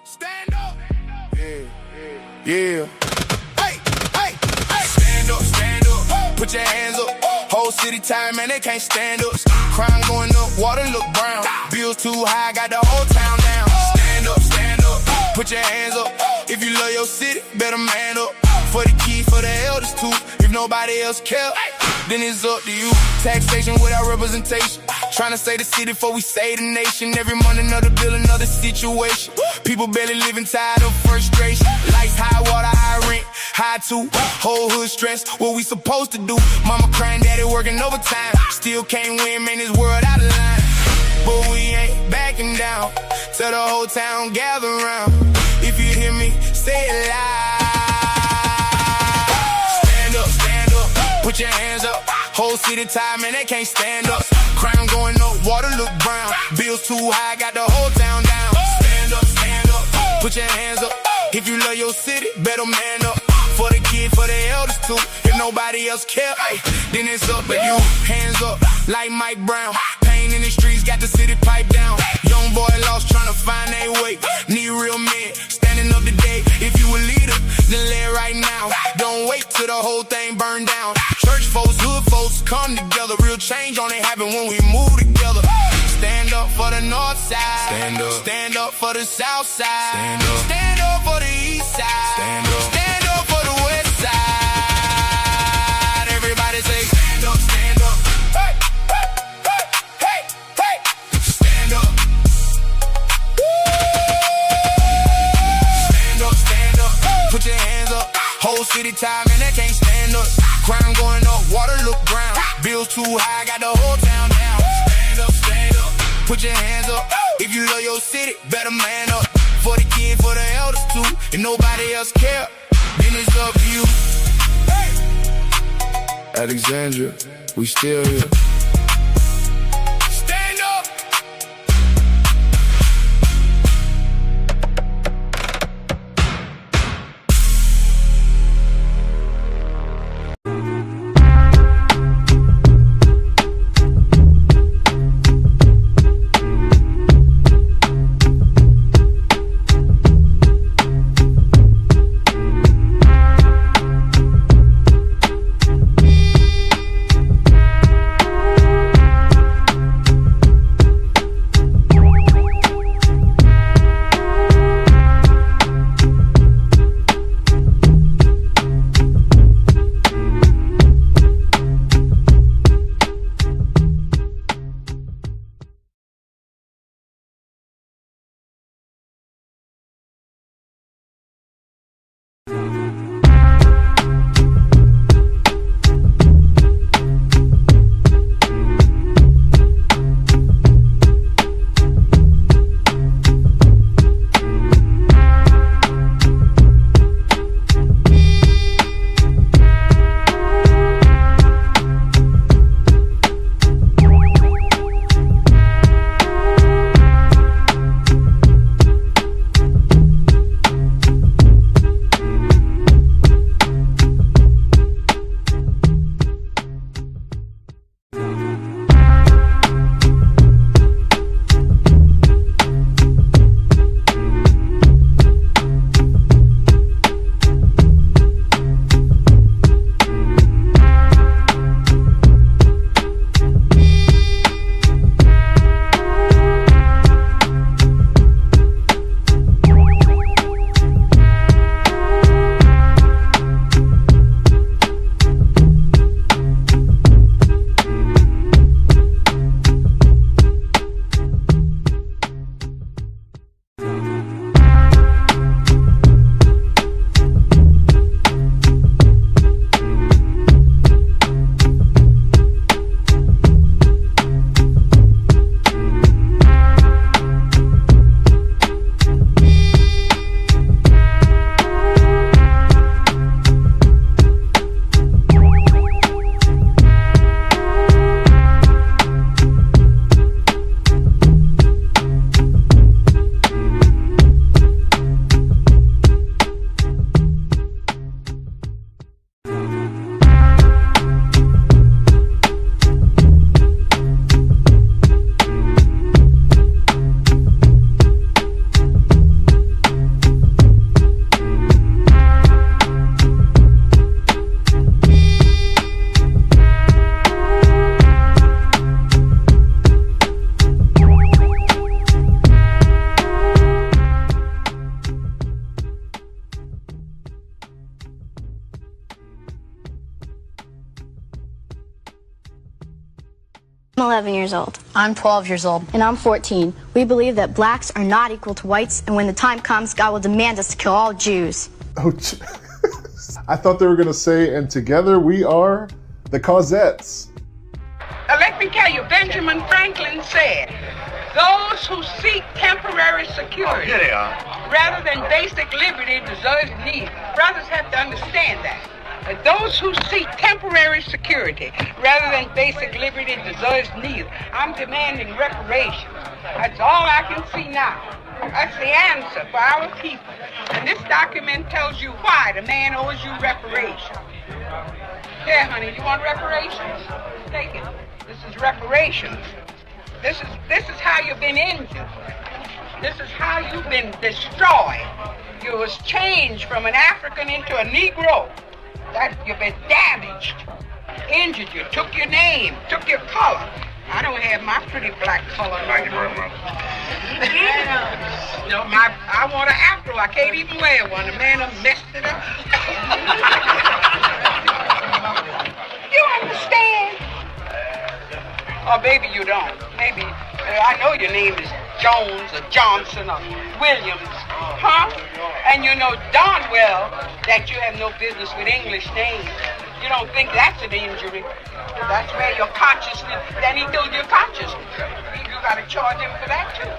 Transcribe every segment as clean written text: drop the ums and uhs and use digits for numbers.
Stand up. Yeah. Hey. Stand up. Put your hands up. Whole city tired, man, they can't stand us. Crime going up, water look brown. Bills too high, got the whole town down. Stand up. Put your hands up. If you love your city, better man up. For the key, for the elders too. If nobody else care, then it's up to you. Taxation without representation. Tryna save the city before we save the nation. Every month another bill, another situation. People barely living, tired of frustration. Lights high, water high, rent high too. Whole hood stressed, what we supposed to do? Mama crying, daddy working overtime. Still can't win, man, this world out of line. But we ain't backing down. Tell the whole town gather round. If you hear me, say it loud. Stand up, put your hands up. Whole city tired, man, they can't stand up. Crime going up, water look brown. Bills too high, got the whole town down. Stand up, put your hands up. If you love your city, better man up. For the kid, for the elders too. If nobody else care, then it's up to you. Hands up, like Mike Brown. Pain in the streets, got the city pipe down. Young boy lost, trying to find their way. Need real men, standing up today. If you a leader, then lay it right now. Don't wait till the whole thing burn down. Church folks, hood folks, come together. Real change only happen when we move together. Stand up for the north side. Stand up for the south side. Stand up for the east side. Stand up for the west side. Everybody say stand up. Hey. Stand up. Stand up. Put your hands up. Whole city tired, man, they can't stand us. Crime going up, water look brown. Bills too high, got the whole town down. Stand up. Put your hands up. If you love your city, better man up. For the kid, for the elders too. If nobody else care, then it's up to you. Alexandria, we still here. Stand up. 11 years old. I'm 12 years old. And I'm 14. We believe that blacks are not equal to whites, and when the time comes, God will demand us to kill all Jews. Oh, I thought they were going to say, and together we are the Causettes. Let me tell you, Benjamin Franklin said, those who seek temporary security rather than basic liberty deserve need. Brothers have to understand that. Those who seek temporary security rather than basic liberty deserves neither. I'm demanding reparations. That's all I can see now. That's the answer for our people. And this document tells you why the man owes you reparations. Here, honey, you want reparations? Take it. This is reparations. This is how you've been injured. This is how you've been destroyed. You was changed from an African into a Negro. That you've been damaged, injured you, took your name, took your color. I don't have my pretty black color right now. No, I want an afro. I can't even wear one. The man done messed it up. You understand? Or maybe you don't. Maybe, I know your name is Jones or Johnson or Williams, huh? And you know darn well that you have no business with English names. You don't think that's an injury. That's where your consciousness, then he killed your consciousness. You gotta charge him for that too.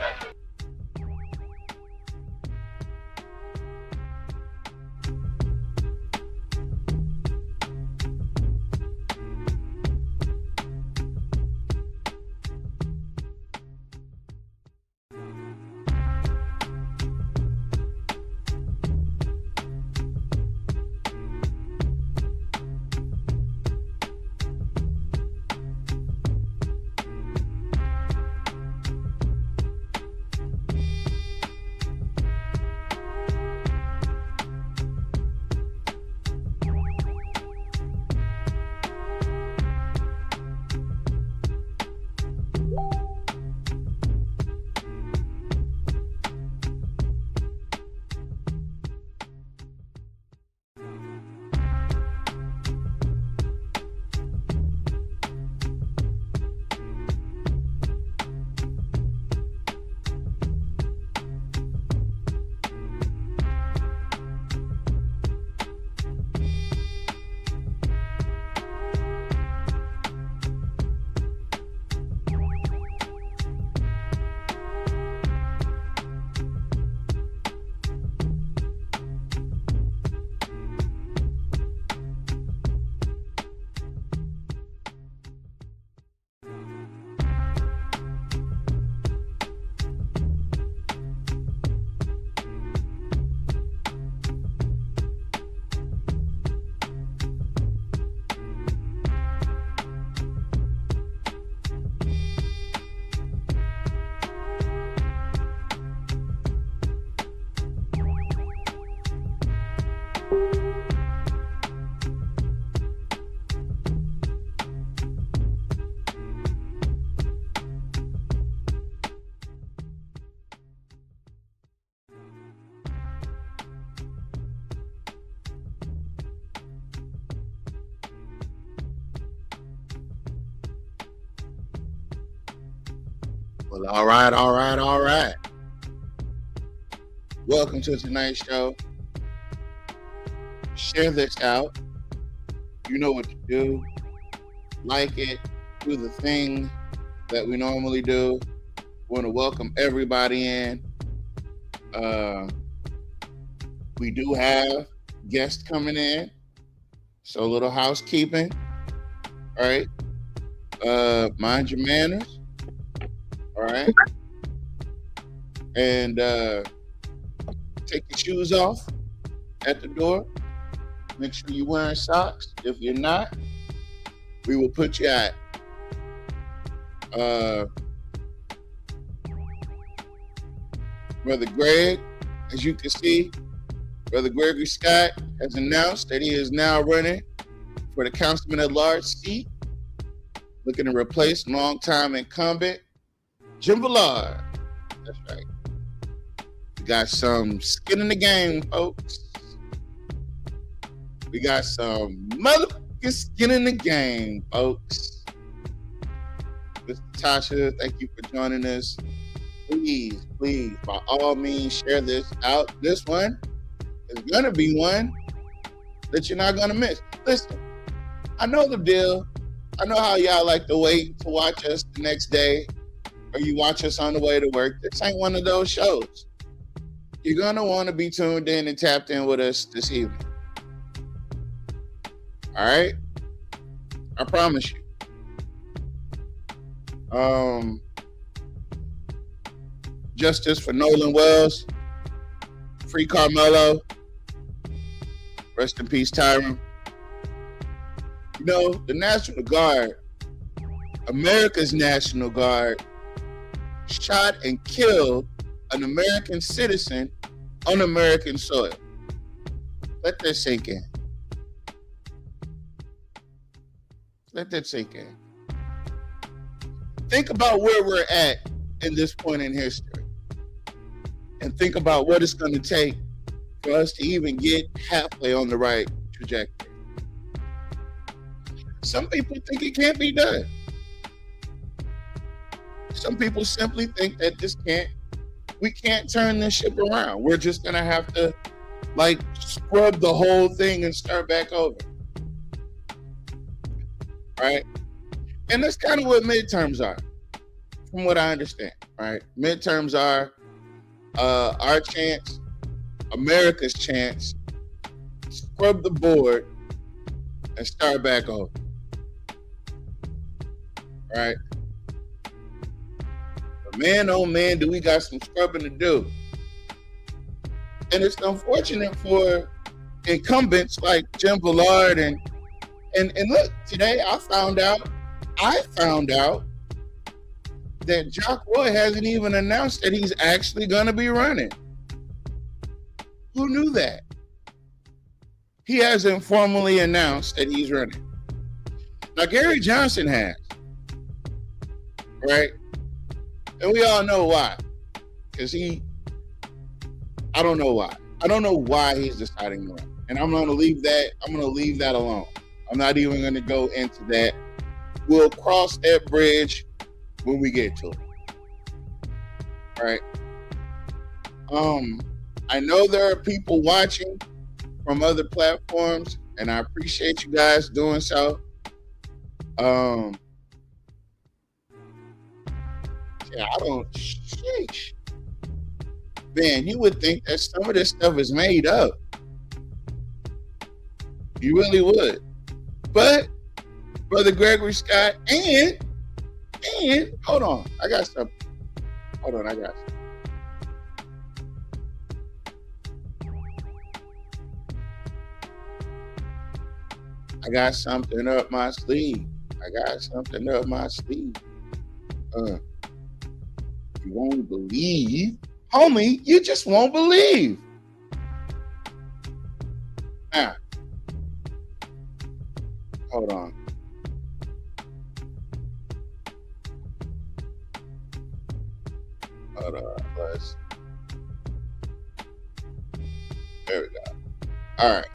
Well, all right. Welcome to tonight's show. Share this out. You know what to do. Like it. Do the thing that we normally do. Want to welcome everybody in. We do have guests coming in. So a little housekeeping. All right. Mind your manners. All right. And take your shoes off at the door. Make sure you're wearing socks. If you're not, we will put you at Brother Greg. As you can see, Brother Gregory Scott has announced that he is now running for the councilman at large seat, looking to replace longtime incumbent Jim Villard. That's right. We got some skin in the game, folks. We got some motherfucking skin in the game, folks. Miss Tasha, thank you for joining us. Please, by all means, share this out. This one is gonna be one that you're not gonna miss. Listen, I know the deal. I know how y'all like to wait to watch us the next day, or you watch us on the way to work. This ain't one of those shows. You're gonna want to be tuned in and tapped in with us this evening. All right, I promise you. Justice for Nolan Wells. Free Carmelo. Rest in peace, Tyron. You know, the National Guard, America's National Guard, shot and killed an American citizen on American soil. Let that sink in. Let that sink in. Think about where we're at in this point in history. And think about what it's going to take for us to even get halfway on the right trajectory. Some people think it can't be done. Some people simply think that we can't turn this ship around. We're just going to have to scrub the whole thing and start back over. Right? And that's kind of what midterms are, from what I understand, right? Midterms are our chance, America's chance, scrub the board and start back over. Right? But man, oh man, do we got some scrubbing to do. And it's unfortunate for incumbents like Jim Bullard and look, today I found out that Jock Roy hasn't even announced that he's actually going to be running. Who knew that? He hasn't formally announced that he's running. Now, Gary Johnson has, right? And we all know why. Because I don't know why. I don't know why he's deciding to run. And I'm going to leave that alone. I'm not even going to go into that. We'll cross that bridge when we get to it. Right? I know there are people watching from other platforms, and I appreciate you guys doing so. Sheesh. Man, you would think that some of this stuff is made up. You really would. But Brother Gregory Scott and hold on, I got something. I got something up my sleeve. You won't believe. Homie, you just won't believe. Now, hold on. There we go. All right.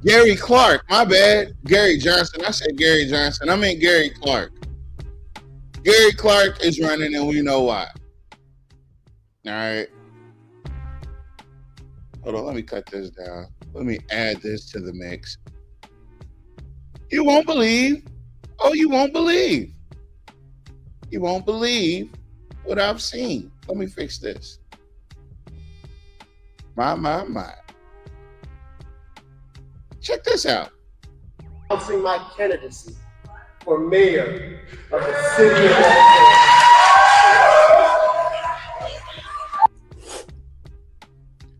Gary Clark, my bad. Gary Johnson. I said Gary Johnson. I meant Gary Clark. Gary Clark is running, and we know why. All right. Hold on. Let me cut this down. Let me add this to the mix. You won't believe. Oh, you won't believe. You won't believe what I've seen. Let me fix this. My. Check this out. Announcing my candidacy for mayor of the city of Alexandria.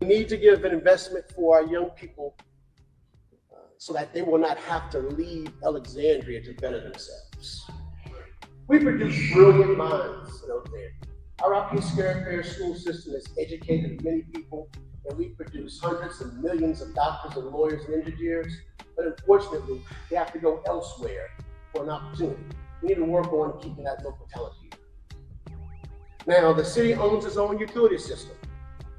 We need to give an investment for our young people so that they will not have to leave Alexandria to better themselves. We produce brilliant minds in Alexandria. Our Rocky-Scared school system has educated many people, and we produce hundreds of millions of doctors and lawyers and engineers, but unfortunately, they have to go elsewhere for an opportunity. We need to work on keeping that local talent here. Now, the city owns its own utility system,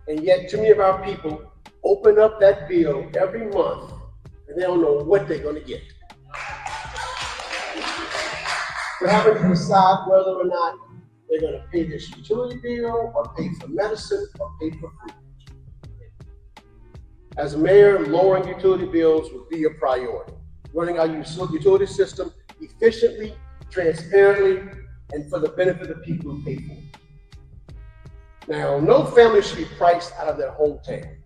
and yet too many of our people open up that bill every month and they don't know what they're going to get. They're having to decide whether or not they're going to pay this utility bill or pay for medicine or pay for food. As a mayor, lowering utility bills would be a priority. Running our utility system efficiently, transparently, and for the benefit of the people who pay for it. Now, no family should be priced out of their hometown,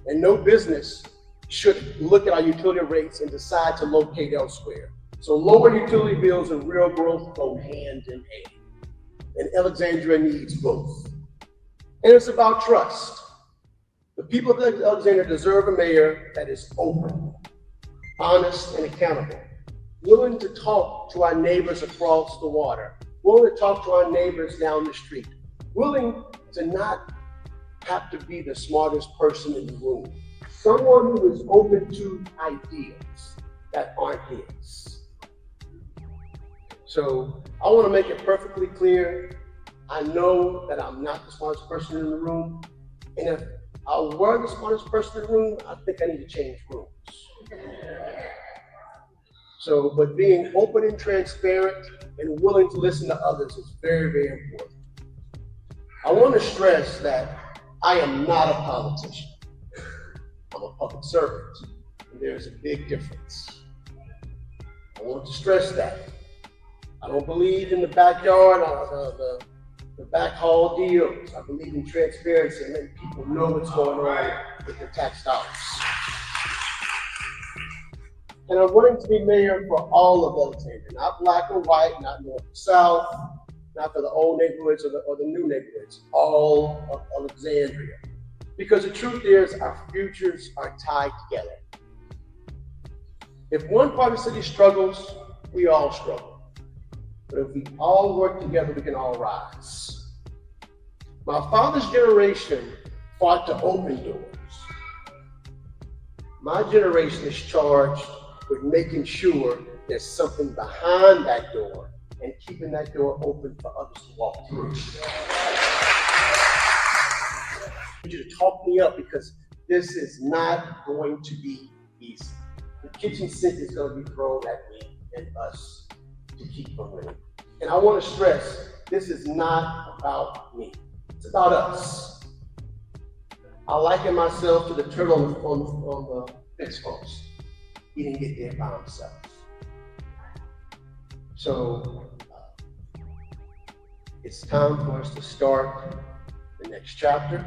and no business should look at our utility rates and decide to locate elsewhere. So lower utility bills and real growth go hand in hand, and Alexandria needs both. And it's about trust. The people of Alexandria deserve a mayor that is open, honest, and accountable, willing to talk to our neighbors across the water, willing to talk to our neighbors down the street, willing to not have to be the smartest person in the room, someone who is open to ideas that aren't his. So I want to make it perfectly clear. I know that I'm not the smartest person in the room, and if I were the smartest person in the room, I think I need to change rooms. So, but being open and transparent and willing to listen to others is very, very important. I want to stress that I am not a politician. I'm a public servant, and there's a big difference. I want to stress that. I don't believe in the backyard, the back hall deals. I believe in transparency and letting people know what's going on with their tax dollars. And I'm wanting to be mayor for all of Alexandria, not black or white, not north or south, not for the old neighborhoods or the new neighborhoods, all of Alexandria. Because the truth is, our futures are tied together. If one part of the city struggles, we all struggle. But if we all work together, we can all rise. My father's generation fought to open doors. My generation is charged with making sure there's something behind that door and keeping that door open for others to walk through. I need you to talk me up because this is not going to be easy. The kitchen sink is going to be thrown at me and us to keep from winning. And I want to stress, this is not about me. It's about us. I liken myself to the turtle on the fence post. He didn't get there by himself. So it's time for us to start the next chapter.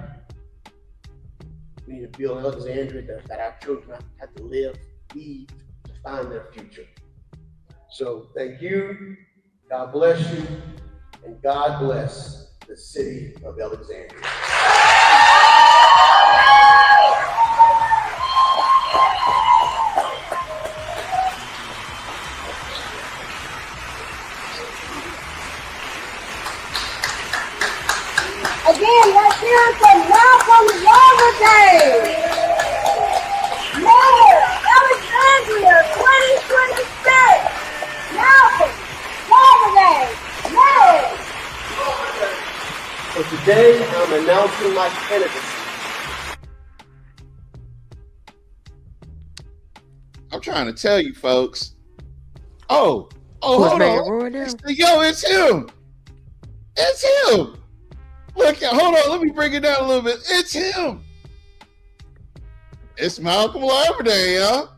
We need to build Alexandria that our children have to live, lead, to find their future. So thank you. God bless you, and God bless the city of Alexandria. Again, let's hear it from Malcolm Loverday. Mayor, Alexandria 2026. Malcolm Loverday, Mayor. So today, I'm announcing my candidacy. I'm trying to tell you, folks. Oh, hold on. It's him. It's him. Look, hold on. Let me bring it down a little bit. It's him. It's Malcolm Loverday, y'all.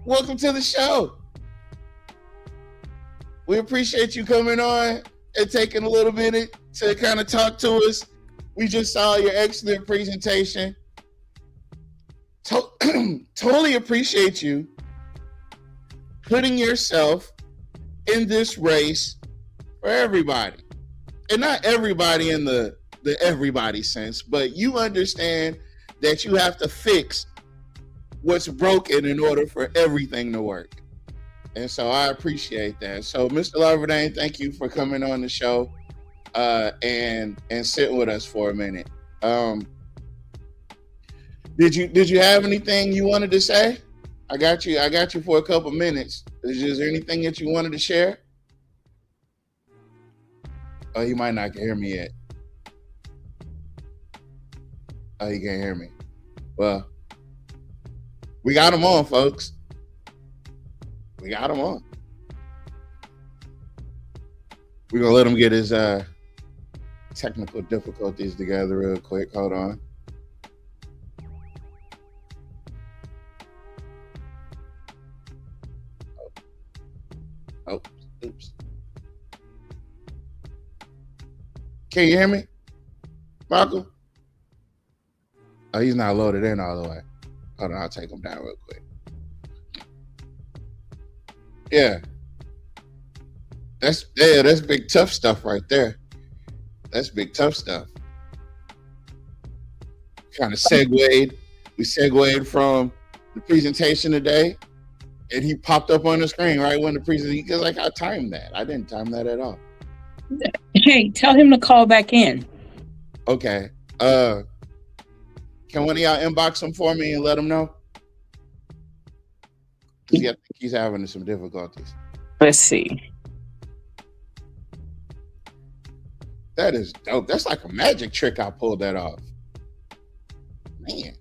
Welcome to the show. We appreciate you coming on and taking a little minute to kind of talk to us. We just saw your excellent presentation. Totally appreciate you putting yourself in this race for everybody. And not everybody in the everybody sense, but you understand that you have to fix what's broken in order for everything to work. And so I appreciate that. So Mr. Laverdane, thank you for coming on the show and sitting with us for a minute. Did you have anything you wanted to say? I got you for a couple minutes. Is there anything that you wanted to share? Oh, you might not hear me yet. Oh, he can't hear me. Well, we got him on, folks. We got him on. We're gonna let him get his technical difficulties together real quick. Hold on. Oh, oops. Can you hear me, Malcolm? Oh, he's not loaded in all the way. Hold on, I'll take him down real quick. Yeah. That's big tough stuff right there. That's big tough stuff. Kind of segued. We segued from the presentation today, and he popped up on the screen right when the presentation. Because like I timed that. I didn't time that at all. Hey, tell him to call back in. Okay. Can one of y'all inbox him for me and let him know? Because I think he's having some difficulties. Let's see. That is dope. That's like a magic trick. I pulled that off. Man.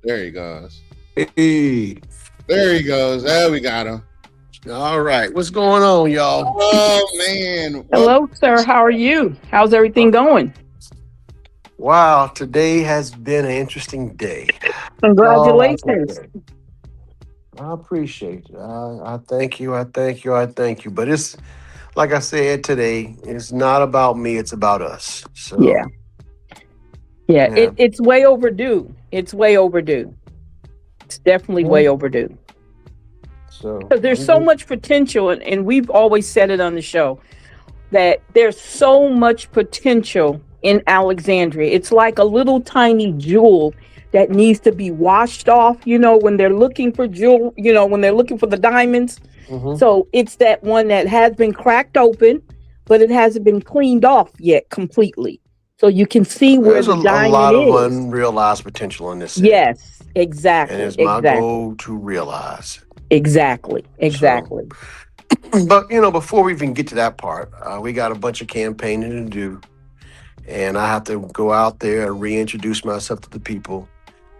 There he goes. Hey. There he goes. There we got him. All right. What's going on, y'all? Oh, man. Hello, sir. How are you? How's everything going? Wow. Today has been an interesting day. Congratulations. I appreciate it. I thank you. I thank you. I thank you. But it's like I said today, it's not about me. It's about us. So Yeah. It's way overdue. It's way overdue. It's definitely way overdue. So Because there's so much potential, and we've always said it on the show, that there's so much potential in Alexandria. It's like a little tiny jewel that needs to be washed off, when they're looking for when they're looking for the diamonds. Mhm. So it's that one that has been cracked open, but it hasn't been cleaned off yet completely. So you can see where There's the a diamond lot of is. unrealized potential in this city. Yes, exactly. And it's my goal to realize. Exactly. But, before we even get to that part, we got a bunch of campaigning to do. And I have to go out there and reintroduce myself to the people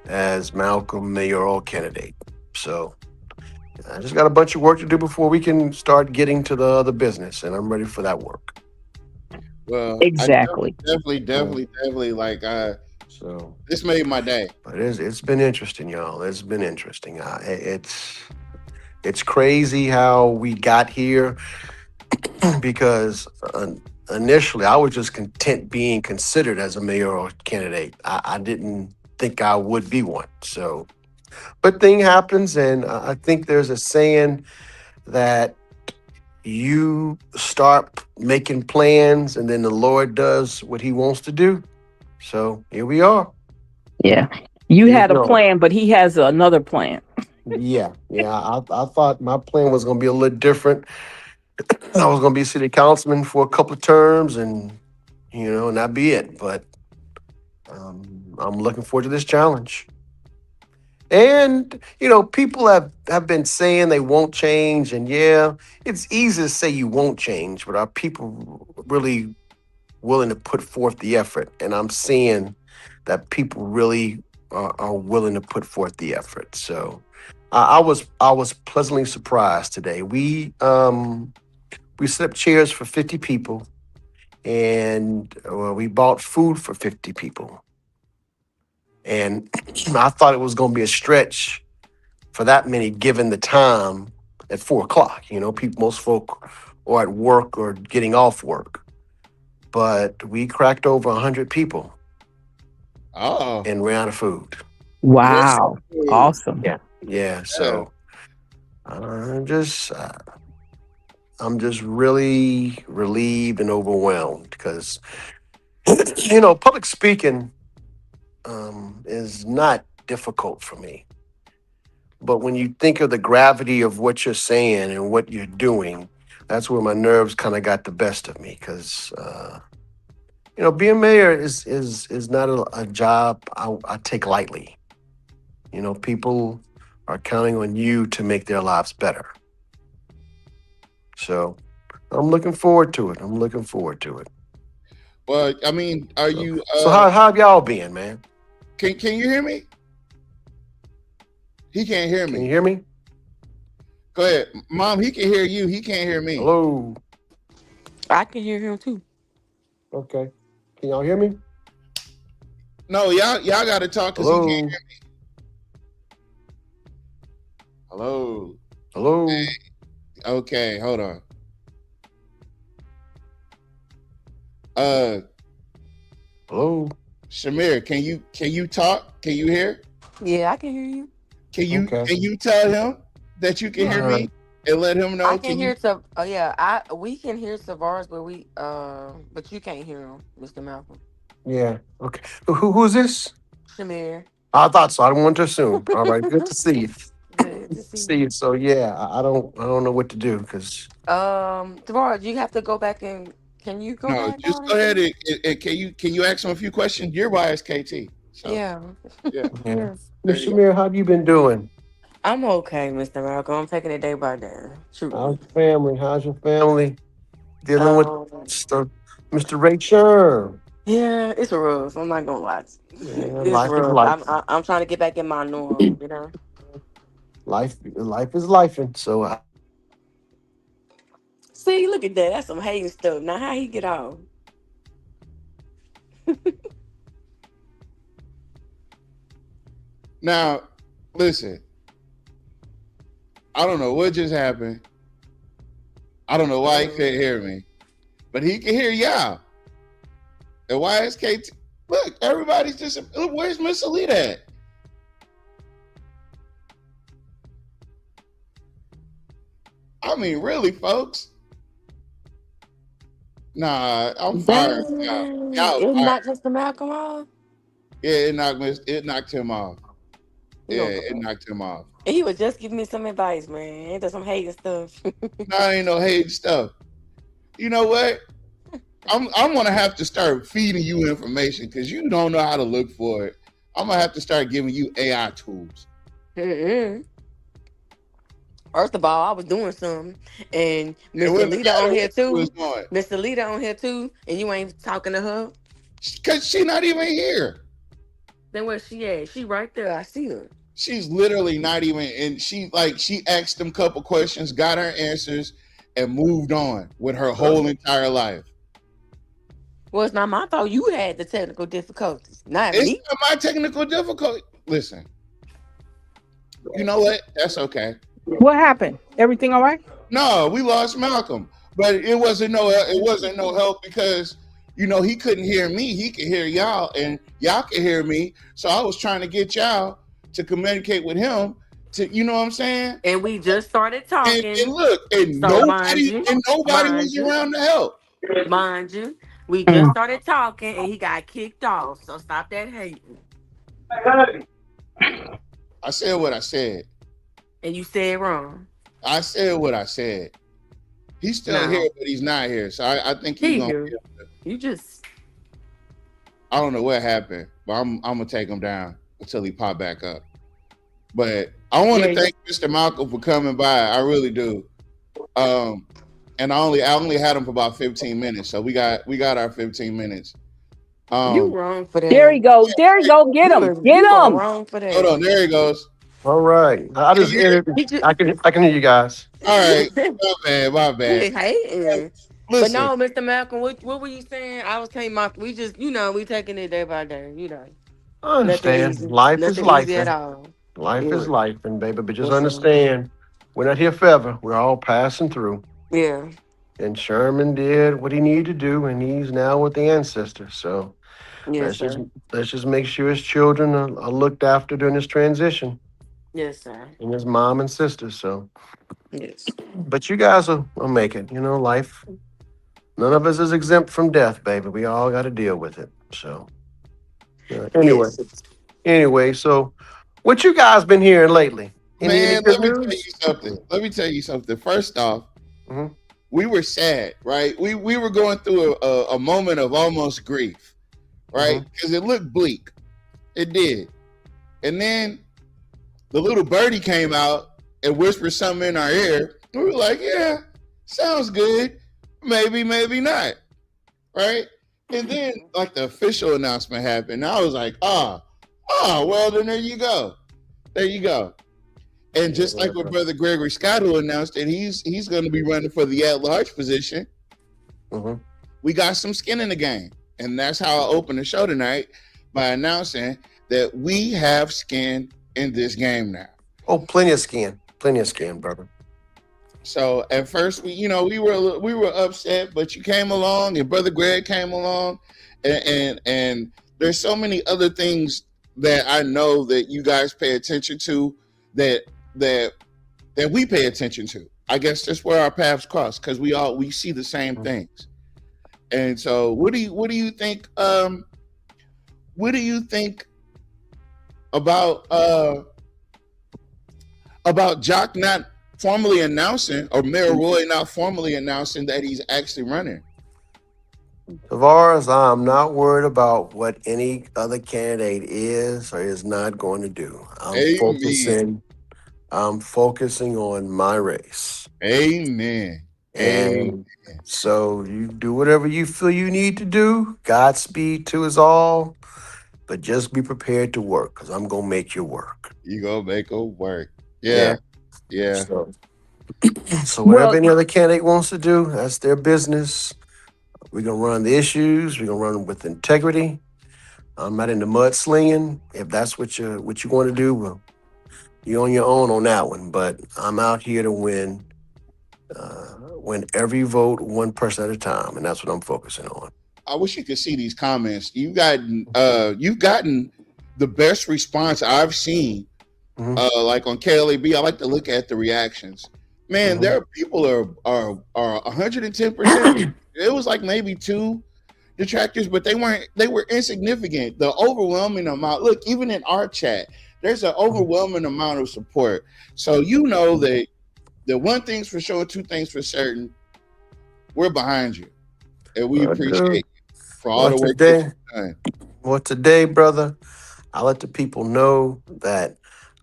as Malcolm mayoral candidate. So I just got a bunch of work to do before we can start getting to the other business. And I'm ready for that work. Well, Exactly. I definitely like So this made my day. But it's been interesting, y'all. It's been interesting. It's crazy how we got here because initially I was just content being considered as a mayoral candidate. I didn't think I would be one. So, but thing happens, and I think there's a saying that you start making plans, and then the Lord does what He wants to do. So here we are. Yeah. You had a plan, but he has another plan. Yeah. I thought my plan was going to be a little different. I was going to be city councilman for a couple of terms, and and that'd be it. But I'm looking forward to this challenge. And people have been saying they won't change, and yeah, it's easy to say you won't change, but are people really willing to put forth the effort? And I'm seeing that people really are willing to put forth the effort. So I was pleasantly surprised today. We set up chairs for 50 people, and we bought food for 50 people. And I thought it was going to be a stretch for that many, given the time at 4:00. Most folk are at work or getting off work. But we cracked over 100 people. Oh. And ran out of food. Wow. Awesome. Yeah. So I'm just really relieved and overwhelmed because public speaking is not difficult for me. But when you think of the gravity of what you're saying and what you're doing, that's where my nerves kind of got the best of me because being mayor is not a job I take lightly. People are counting on you to make their lives better. So I'm looking forward to it. Well, I mean, are you? So how have y'all been, man? Can you hear me? He can't hear me. Can you hear me? Go ahead, Mom. He can hear you. He can't hear me. Hello. I can hear him too. Okay. Can y'all hear me? No, y'all got to talk because he Hello. can't hear me. Hello. Hello. Hey. Okay, hold on. Hello. Shamir, can you talk? Can you hear? Yeah, I can hear you. Can you Okay. can you tell him that you can hear me and let him know? I can hear some. Oh yeah, we can hear Tavares, but you can't hear him, Mr. Malcolm. Yeah. Okay. Who's this? Shamir. I thought so. I didn't want to assume. All right. Good to see you. Good to see See you. you. So yeah, I don't know what to do because Tavares, you have to go back and can you go No, back just down go ahead and and can you ask him a few questions? Your bias, KT. So yeah. yeah. yeah. There Miss you go. Shamir, how have you been doing? I'm okay, Mr. Malcolm. I'm taking it day by day. How's Truly. your family? How's your family dealing with Um, Mr. Ray Sherm? yeah, it's rough. I'm not gonna lie. Yeah, It's life is rough. life. I'm trying to get back in my norm. You know. Life is life, and so See, look at that. That's some hating stuff. Now, how he get off? Now, listen. I don't know what just happened. I don't know why he couldn't hear me, but he can hear y'all. And why is KT? Look, everybody's just. Look, where's Miss Alita at? I mean, really, folks. Nah, I'm fired. Dang. Y'all It's fired. not just the Malcolm off. Yeah, it knocked him off. He Yeah, gonna it come back. knocked him off. And he was just giving me some advice, man. Ain't that some hating stuff? Nah, ain't no hate stuff. You know what? I'm gonna have to start feeding you information because you don't know how to look for it. I'm gonna have to start giving you AI tools. Mm-mm. First of all, I was doing something, and It Mr. wouldn't Lita matter on here what you was too. doing Mr. Lita on here too, and you ain't talking to her. because she's not even here. Then where she at? She right there. I see her. She's literally not even, and she asked them couple questions, got her answers, and moved on with her whole entire life. Well, it's not my fault. You had the technical difficulties, not It's me. not my technical difficulty. Listen, you know what? That's okay. What happened? Everything all right? No, we lost Malcolm, but it wasn't no help because he couldn't hear me. He could hear y'all, and y'all could hear me. So I was trying to get y'all to communicate with him. You know what I'm saying? And we just started talking. And look, and So mind nobody was you, around to help. mind you, we just started talking, and he got kicked off. So stop that hating. I said what I said. And you said wrong. I said what I said. He's still No. here, but he's not here. So I think he's gonna. Here. You just. I don't know what happened, but I'm gonna take him down until he pop back up. But I want to thank Mr. Malcolm for coming by. I really do. And I only had him for about 15 minutes, so we got our 15 minutes. You wrong for that. There he goes. There he go. Get him. Get you him. wrong for that. Hold on, there he goes. all right. I just I can hear you guys. All right, my bad. He hating. Listen, But no, Mr. Malcolm, what were you saying? I was telling my we just we taking it day by day. I understand. Nothing easy. Life is Nothing life. easy at all. Life is life, and baby, but just Yes, sir. understand, we're not here forever. We're all passing through. Yeah. And Sherman did what he needed to do, and he's now with the ancestors. So Yes, let's sir. just make sure his children are looked after during this transition, Yes, sir. and his mom and sisters. So, Yes. but you guys will make it. Life. None of us is exempt from death, baby. We all got to deal with it. So, anyway, Yes. so what you guys been hearing lately? Any man, good let me tell news? you something. First off, Mhm. we were sad, right? We were going through a moment of almost grief, right? Because it looked bleak. It did. And then the little birdie came out and whispered something in our ear. We were like, yeah, sounds good. Maybe, maybe not. Right? And then like the official announcement happened. I was like, well then there you go. There you go. And just like with Brother Gregory Scott, who announced that he's going to be running for the at-large position, we got some skin in the game. And that's how I opened the show tonight, by announcing that we have skin in this game now. Oh, plenty of skin, brother. So at first, we were upset, but you came along, and Brother Greg came along, and there's so many other things that I know that you guys pay attention to that we pay attention to. I guess that's where our paths cross, because we see the same things. And so, what do you think? What do you think about Jock not formally announcing, or Mayor Roy not formally announcing that he's actually running? Tavares, I'm not worried about what any other candidate is or is not going to do. I'm focusing on my race. Amen. And so you do whatever you feel you need to do. Godspeed to us all. But just be prepared to work, because I'm going to make you work. You going to make it work. Yeah. So whatever any other candidate wants to do, that's their business. We're going to run the issues. We're going to run them with integrity. I'm not into mudslinging. If that's what you want to do, well, you're on your own on that one. But I'm out here to win every vote one person at a time, and that's what I'm focusing on. I wish you could see these comments. You've gotten the best response I've seen. Like on KLAB, I like to look at the reactions. Man, there are people are 110%. It was like maybe 2 detractors, but they were insignificant. The overwhelming amount. Look, even in our chat, there's an overwhelming amount of support. So you know that the one thing's for sure, 2 things for certain. We're behind you, and we appreciate you for all the work that you've done. Well, today, brother, I let the people know that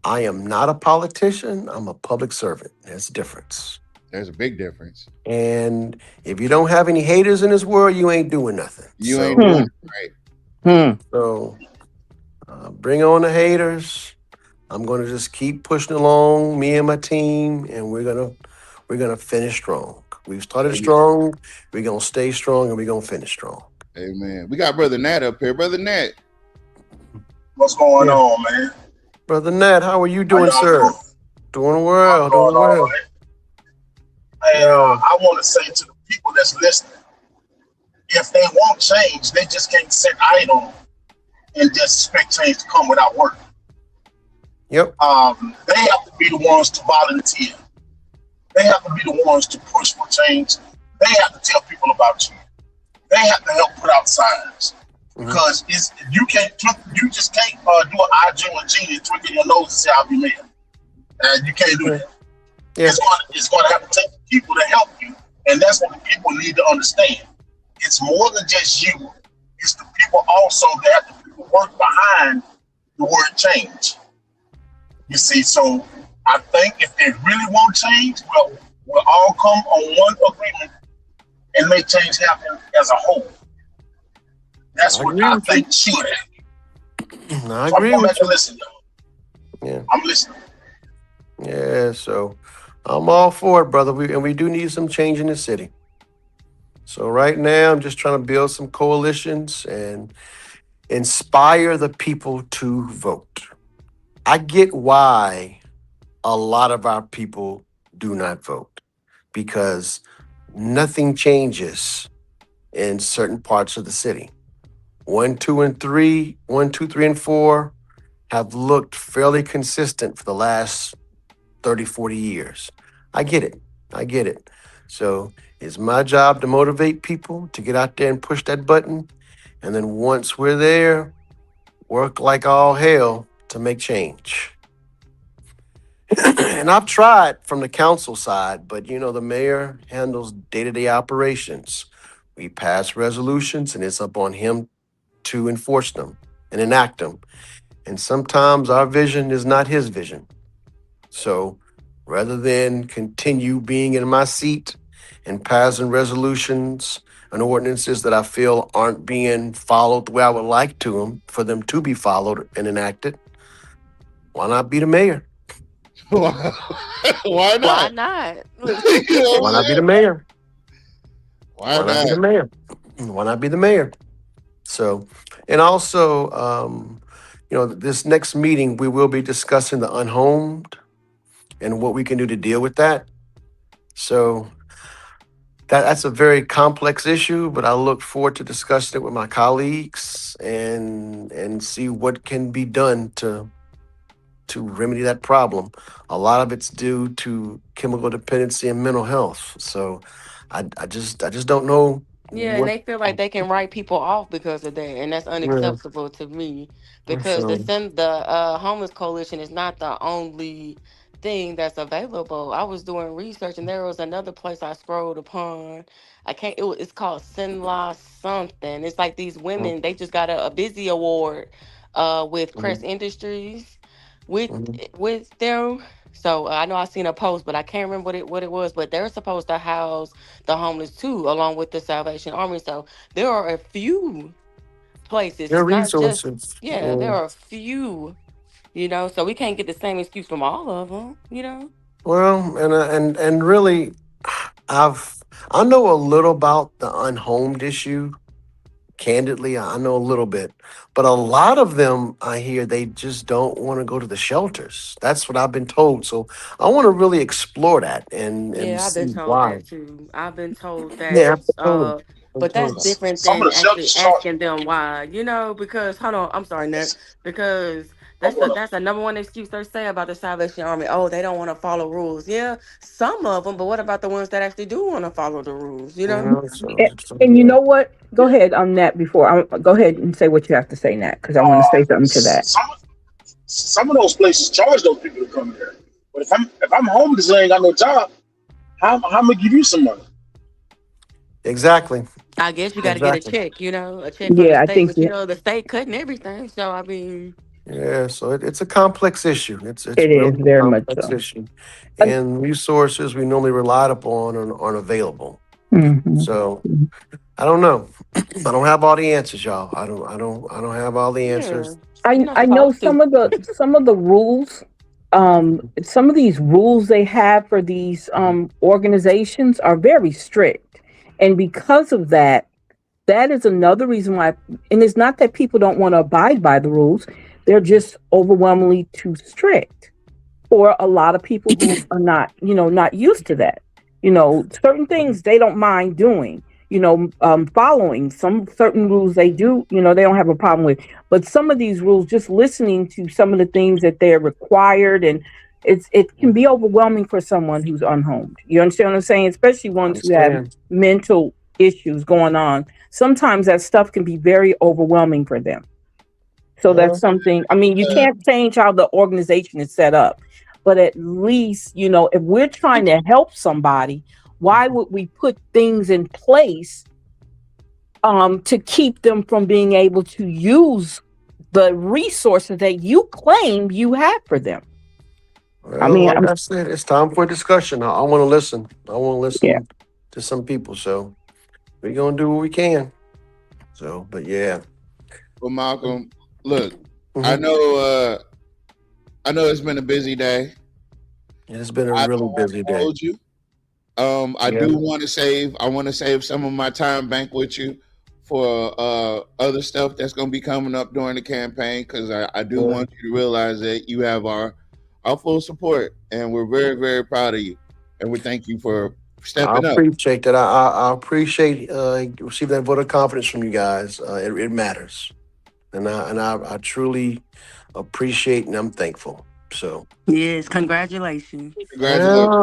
I am not a politician. I'm a public servant. There's a difference. There's a big difference. And if you don't have any haters in this world, you ain't doing nothing. You ain't doing it right. So bring on the haters. I'm going to just keep pushing along, me and my team, and we're gonna finish strong. We've started strong. We're gonna stay strong, and we're gonna finish strong. Amen. We got Brother Nat up here. Brother Nat, what's going on, man? Brother Nat, how are you doing, sir? Doing well. Doing well. Right. Hey, I want to say to the people that's listening, if they want change, they just can't sit idle and just expect change to come without work. Yep. They have to be the ones to volunteer. They have to be the ones to push for change. They have to tell people about you. They have to help put out signs. Because you just can't do an I Dream of Genie and twinkle your nose and say I'll be mayor. You can't do that. Yeah. It's going to have to take people to help you, and that's what the people need to understand. It's more than just you. It's the people also that have to work behind the word change. You see, so I think if they really want change, we'll all come on one agreement and make change happen as a whole. That's what I think should happen. I agree with you. Listen, y'all. Yeah. I'm listening. Yeah, so I'm all for it, brother. We do need some change in the city. So right now, I'm just trying to build some coalitions and inspire the people to vote. I get why a lot of our people do not vote, because nothing changes in certain parts of the city. 1, 2, 3, and 4 have looked fairly consistent for the last 30, 40 years. I get it. So it's my job to motivate people to get out there and push that button. And then once we're there, work like all hell to make change. And I've tried from the council side, but the mayor handles day-to-day operations. We pass resolutions and it's up on him to enforce them and enact them. And sometimes our vision is not his vision. So rather than continue being in my seat and passing resolutions, and ordinances that I feel aren't being followed the way I would like for them to be followed and enacted, why not be the mayor? Why Why not? not? You know Why what I'm not be the saying? mayor? Why Why not be not? the mayor? Why not be the mayor? So, and also, this next meeting, we will be discussing the unhomed and what we can do to deal with that. So that's a very complex issue, but I look forward to discussing it with my colleagues and see what can be done to remedy that problem. A lot of it's due to chemical dependency and mental health. So I just don't know Yeah, and what. they feel like they can write people off because of that, and that's Yeah, unacceptable to me. Because so the homeless coalition is not the only thing that's available. I was doing research, and there was another place I scrolled upon. I can't. It's called Sinla something. It's like these women. They just got a busy award, with Crest mhm, Industries, with mhm. them. So I know I seen a post, but I can't remember what it was. But they're supposed to house the homeless too, along with the Salvation Army. So there are a few places. Your It's not just, resources. yeah, there are a few, so we can't get the same excuse from all of them. Well, and really, I've I know a little about the unhomed issue. Candidly, I know a little bit, but a lot of them I hear they just don't want to go to the shelters. That's what I've been told. So I want to really explore that and Yeah, I've been see told why. that too. I've been told Yeah, that. absolutely. But that's Absolutely. different Some of than the actually shelters charge. asking them why. Because hold on, I'm sorry, Nat. Because that's the number one excuse they say about the Salvation Army. Oh, they don't want to follow rules. Yeah, some of them. But what about the ones that actually do want to follow the rules? And you know what? Go ahead on that before. Go ahead and say what you have to say, Nat, because I want to say something to that. Some of those places charge those people to come there. But if I'm homeless and I ain't got no job, how am I gonna give you some money? Exactly. I guess you got to get a Exactly. check. A check from the Yeah, I state. think But the state cutting everything. So I mean, Yeah, so it's a complex issue. It's it is really a very much complex so. issue, and resources we normally relied upon aren't available. Hmm. So I don't know. I don't have all the answers, y'all. I don't have all the yeah, answers. you're I not I know supposed to. some of the rules, some of these rules they have for these organizations are very strict, and because of that, that is another reason why. And it's not that people don't want to abide by the rules; they're just overwhelmingly too strict for a lot of people who are not used to that. Certain things they don't mind doing. Following some certain rules they do. They don't have a problem with. But some of these rules, just listening to some of the things that they're required, and it can be overwhelming for someone who's unhomed. You understand what I'm saying? Especially I ones who have understand. mental issues going on. Sometimes that stuff can be very overwhelming for them. So that's Well, something, I mean, you Uh, can't change how the organization is set up, but at least, if we're trying to help somebody, why would we put things in place to keep them from being able to use the resources that you claim you have for them? I well, mean, like I said, it's time for a discussion. I want to listen. I want to yeah. listen to some people. So we're gonna do what we can. So, but yeah. Well, Malcolm, look, I Hmm. know I know it's been a busy day. It's been a I really don't want busy to day. hold you. I Yeah. do want to save. I want to save some of my time bank with you for other stuff that's going to be coming up during the campaign because I do Yeah. want you to realize that you have our full support, and we're very very proud of you, and we thank you for I stepping up. appreciate that. I appreciate receiving that vote of confidence from you guys. It matters, and I truly appreciate and I'm thankful. So, Yes, congratulations. Congratulations.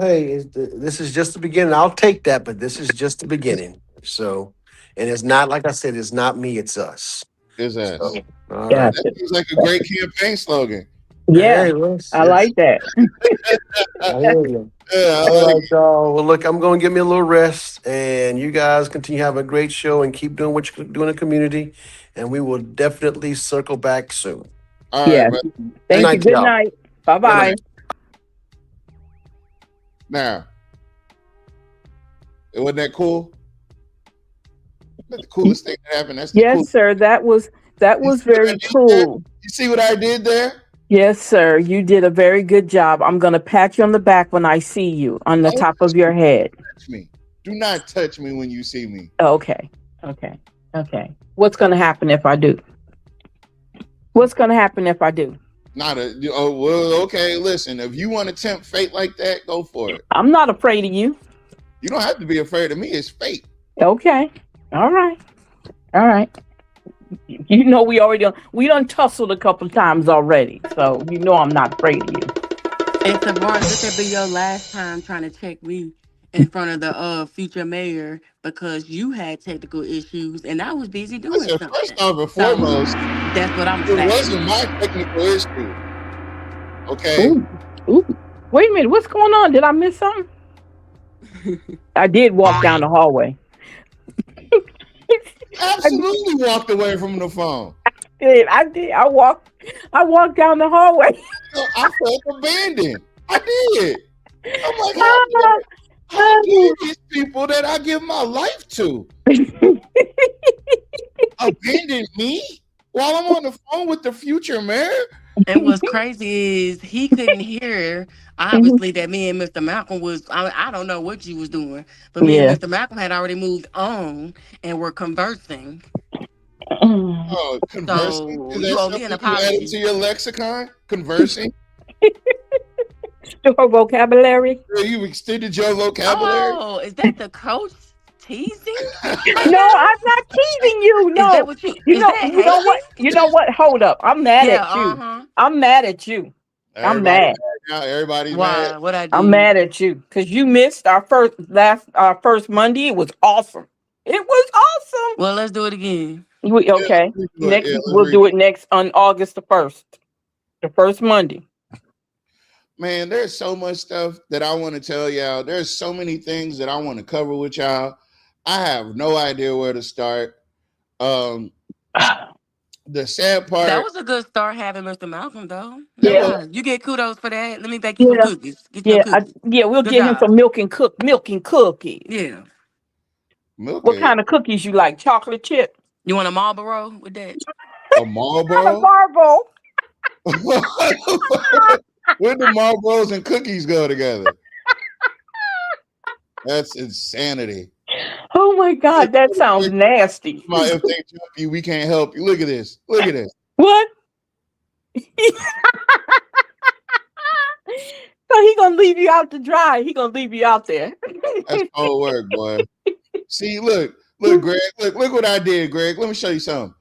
hey, this is just the beginning. I'll take that, but this is just the beginning. So, and it's not like I said, it's not me, it's us. Is So, us. all Yeah. right. That seems like a great campaign slogan. Yeah. Hey, let's, I like that. I hear you. Yeah, I All like right, y'all. Well, look, I'm going to give me a little rest, and you guys continue having a great show and keep doing what you do in the community, and we will definitely circle back soon. all right, Yeah. man. Good Thank you. Thank you. night, to Good y'all. night. Bye Good bye. night. Now, wasn't that cool? That's the coolest thing that happened. That's the Yes, coolest. sir. That was You see what I very did there? cool. You see what I did there? Yes, sir. You did a very good job. I'm gonna pat you on the back when I see you on the Don't top of your head. touch me. Do not touch me when you see me. Okay. Okay. Okay. What's gonna happen if I do? What's gonna happen if I do? Not a. Oh well. Okay. Listen. If you want to tempt fate like that, go for it. I'm not afraid of you. You don't have to be afraid of me. It's fate. Okay. All right. All right. You know we done tussled a couple times already, so you know I'm not afraid of you. And Tavares, this will be your last time trying to check me in front of the future mayor because you had technical issues and I was busy doing Listen. something. First off and So foremost, that's what I'm it saying. wasn't my technical issue. Okay. Ooh. Wait a minute. What's going on? Did I miss something? I did walk down the hallway. Absolutely walked away from the phone. I did. I walked down the hallway. I felt abandoned. I did. I'm like, how dare these people that I give my life to abandon me while I'm on the phone with the future mayor? And what's crazy is he couldn't hear, obviously, that me and Mr. Malcolm was, I don't know what you was doing, but me and Yeah. Mr. Malcolm had already moved on and were conversing. Oh, conversing? So Is you that owe me an something you added apology. to your lexicon? Conversing? To her vocabulary? You extended your vocabulary? Oh, is that the coach teasing? No, I'm not teasing you. Is No. that what you, You is know, that you know what? hating? You know what? Hold up. I'm mad Yeah, at you. uh-huh. I'm mad at you. I'm Everybody mad. now. Everybody's Why? mad. What I I'm do? mad at you because you missed our first Monday. It was awesome. It was awesome. Well, let's do it again. Okay. Let's redo it. Next, Yeah, let's we'll redo do it. it next on August the 1st, the first Monday. Man, there's so much stuff that I want to tell y'all. There's so many things that I want to cover with y'all. I have no idea where to start. The sad part. That was a good start having Mr. Malcolm, though. Yeah. Yeah, you get kudos for that. Let me bake you some Yeah. cookies. Get you some cookies. We'll Good get him job. some milk and cookies. Yeah. Milk What it. kind of cookies you like? Chocolate chip? You want a Marlboro with that? A Marlboro? Marlboro. Where do Marlboros and cookies go together? That's insanity. Oh my God, that sounds nasty. If they jump you, we can't help you. Look at this. Look at this. What? So he gonna leave you out to dry. He gonna leave you out there. That's cold work, boy. See, look, Greg. Look what I did, Greg. Let me show you something.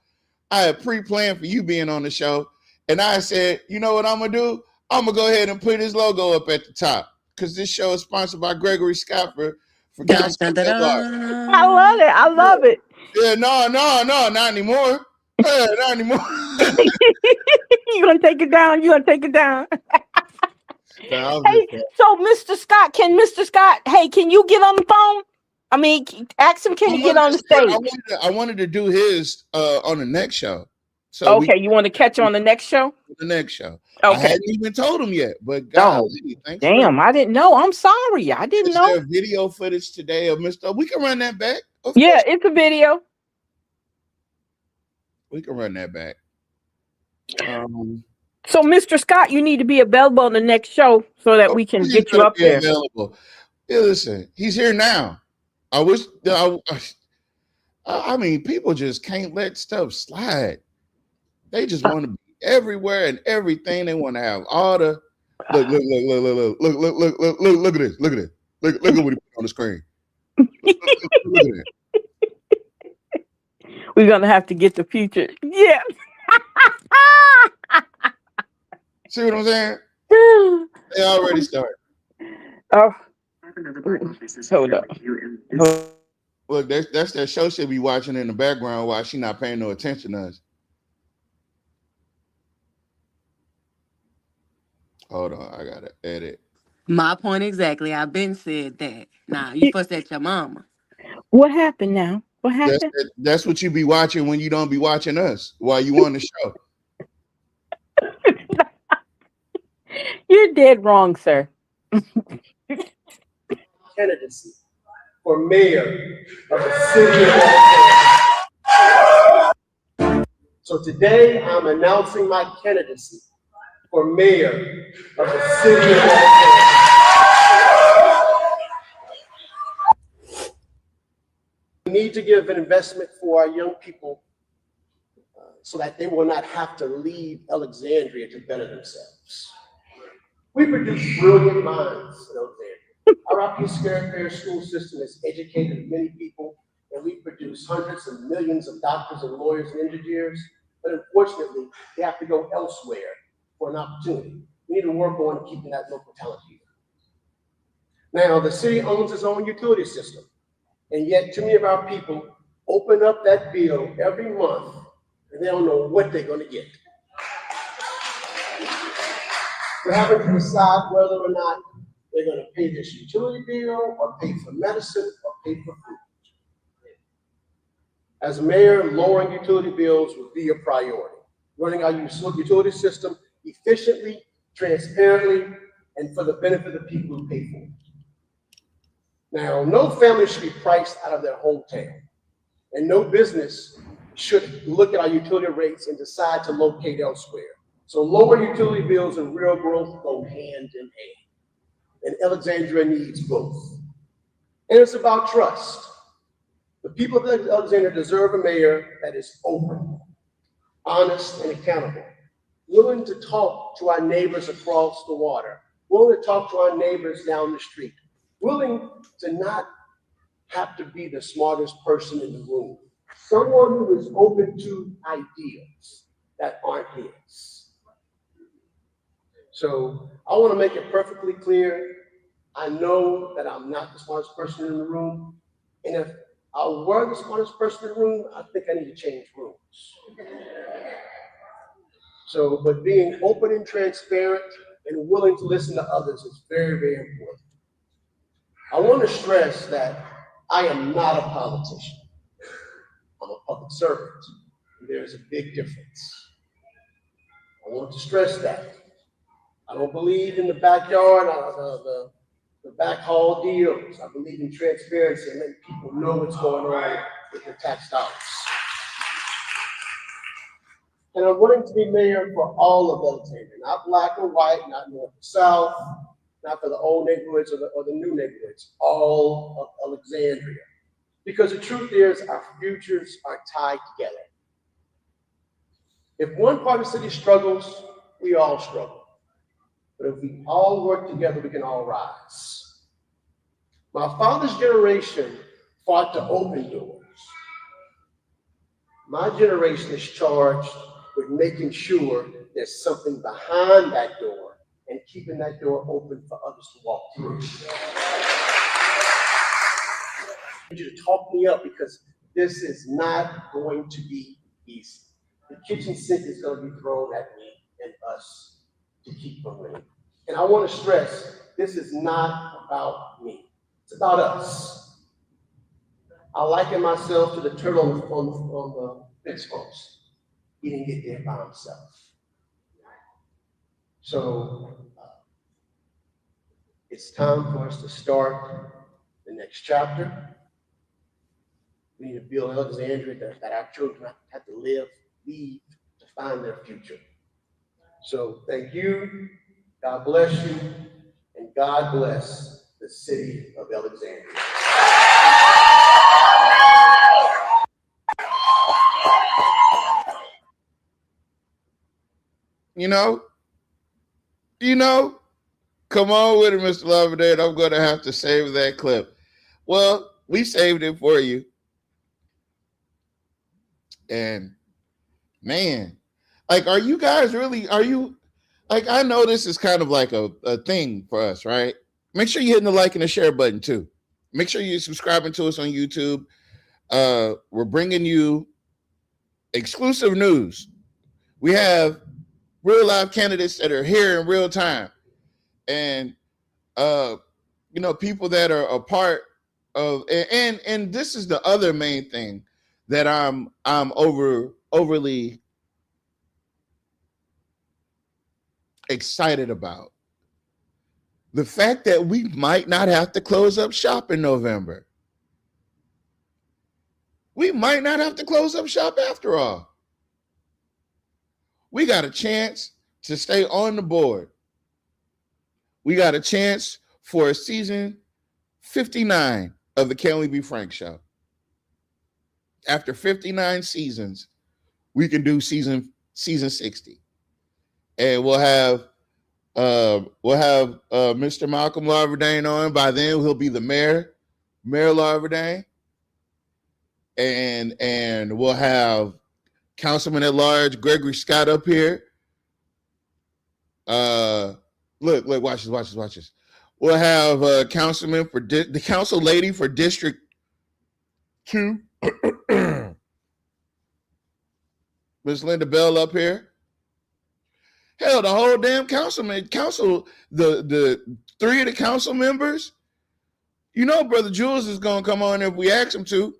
I had pre-planned for you being on the show, and I said, you know what I'm gonna do? I'm gonna go ahead and put his logo up at the top because this show is sponsored by Gregory Scott for Councilman at Large. I love it. I love it. Yeah, no, not anymore. Not anymore. You gonna take it down? You gonna take it down? Hey, so Mr. Scott, can you get on the phone? I mean, ask him, can he get on the stage? I wanted to do his on the next show. So okay, you want to catch on the next show? The next show. Okay. I hadn't even told him yet, but golly, damn, I didn't know. I'm sorry, I didn't know. There video footage today of Mr. We can run that back. Yeah, it's a video. We can run that back. So, Mr. Scott, you need to be available on the next show so that we can get you up there. Available. Yeah, listen, he's here now. I wish. I mean, people just can't let stuff slide. They just want to be everywhere and everything. They want to have all the look at this. Look at this. Look at what he put on the screen. Look at it. We're gonna have to get the future. Yeah. See what I'm saying? They already started. Oh, hold up. Look, that's that show she'll be watching in the background while she's not paying no attention to us. Hold on, I gotta edit. My point exactly. I've been said that. Nah, you fuss at your mama. What happened now? What happened? That's what you be watching when you don't be watching us while you on the show. You're dead wrong, sir. Candidacy for mayor of the city of Alexandria. So today I'm announcing my candidacy for mayor of the city of Alexandria. We need to give an investment for our young people so that they will not have to leave Alexandria to better themselves. We produce brilliant minds in Alexandria. Our Rocky-Scared school system has educated many people, and we produce hundreds of millions of doctors and lawyers and engineers, but unfortunately, they have to go elsewhere for an opportunity. We need to work on keeping that local talent here. Now, the city owns its own utility system, and yet too many of our people open up that bill every month, and they don't know what they're going to get. They're having to decide whether or not they're going to pay this utility bill or pay for medicine or pay for food. As mayor, lowering utility bills would be a priority. Running our utility system efficiently, transparently, and for the benefit of the people who pay for it. Now, no family should be priced out of their hometown, and no business should look at our utility rates and decide to locate elsewhere. So lower utility bills and real growth go hand in hand, and Alexandria needs both. And it's about trust. The people of Alexandria deserve a mayor that is open, honest, and accountable, willing to talk to our neighbors across the water, willing to talk to our neighbors down the street, willing to not have to be the smartest person in the room, someone who is open to ideas that aren't his. So I want to make it perfectly clear. I know that I'm not the smartest person in the room, and if I were the smartest person in the room, I think I need to change rooms. So, but being open and transparent and willing to listen to others is very, very important. I want to stress that I am not a politician. I'm a public servant. There's a big difference. I want to stress that. I don't believe in the backyard, the back hall deals. I believe in transparency and letting people know what's going on with their tax dollars. And I'm willing to be mayor for all of Alexandria, not black or white, not north or south, not for the old neighborhoods or the new neighborhoods, all of Alexandria. Because the truth is, our futures are tied together. If one part of the city struggles, we all struggle. But if we all work together, we can all rise. My father's generation fought to open doors. My generation is charged with making sure there's something behind that door and keeping that door open for others to walk through. I need you to talk me up because this is not going to be easy. The kitchen sink is going to be thrown at me and us to keep from winning. And I want to stress, this is not about me. It's about us. I liken myself to the turtle on the fence post. He didn't get there by himself. So it's time for us to start the next chapter. We need to build Alexandria that our children have to leave to find their future. So thank you. God bless you, and God bless the city of Alexandria. Come on with it, Mr. Laverdale. I'm going to have to save that clip. Well, we saved it for you. And man, like, are you, like, I know this is kind of like a thing for us, right? Make sure you're hitting the like and the share button too. Make sure you're subscribing to us on YouTube. We're bringing you exclusive news. We have real live candidates that are here in real time. And, people that are a part of, and this is the other main thing that I'm overly excited about. The fact that we might not have to close up shop in November. we might not have to close up shop after all. We got a chance to stay on the board. We got a chance for a season 59 of the Can We Be Frank show. After 59 seasons, we can do season 60. And we'll have Mr. Malcolm Larverdane on. By then, he'll be the Mayor Larverdane. And we'll have Councilman at Large Gregory Scott up here. Look, watch this. We'll have Councilman for the Council Lady for District 2, Miss Linda Bell up here. Hell, the whole damn the 3 of the council members. You know, Brother Jules is gonna come on if we ask him to.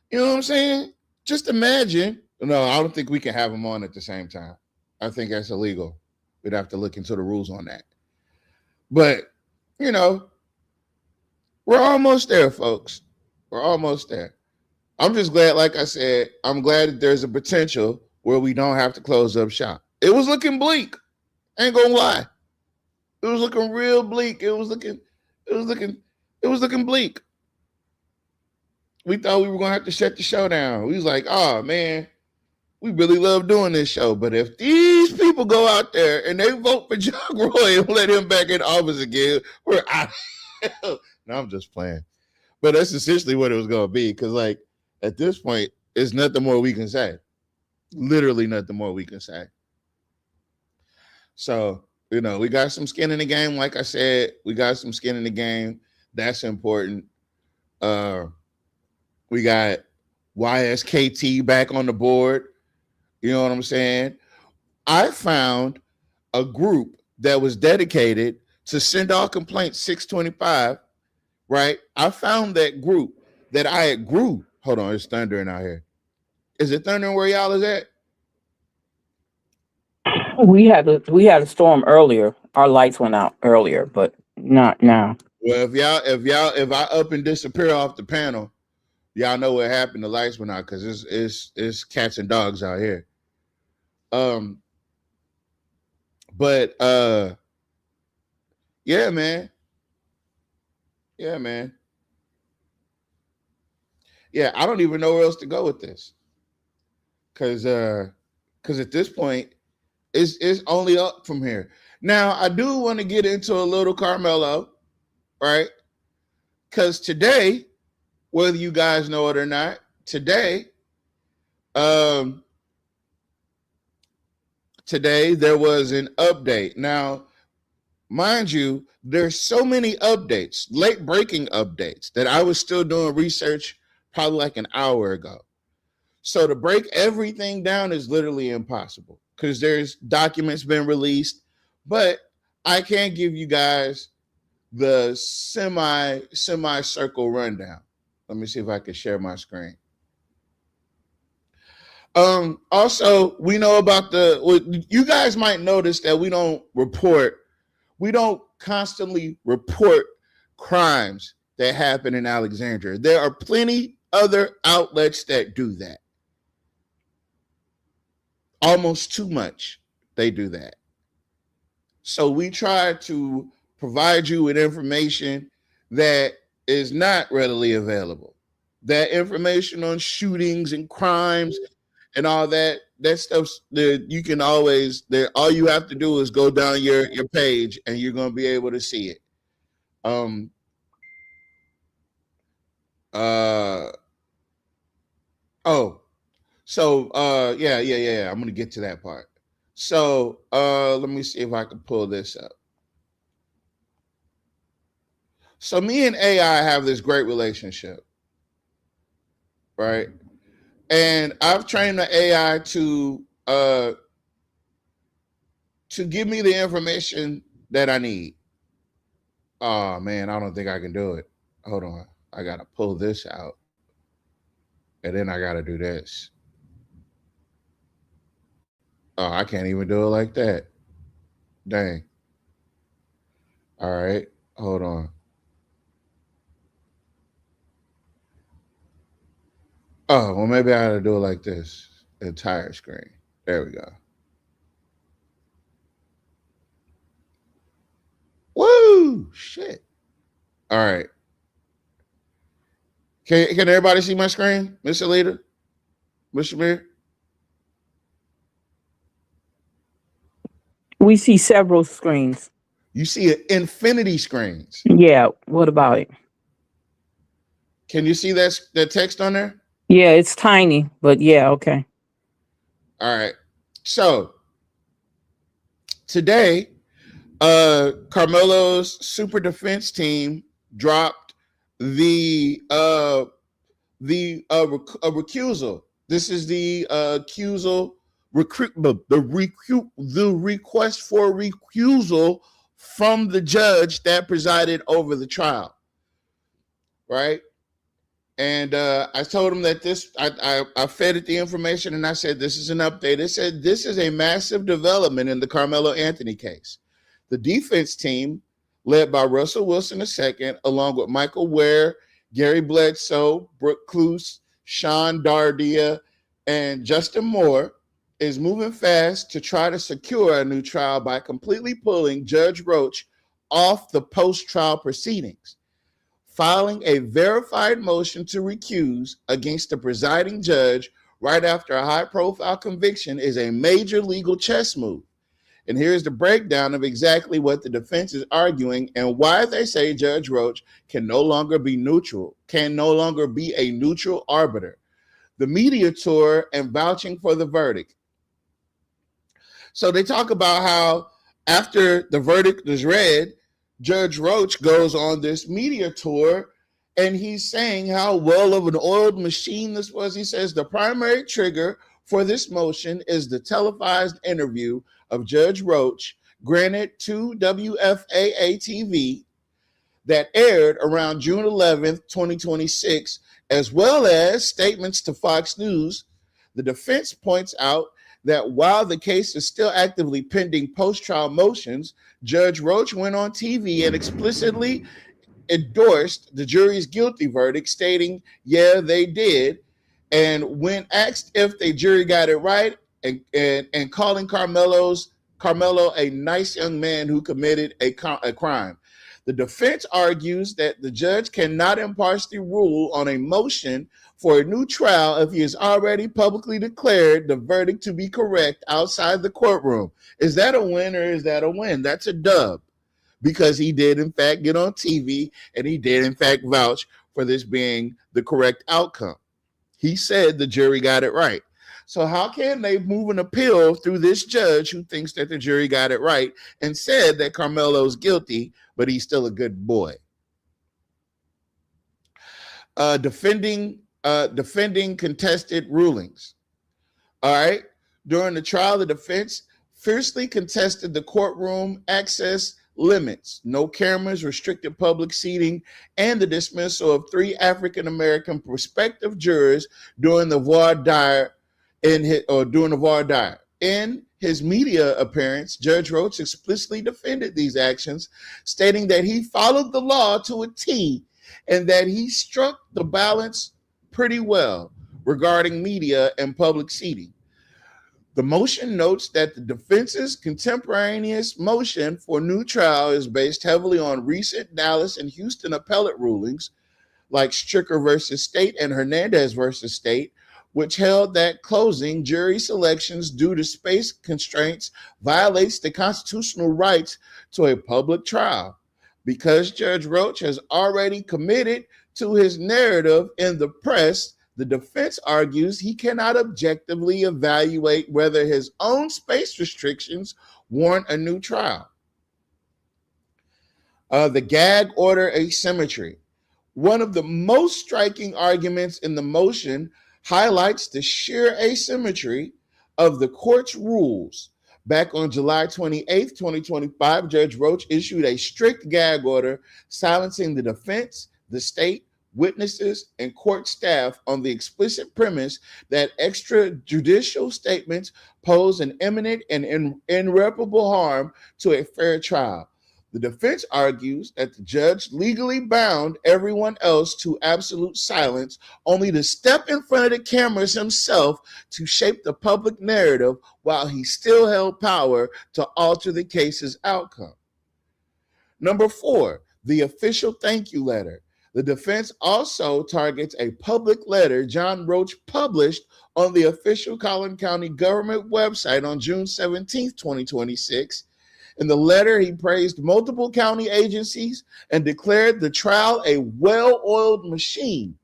You know what I'm saying? Just imagine. No, I don't think we can have them on at the same time. I think that's illegal. We'd have to look into the rules on that. But, you know, we're almost there, folks. We're almost there. I'm just glad, like I said, I'm glad that there's a potential where we don't have to close up shop. It was looking bleak. Ain't gonna lie. It was looking real bleak. It was looking bleak. We thought we were gonna have to shut the show down. We was like, oh man, we really love doing this show. But if these people go out there and they vote for John Roy and let him back in office again, we're out. No, I'm just playing. But that's essentially what it was gonna be. Because like at this point, there's nothing more we can say. Literally nothing more we can say. So, you know, we got some skin in the game. Like I said, we got some skin in the game. That's important. We got YSKT back on the board. You know what I'm saying? I found a group that was dedicated to Send All Complaints 625, right? I found that group that I grew. Hold on, it's thundering out here. Is it thundering where y'all is at? We had a storm earlier. Our lights went out earlier, but not now. Well, if I up and disappear off the panel, y'all know what happened. The lights went out because it's cats and dogs out here. But yeah, man. Yeah, I don't even know where else to go with this. Cause at this point, it's only up from here. Now, I do want to get into a little Carmelo, right? Because today, whether you guys know it or not, today there was an update. Now, mind you, there's so many updates, late breaking updates, that I was still doing research probably like an hour ago. So to break everything down is literally impossible because there's documents been released, but I can't give you guys the semi-circle rundown. Let me see if I can share my screen. Also, we know about you guys might notice that we don't constantly report crimes that happen in Alexandria. There are plenty other outlets that do that. Almost too much they do that. So we try to provide you with information that is not readily available. That information on shootings and crimes and all that stuff that you can always all you have to do is go down your page and you're going to be able to see it. Yeah. I'm gonna get to that part. So let me see if I can pull this up. So me and AI have this great relationship, right? And I've trained the AI to give me the information that I need. Oh man, I don't think I can do it. Hold on. I gotta pull this out. And then I gotta do this. Oh, I can't even do it like that. Dang. All right. Hold on. Oh, well, maybe I ought to do it like this. Entire screen. There we go. Woo! Shit. All right. Can everybody see my screen, Mr. Leader? Mr. Mayor? We see several screens. You see infinity screens. Yeah. What about it? Can you see that text on there? Yeah, it's tiny, but yeah, okay. All right. So today, Carmelo's super defense team dropped the recusal. This is the recusal the request for recusal from the judge that presided over the trial. Right? And I told him that I fed it the information and I said, this is an update. It said, this is a massive development in the Carmelo Anthony case. The defense team, led by Russell Wilson II, along with Michael Ware, Gary Bledsoe, Brooke Cluse, Sean Dardia, and Justin Moore, is moving fast to try to secure a new trial by completely pulling Judge Roach off the post-trial proceedings. Filing a verified motion to recuse against the presiding judge right after a high-profile conviction is a major legal chess move. And here's the breakdown of exactly what the defense is arguing and why they say Judge Roach can no longer be a neutral arbiter. The media tour and vouching for the verdict. So they talk about how after the verdict is read, Judge Roach goes on this media tour and he's saying how well of an oiled machine this was. He says the primary trigger for this motion is the televised interview of Judge Roach granted to WFAA TV that aired around June 11th, 2026, as well as statements to Fox News. The defense points out that while the case is still actively pending post-trial motions, Judge Roach went on TV and explicitly endorsed the jury's guilty verdict, stating, yeah, they did. And when asked if the jury got it right and calling Carmelo a nice young man who committed a crime. The defense argues that the judge cannot impartially rule on a motion for a new trial if he has already publicly declared the verdict to be correct outside the courtroom. Is that a win or is that a win? That's a dub, because he did in fact get on TV and he did in fact vouch for this being the correct outcome. He said the jury got it right. So how can they move an appeal through this judge who thinks that the jury got it right and said that Carmelo's guilty, but he's still a good boy? Defending contested rulings. All right. During the trial, the defense fiercely contested the courtroom access limits, no cameras, restricted public seating, and the dismissal of 3 African-American prospective jurors during the voir dire. In his media appearance, Judge Roach explicitly defended these actions, stating that he followed the law to a T and that he struck the balance pretty well regarding media and public seating. The motion notes that the defense's contemporaneous motion for new trial is based heavily on recent Dallas and Houston appellate rulings like Stricker versus State and Hernandez versus State, which held that closing jury selections due to space constraints violates the constitutional rights to a public trial. Because Judge Roach has already committed to his narrative in the press, the defense argues he cannot objectively evaluate whether his own space restrictions warrant a new trial. The gag order asymmetry. One of the most striking arguments in the motion highlights the sheer asymmetry of the court's rules. Back on July 28th, 2025, Judge Roach issued a strict gag order silencing the defense, the state, witnesses, and court staff on the explicit premise that extrajudicial statements pose an imminent and irreparable harm to a fair trial. The defense argues that the judge legally bound everyone else to absolute silence, only to step in front of the cameras himself to shape the public narrative while he still held power to alter the case's outcome. Number 4, the official thank you letter. The defense also targets a public letter John Roach published on the official Collin County government website on June 17, 2026. In the letter, he praised multiple county agencies and declared the trial a well-oiled machine,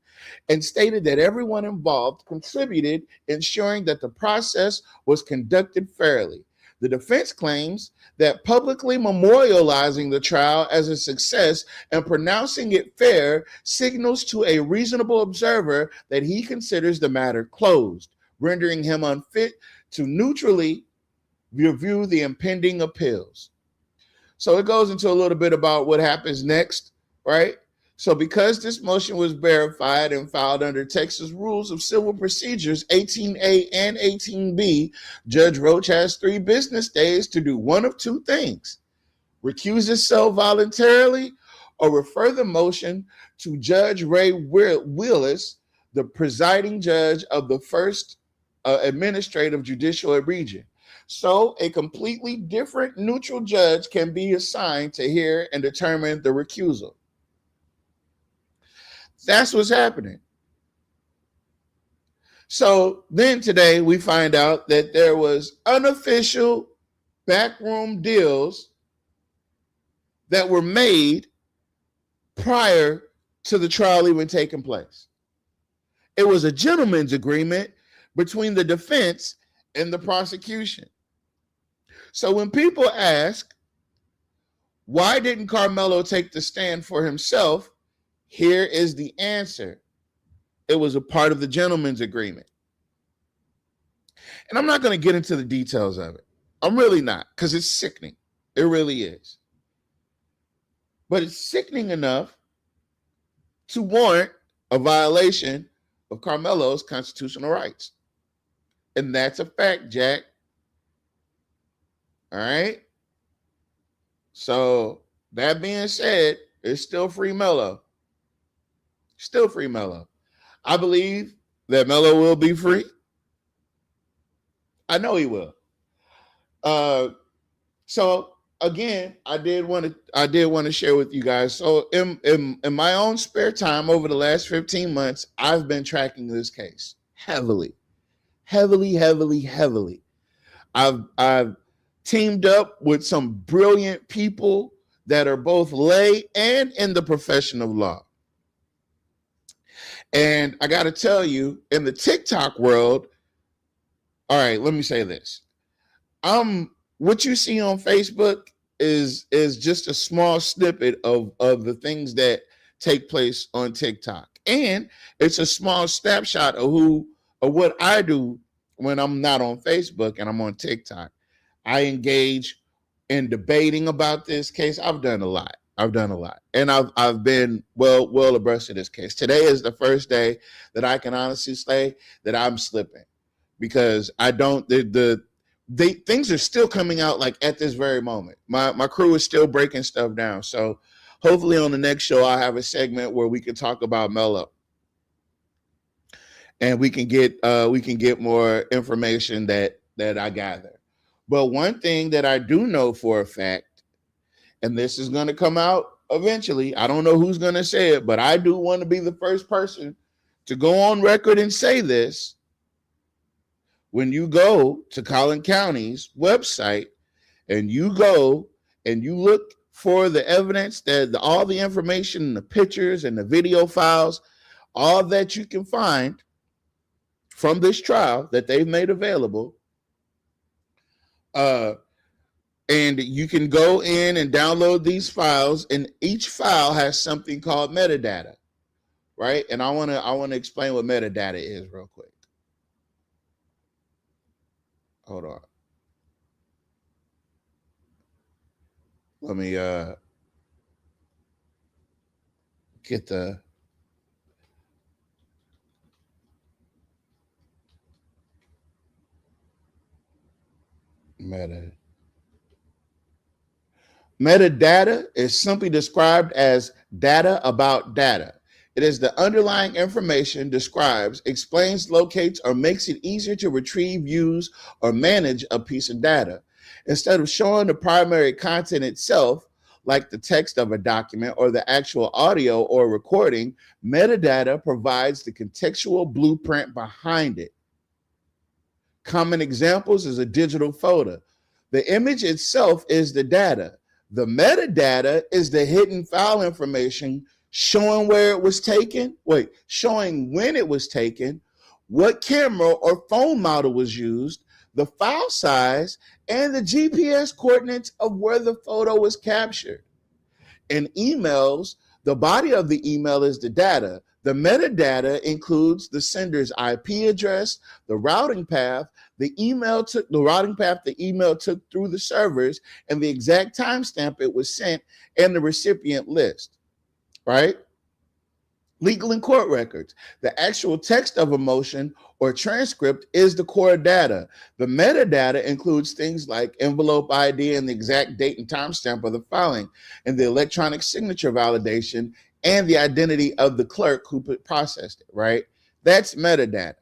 and stated that everyone involved contributed, ensuring that the process was conducted fairly. The defense claims that publicly memorializing the trial as a success and pronouncing it fair signals to a reasonable observer that he considers the matter closed, rendering him unfit to neutrally review the impending appeals. So it goes into a little bit about what happens next, right? So because this motion was verified and filed under Texas Rules of Civil Procedures 18A and 18B, Judge Roach has 3 business days to do one of 2 things: recuse himself voluntarily or refer the motion to Judge Ray Willis, the presiding judge of the First Administrative Judicial Region. So a completely different neutral judge can be assigned to hear and determine the recusal. That's what's happening. So then today we find out that there was unofficial backroom deals that were made prior to the trial even taking place. It was a gentleman's agreement between the defense and the prosecution. So when people ask, why didn't Carmelo take the stand for himself? Here is the answer. It was a part of the gentleman's agreement. And I'm not going to get into the details of it. I'm really not, because it's sickening. It really is. But it's sickening enough to warrant a violation of Carmelo's constitutional rights. And that's a fact, Jack. All right? So that being said, it's still free Melo. Still free Melo. I believe that Melo will be free. I know he will. So again, I did want to share with you guys. So in my own spare time over the last 15 months, I've been tracking this case heavily. I've teamed up with some brilliant people that are both lay and in the profession of law. And I got to tell you, in the TikTok world, all right, let me say this. What you see on Facebook is just a small snippet of the things that take place on TikTok. And it's a small snapshot of what I do when I'm not on Facebook and I'm on TikTok. I engage in debating about this case. I've done a lot. And I've been well abreast of this case. Today is the first day that I can honestly say that I'm slipping, because I don't things are still coming out like at this very moment. My crew is still breaking stuff down. So hopefully on the next show I'll have a segment where we can talk about Melo. And we can get more information that I gather. But one thing that I do know for a fact, and this is going to come out eventually, I don't know who's going to say it, but I do want to be the first person to go on record and say this. When you go to Collin County's website and you go and you look for the evidence, that all the information, the pictures and the video files, all that you can find from this trial that they've made available, and you can go in and download these files, and each file has something called metadata, right? And I want to explain what metadata is real quick. Hold on. Let me get the meta. Metadata is simply described as data about data. It is the underlying information describes, explains, locates, or makes it easier to retrieve, use, or manage a piece of data. Instead of showing the primary content itself, like the text of a document or the actual audio or recording, metadata provides the contextual blueprint behind it. Common examples is a digital photo. The image itself is the data. The metadata is the hidden file information showing where it was taken, showing when it was taken, what camera or phone model was used, the file size, and the GPS coordinates of where the photo was captured. In emails, the body of the email is the data. The metadata includes the sender's IP address, the routing path, the email took through the servers, and the exact timestamp it was sent, and the recipient list, right? Legal and court records. The actual text of a motion or transcript is the core data. The metadata includes things like envelope ID and the exact date and timestamp of the filing, and the electronic signature validation and the identity of the clerk who processed it, right? That's metadata.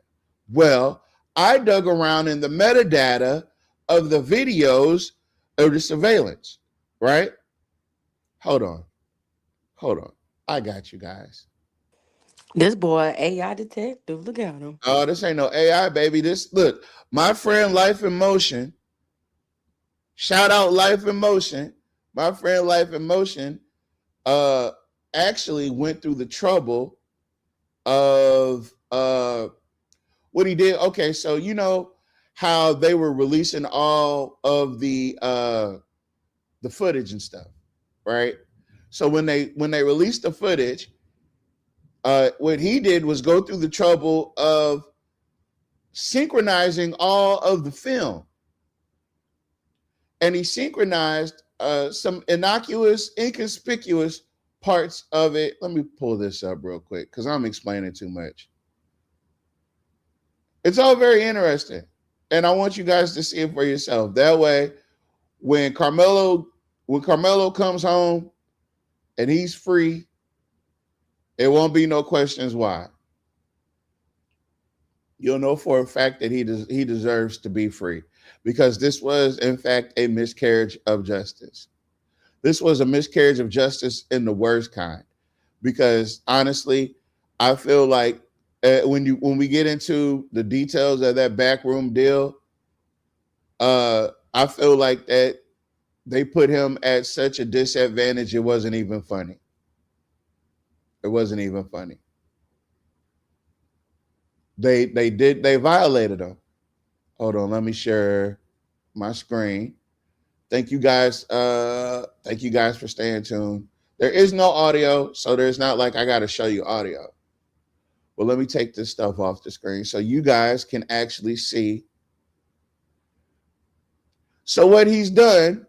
Well, I dug around in the metadata of the videos of the surveillance, right? Hold on. I got you guys. This boy, AI detective. Look at him. Oh, this ain't no AI, baby. Look, my friend Life in Motion. Shout out Life in Motion. My friend Life in Motion actually went through the trouble of what he did. Okay, so you know how they were releasing all of the footage and stuff, right? So when they released the footage, what he did was go through the trouble of synchronizing all of the film. And he synchronized some inconspicuous parts of it. Let me pull this up real quick because I'm explaining too much. It's all very interesting. And I want you guys to see it for yourself. That way, when Carmelo comes home and he's free, there won't be no questions why. You'll know for a fact that he deserves to be free because this was, in fact, a miscarriage of justice. This was a miscarriage of justice in the worst kind because, honestly, I feel like when we get into the details of that backroom deal, I feel like that they put him at such a disadvantage. It wasn't even funny. It wasn't even funny. They violated him. Hold on, let me share my screen. Thank you guys for staying tuned. There is no audio, so there's not like I got to show you audio. Well, let me take this stuff off the screen so you guys can actually see. So what he's done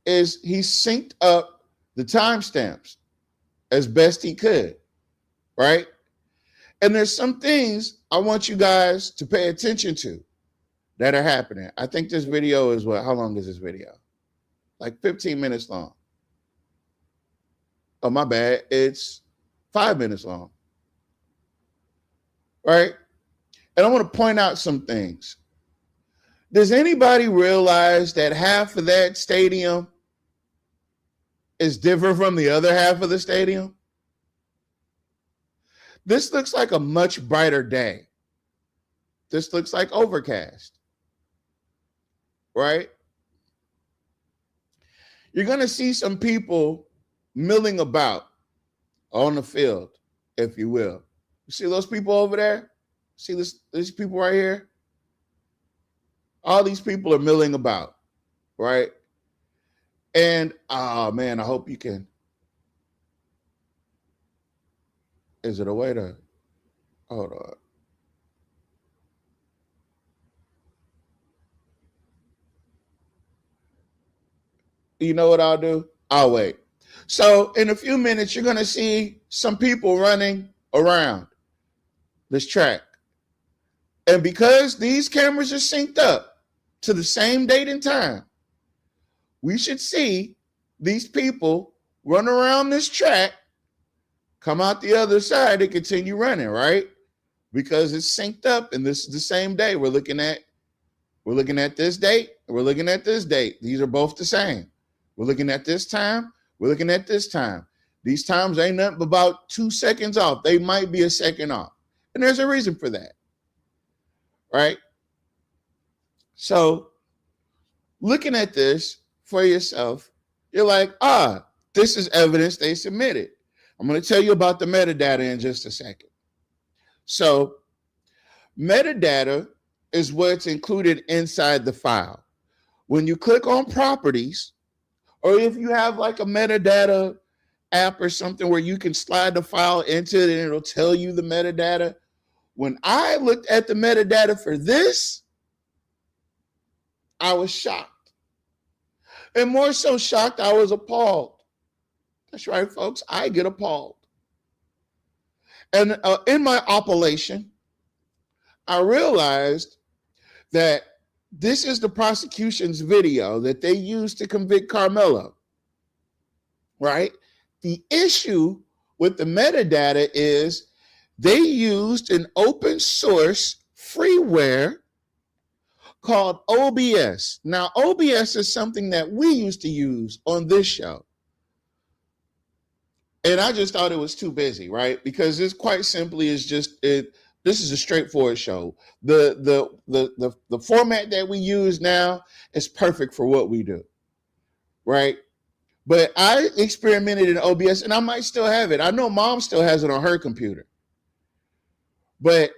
is he's synced up the timestamps as best he could, right? And there's some things I want you guys to pay attention to that are happening. I think this video is how long is this video? Like 15 minutes long. Oh, my bad. It's 5 minutes long. Right? And I want to point out some things. Does anybody realize that half of that stadium is different from the other half of the stadium? This looks like a much brighter day. This looks like overcast. Right? You're going to see some people milling about on the field, if you will. You see those people over there? See these people right here? All these people are milling about, right? And, oh, man, I hope you can. Is it a way to? Hold on. You know what I'll do? I'll wait. So in a few minutes, you're going to see some people running around this track. And because these cameras are synced up to the same date and time, we should see these people run around this track, come out the other side, and continue running, right? Because it's synced up, and this is the same day. We're looking at this date, we're looking at this date. These are both the same. We're looking at this time, we're looking at this time. These times ain't nothing but about 2 seconds off. They might be a second off. And there's a reason for that, right? So looking at this for yourself, you're like, this is evidence they submitted. I'm going to tell you about the metadata in just a second. So metadata is what's included inside the file. When you click on properties, or if you have like a metadata app or something where you can slide the file into it and it'll tell you the metadata. When I looked at the metadata for this, I was shocked. And more so shocked, I was appalled. That's right, folks. I get appalled. And in my appellation, I realized that this is the prosecution's video that they used to convict Carmelo, right? The issue with the metadata is they used an open source freeware called OBS. Now, OBS is something that we used to use on this show. And I just thought it was too busy, right? Because it's quite simply is just it. This is a straightforward show. The format that we use now is perfect for what we do, right? But I experimented in OBS, and I might still have it. I know Mom still has it on her computer. But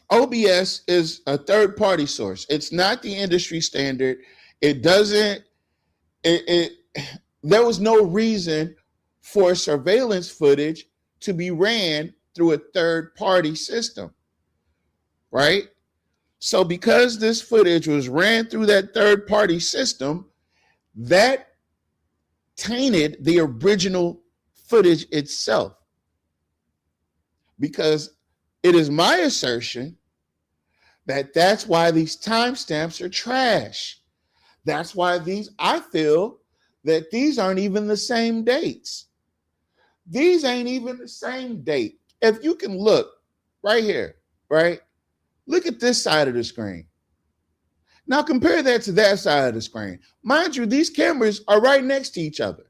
OBS is a third-party source. It's not the industry standard. It doesn't. There was no reason for surveillance footage to be ran through a third-party system, right? So because this footage was ran through that third-party system, that tainted the original footage itself. Because it is my assertion that that's why these timestamps are trash. That's why I feel that these aren't even the same dates. These ain't even the same date. If you can look right here, right? Look at this side of the screen. Now compare that to that side of the screen. Mind you, these cameras are right next to each other.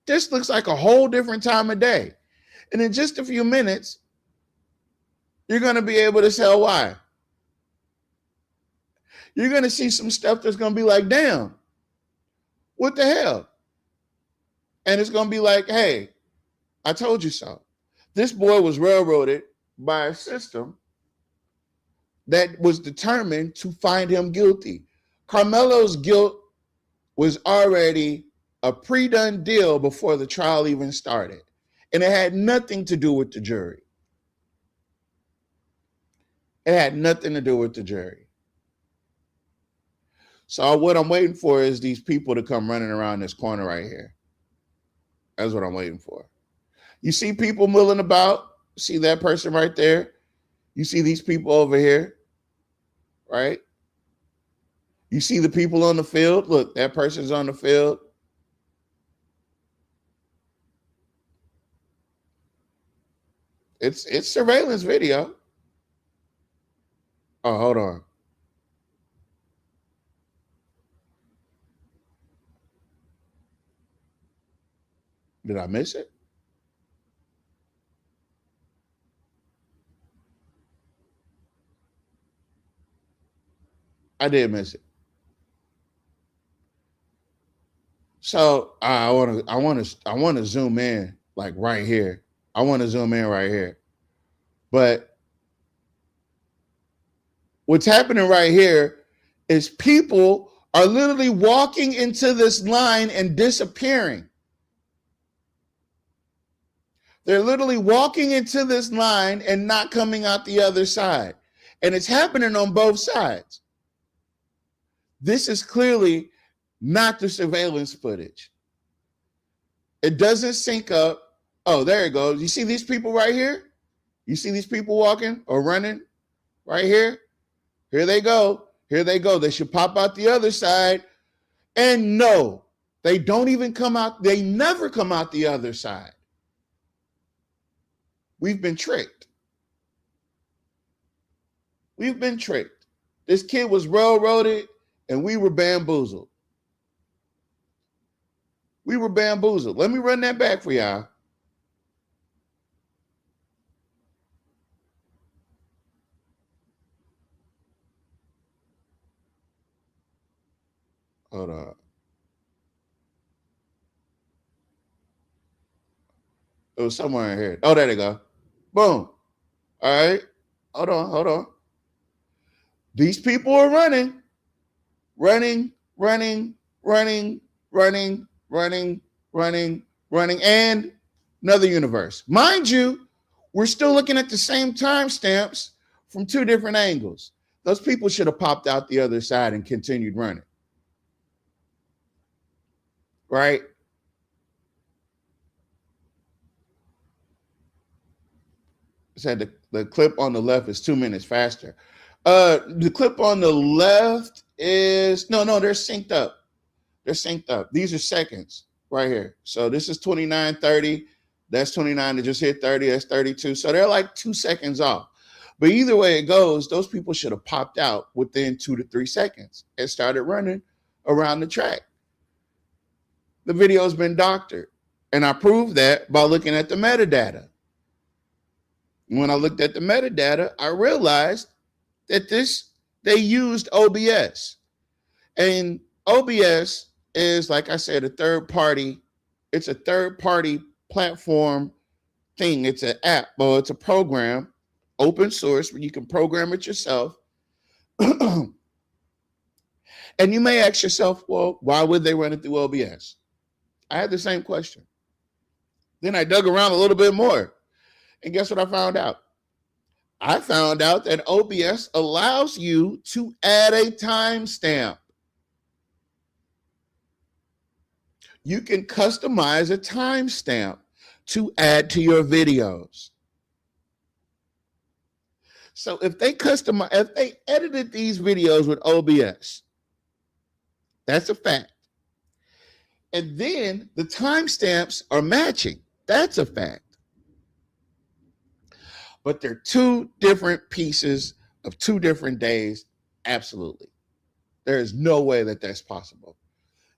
This looks like a whole different time of day. And in just a few minutes, you're going to be able to tell why. You're going to see some stuff that's going to be like, damn, what the hell? And it's going to be like, hey, I told you so. This boy was railroaded by a system that was determined to find him guilty. Carmelo's guilt was already a pre-done deal before the trial even started. And it had nothing to do with the jury. It had nothing to do with the jury. So what I'm waiting for is these people to come running around this corner right here. That's what I'm waiting for. You see people milling about. See that person right there? You see these people over here, right? You see the people on the field. Look, that person's on the field. It's surveillance video. Oh, hold on. Did I miss it? I did miss it. So I want to zoom in like right here. I want to zoom in right here. But what's happening right here is people are literally walking into this line and disappearing. They're literally walking into this line and not coming out the other side. And it's happening on both sides. This is clearly not the surveillance footage. It doesn't sync up. Oh, there it goes. You see these people right here? You see these people walking or running right here? Here they go. Here they go. They should pop out the other side. And no, they don't even come out. They never come out the other side. We've been tricked. We've been tricked. This kid was railroaded and we were bamboozled. We were bamboozled. Let me run that back for y'all. Hold on. It was somewhere in here. Oh, there they go. Boom. All right. Hold on. These people are running, and another universe. Mind you, we're still looking at the same timestamps from two different angles. Those people should have popped out the other side and continued running. Right? Said the clip on the left is 2 minutes faster. The clip on the left is no, they're synced up. They're synced up. These are seconds right here. So this is 29:30. That's 29 that just hit 30. That's 32. So they're like 2 seconds off. But either way it goes, those people should have popped out within 2 to 3 seconds and started running around the track. The video's been doctored. And I proved that by looking at the metadata. When I looked at the metadata, I realized that they used OBS. And OBS is, like I said, a third party. It's a third party platform thing. It's an app, or it's a program, open source, where you can program it yourself. And you may ask yourself, well, why would they run it through OBS? I had the same question. Then I dug around a little bit more. And guess what I found out? I found out that OBS allows you to add a timestamp. You can customize a timestamp to add to your videos. So if they edited these videos with OBS, that's a fact. And then the timestamps are matching. That's a fact. But they're 2 different pieces of 2 different days. Absolutely. There is no way that that's possible.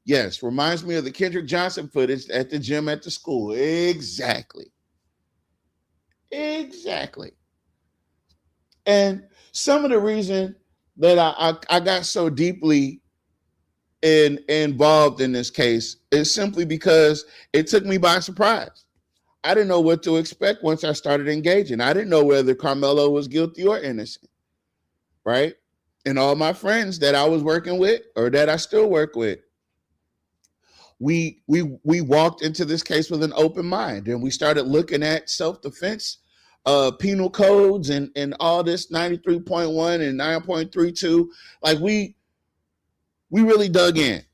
Yes, reminds me of the Kendrick Johnson footage at the gym at the school. Exactly. And some of the reason that I got so deeply involved in this case is simply because it took me by surprise. I didn't know what to expect once I started engaging. I didn't know whether Carmelo was guilty or innocent, right? And all my friends that I was working with, or that I still work with, we walked into this case with an open mind, and we started looking at self-defense, penal codes, and all this 93.1 and 9.32. Like we really dug in.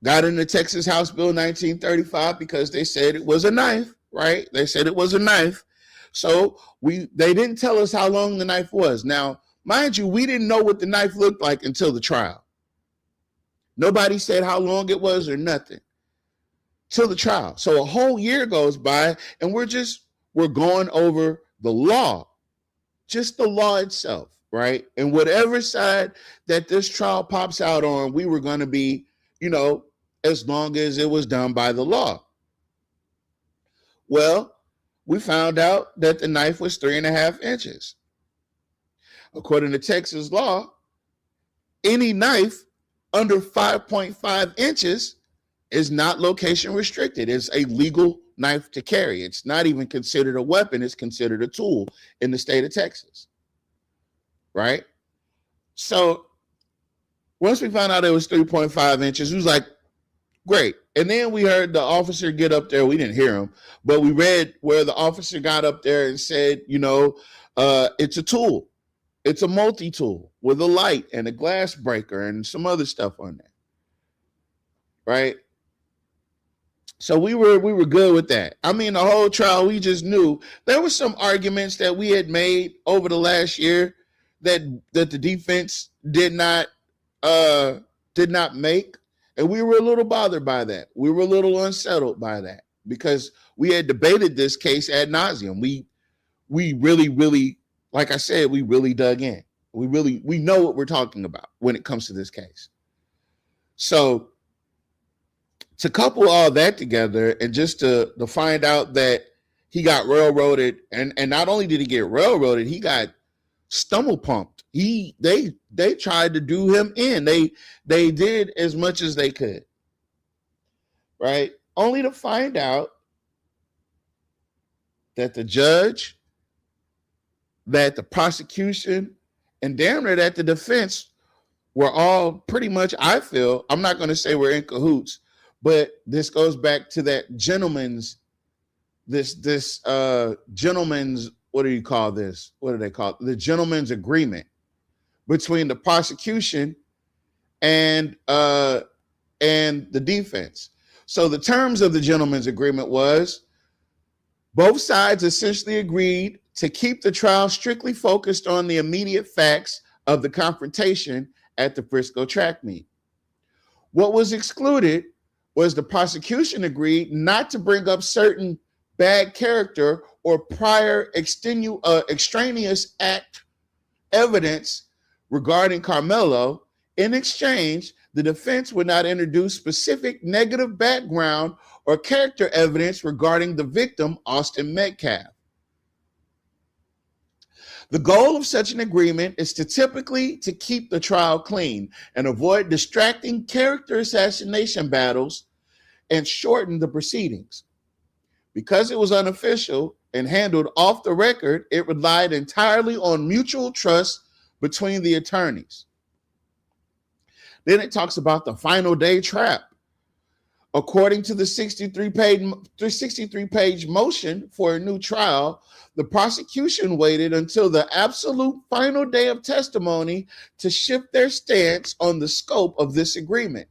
Got into Texas House Bill 1935 because they said it was a knife. Right? They said it was a knife. So they didn't tell us how long the knife was. Now, mind you, we didn't know what the knife looked like until the trial. Nobody said how long it was or nothing till the trial. So a whole year goes by and we're going over the law, just the law itself, right? And whatever side that this trial pops out on, we were going to be, as long as it was done by the law. Well, we found out that the knife was 3.5 inches. According to Texas law, any knife under 5.5 inches is not location restricted. It's a legal knife to carry. It's not even considered a weapon. It's considered a tool in the state of Texas, right? So once we found out it was 3.5 inches, we was like, great. And then we heard the officer get up there. We didn't hear him, but we read where the officer got up there and said, it's a tool. It's a multi-tool with a light and a glass breaker and some other stuff on there. Right? So we were good with that. I mean, the whole trial, we just knew there were some arguments that we had made over the last year that the defense did not make. And we were a little bothered by that. We were a little unsettled by that because we had debated this case ad nauseum. We really, like I said, we really dug in. We know what we're talking about when it comes to this case. So to couple all that together and just to find out that he got railroaded, and not only did he get railroaded, he got stumble pumped. They tried to do him in. They did as much as they could, right? Only to find out that the judge, that the prosecution, and damn near that the defense were all pretty much, I feel, I'm not going to say we're in cahoots, but this goes back to that gentleman's, gentleman's, what do you call this? What do they call it? The gentleman's agreement between the prosecution and the defense. So the terms of the gentleman's agreement was both sides essentially agreed to keep the trial strictly focused on the immediate facts of the confrontation at the Frisco track meet. What was excluded was the prosecution agreed not to bring up certain bad character or prior extraneous act evidence regarding Carmelo. In exchange, the defense would not introduce specific negative background or character evidence regarding the victim, Austin Metcalf. The goal of such an agreement is to typically to keep the trial clean and avoid distracting character assassination battles and shorten the proceedings. Because it was unofficial and handled off the record, it relied entirely on mutual trust between the attorneys. Then it talks about the final day trap. According to the 63-page motion for a new trial, the prosecution waited until the absolute final day of testimony to shift their stance on the scope of this agreement.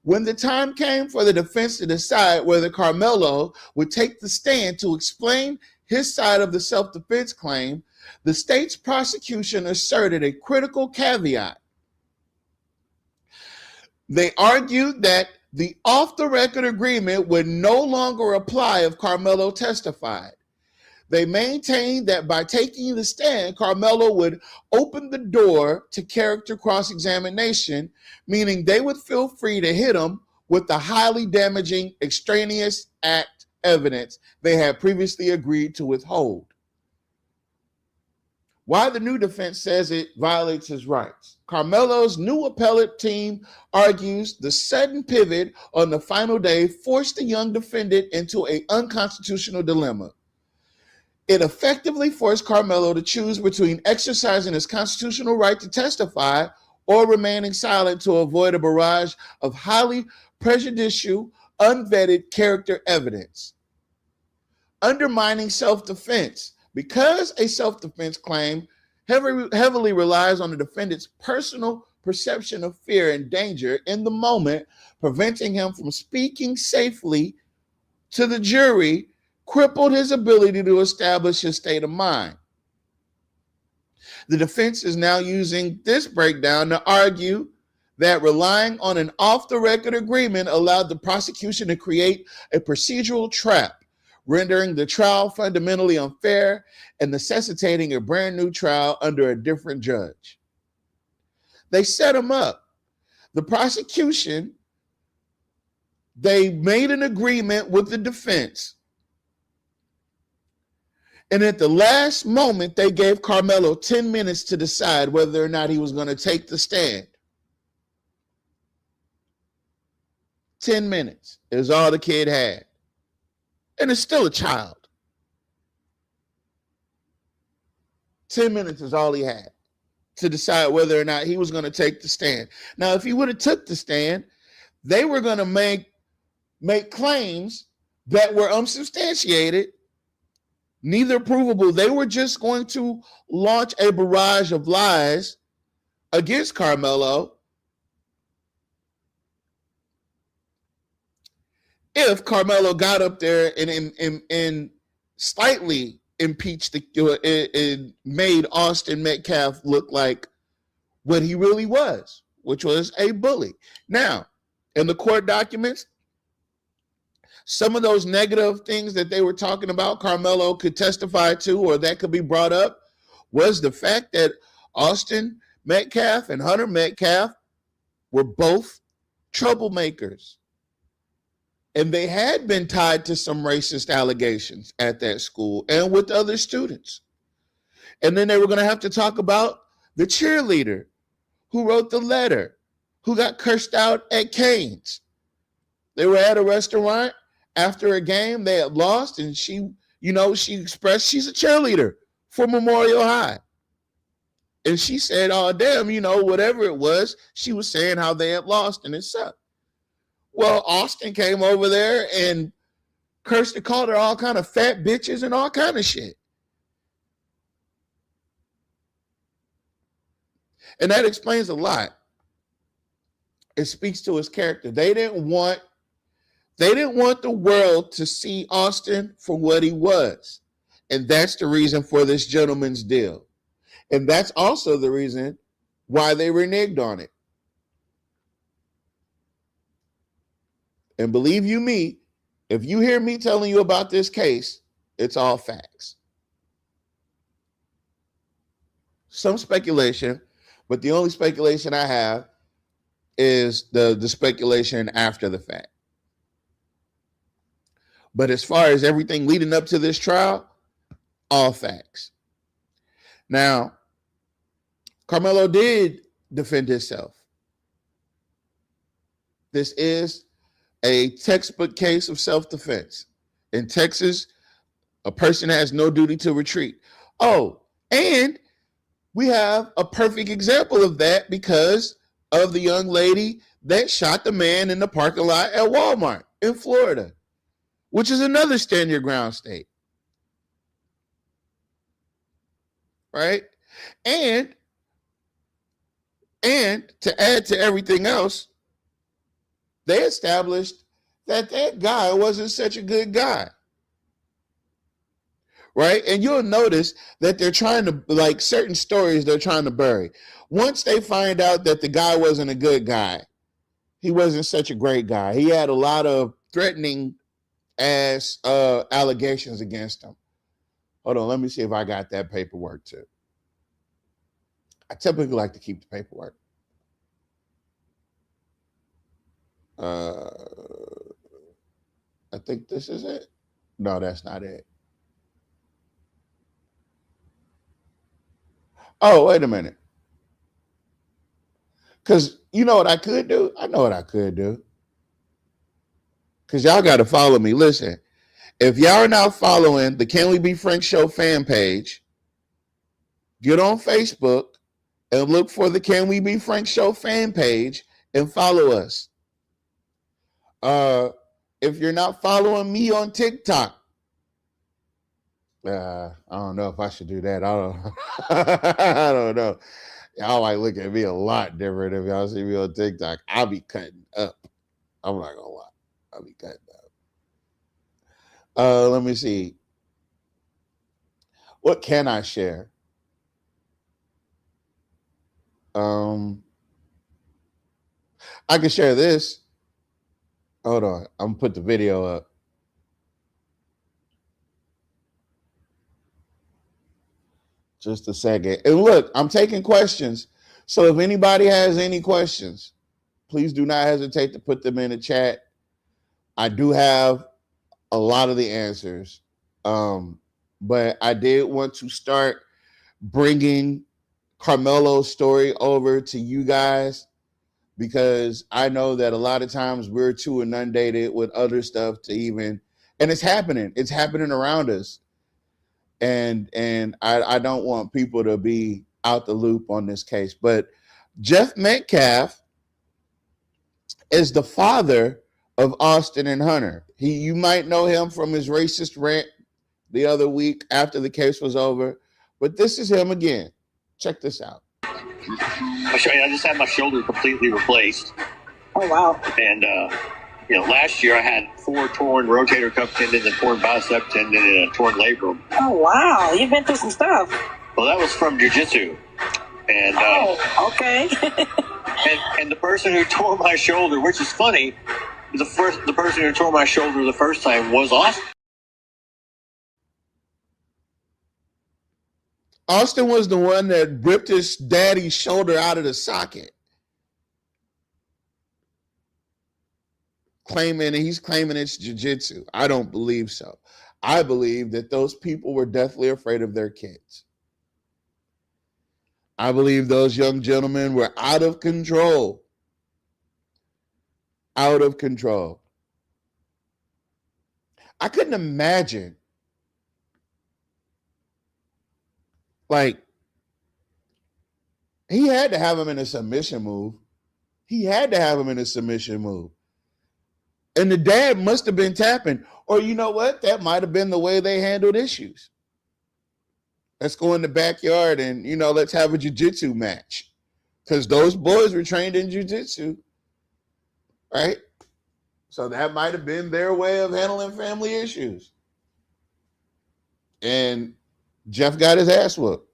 When the time came for the defense to decide whether Carmelo would take the stand to explain his side of the self-defense claim, the state's prosecution asserted a critical caveat. They argued that the off-the-record agreement would no longer apply if Carmelo testified. They maintained that by taking the stand, Carmelo would open the door to character cross-examination, meaning they would feel free to hit him with the highly damaging extraneous act evidence they had previously agreed to withhold. Why the new defense says it violates his rights. Carmelo's new appellate team argues the sudden pivot on the final day forced the young defendant into an unconstitutional dilemma. It effectively forced Carmelo to choose between exercising his constitutional right to testify or remaining silent to avoid a barrage of highly prejudicial, unvetted character evidence. Undermining self-defense. Because a self-defense claim heavily relies on the defendant's personal perception of fear and danger in the moment, preventing him from speaking safely to the jury, crippled his ability to establish his state of mind. The defense is now using this breakdown to argue that relying on an off-the-record agreement allowed the prosecution to create a procedural trap, rendering the trial fundamentally unfair and necessitating a brand new trial under a different judge. They set him up. The prosecution, they made an agreement with the defense. And at the last moment, they gave Carmelo 10 minutes to decide whether or not he was going to take the stand. 10 minutes is all the kid had. And it's still a child. 10 minutes is all he had to decide whether or not he was going to take the stand. Now, if he would have took the stand, they were going to make claims that were unsubstantiated, neither provable. They were just going to launch a barrage of lies against Carmelo if Carmelo got up there and slightly impeached and made Austin Metcalf look like what he really was, which was a bully. Now, in the court documents, some of those negative things that they were talking about, Carmelo could testify to, or that could be brought up, was the fact that Austin Metcalf and Hunter Metcalf were both troublemakers. And they had been tied to some racist allegations at that school and with other students. And then they were going to have to talk about the cheerleader who wrote the letter, who got cursed out at Canes. They were at a restaurant after a game they had lost, and she expressed she's a cheerleader for Memorial High. And she said, oh, damn, whatever it was, she was saying how they had lost and it sucked. Well, Austin came over there and called her all kind of fat bitches and all kind of shit. And that explains a lot. It speaks to his character. They didn't want the world to see Austin for what he was. And that's the reason for this gentleman's deal. And that's also the reason why they reneged on it. And believe you me, if you hear me telling you about this case, it's all facts. Some speculation, but the only speculation I have is the speculation after the fact. But as far as everything leading up to this trial, all facts. Now, Carmelo did defend himself. This is a textbook case of self-defense. In Texas, a person has no duty to retreat. Oh, and we have a perfect example of that because of the young lady that shot the man in the parking lot at Walmart in Florida, which is another stand your ground state. Right? And to add to everything else, they established that guy wasn't such a good guy. Right? And you'll notice that they're trying to, like certain stories they're trying to bury. Once they find out that the guy wasn't a good guy, he wasn't such a great guy. He had a lot of threatening ass allegations against him. Hold on, let me see if I got that paperwork too. I typically like to keep the paperwork. I think this is it. No, that's not it. Oh, wait a minute. Because you know what I could do? I know what I could do. Because y'all got to follow me. Listen, if y'all are not following the Can We Be Friends Show fan page, get on Facebook and look for the Can We Be Friends Show fan page and follow us. If you're not following me on TikTok, I don't know if I should do that. I don't know. Y'all might look at me a lot different if y'all see me on TikTok. I'll be cutting up. I'm not gonna lie. I'll be cutting up. Let me see. What can I share? I can share this. Hold on. I'm gonna put the video up. Just a second. And look, I'm taking questions. So if anybody has any questions, please do not hesitate to put them in the chat. I do have a lot of the answers. But I did want to start bringing Carmelo's story over to you guys because I know that a lot of times we're too inundated with other stuff to even, and it's happening. It's happening around us. And I don't want people to be out the loop on this case. But Jeff Metcalf is the father of Austin and Hunter. You might know him from his racist rant the other week after the case was over. But this is him again. Check this out. I just had my shoulder completely replaced. Oh, wow. And, last year I had 4 torn rotator cuff tendons and torn bicep tendon and a torn labrum. Oh, wow. You've been through some stuff. Well, that was from jiu-jitsu. And, okay. And the person who tore my shoulder, which is funny, the person who tore my shoulder the first time was Austin. Austin was the one that ripped his daddy's shoulder out of the socket. He's claiming it's jiu-jitsu. I don't believe so. I believe that those people were deathly afraid of their kids. I believe those young gentlemen were out of control. Out of control. I couldn't imagine, like, he had to have him in a submission move. He had to have him in a submission move. And the dad must have been tapping. Or you know what? That might have been the way they handled issues. Let's go in the backyard and, let's have a jiu-jitsu match. Because those boys were trained in jiu-jitsu. Right? So that might have been their way of handling family issues. And Jeff got his ass whooped.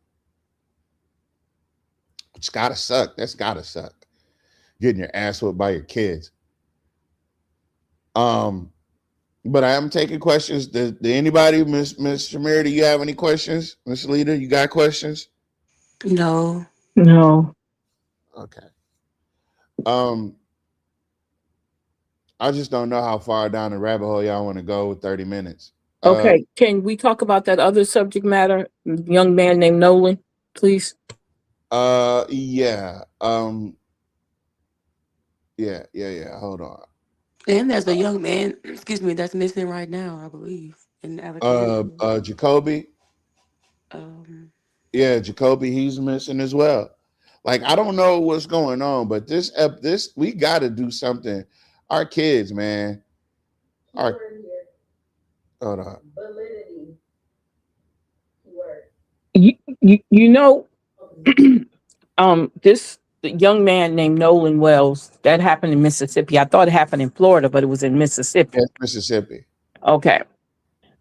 It's gotta suck. That's gotta suck. Getting your ass whooped by your kids. But I am taking questions. Did anybody, Miss Shamir, do you have any questions? Miss Lita, you got questions? No. Okay. I just don't know how far down the rabbit hole y'all want to go with 30 minutes. Okay. Can we talk about that other subject matter? Young man named Nolan, please. Yeah. Yeah. Hold on. And there's a young man, that's missing right now, I believe, in Alexandria. Jacoby. Yeah, Jacoby, he's missing as well. Like, I don't know what's going on, but this we got to do something. Our kids, man. Hold on. Validity. This young man named Nolan Wells, that happened in Mississippi. I thought it happened in Florida, but it was in Mississippi. Yes, Mississippi. Okay.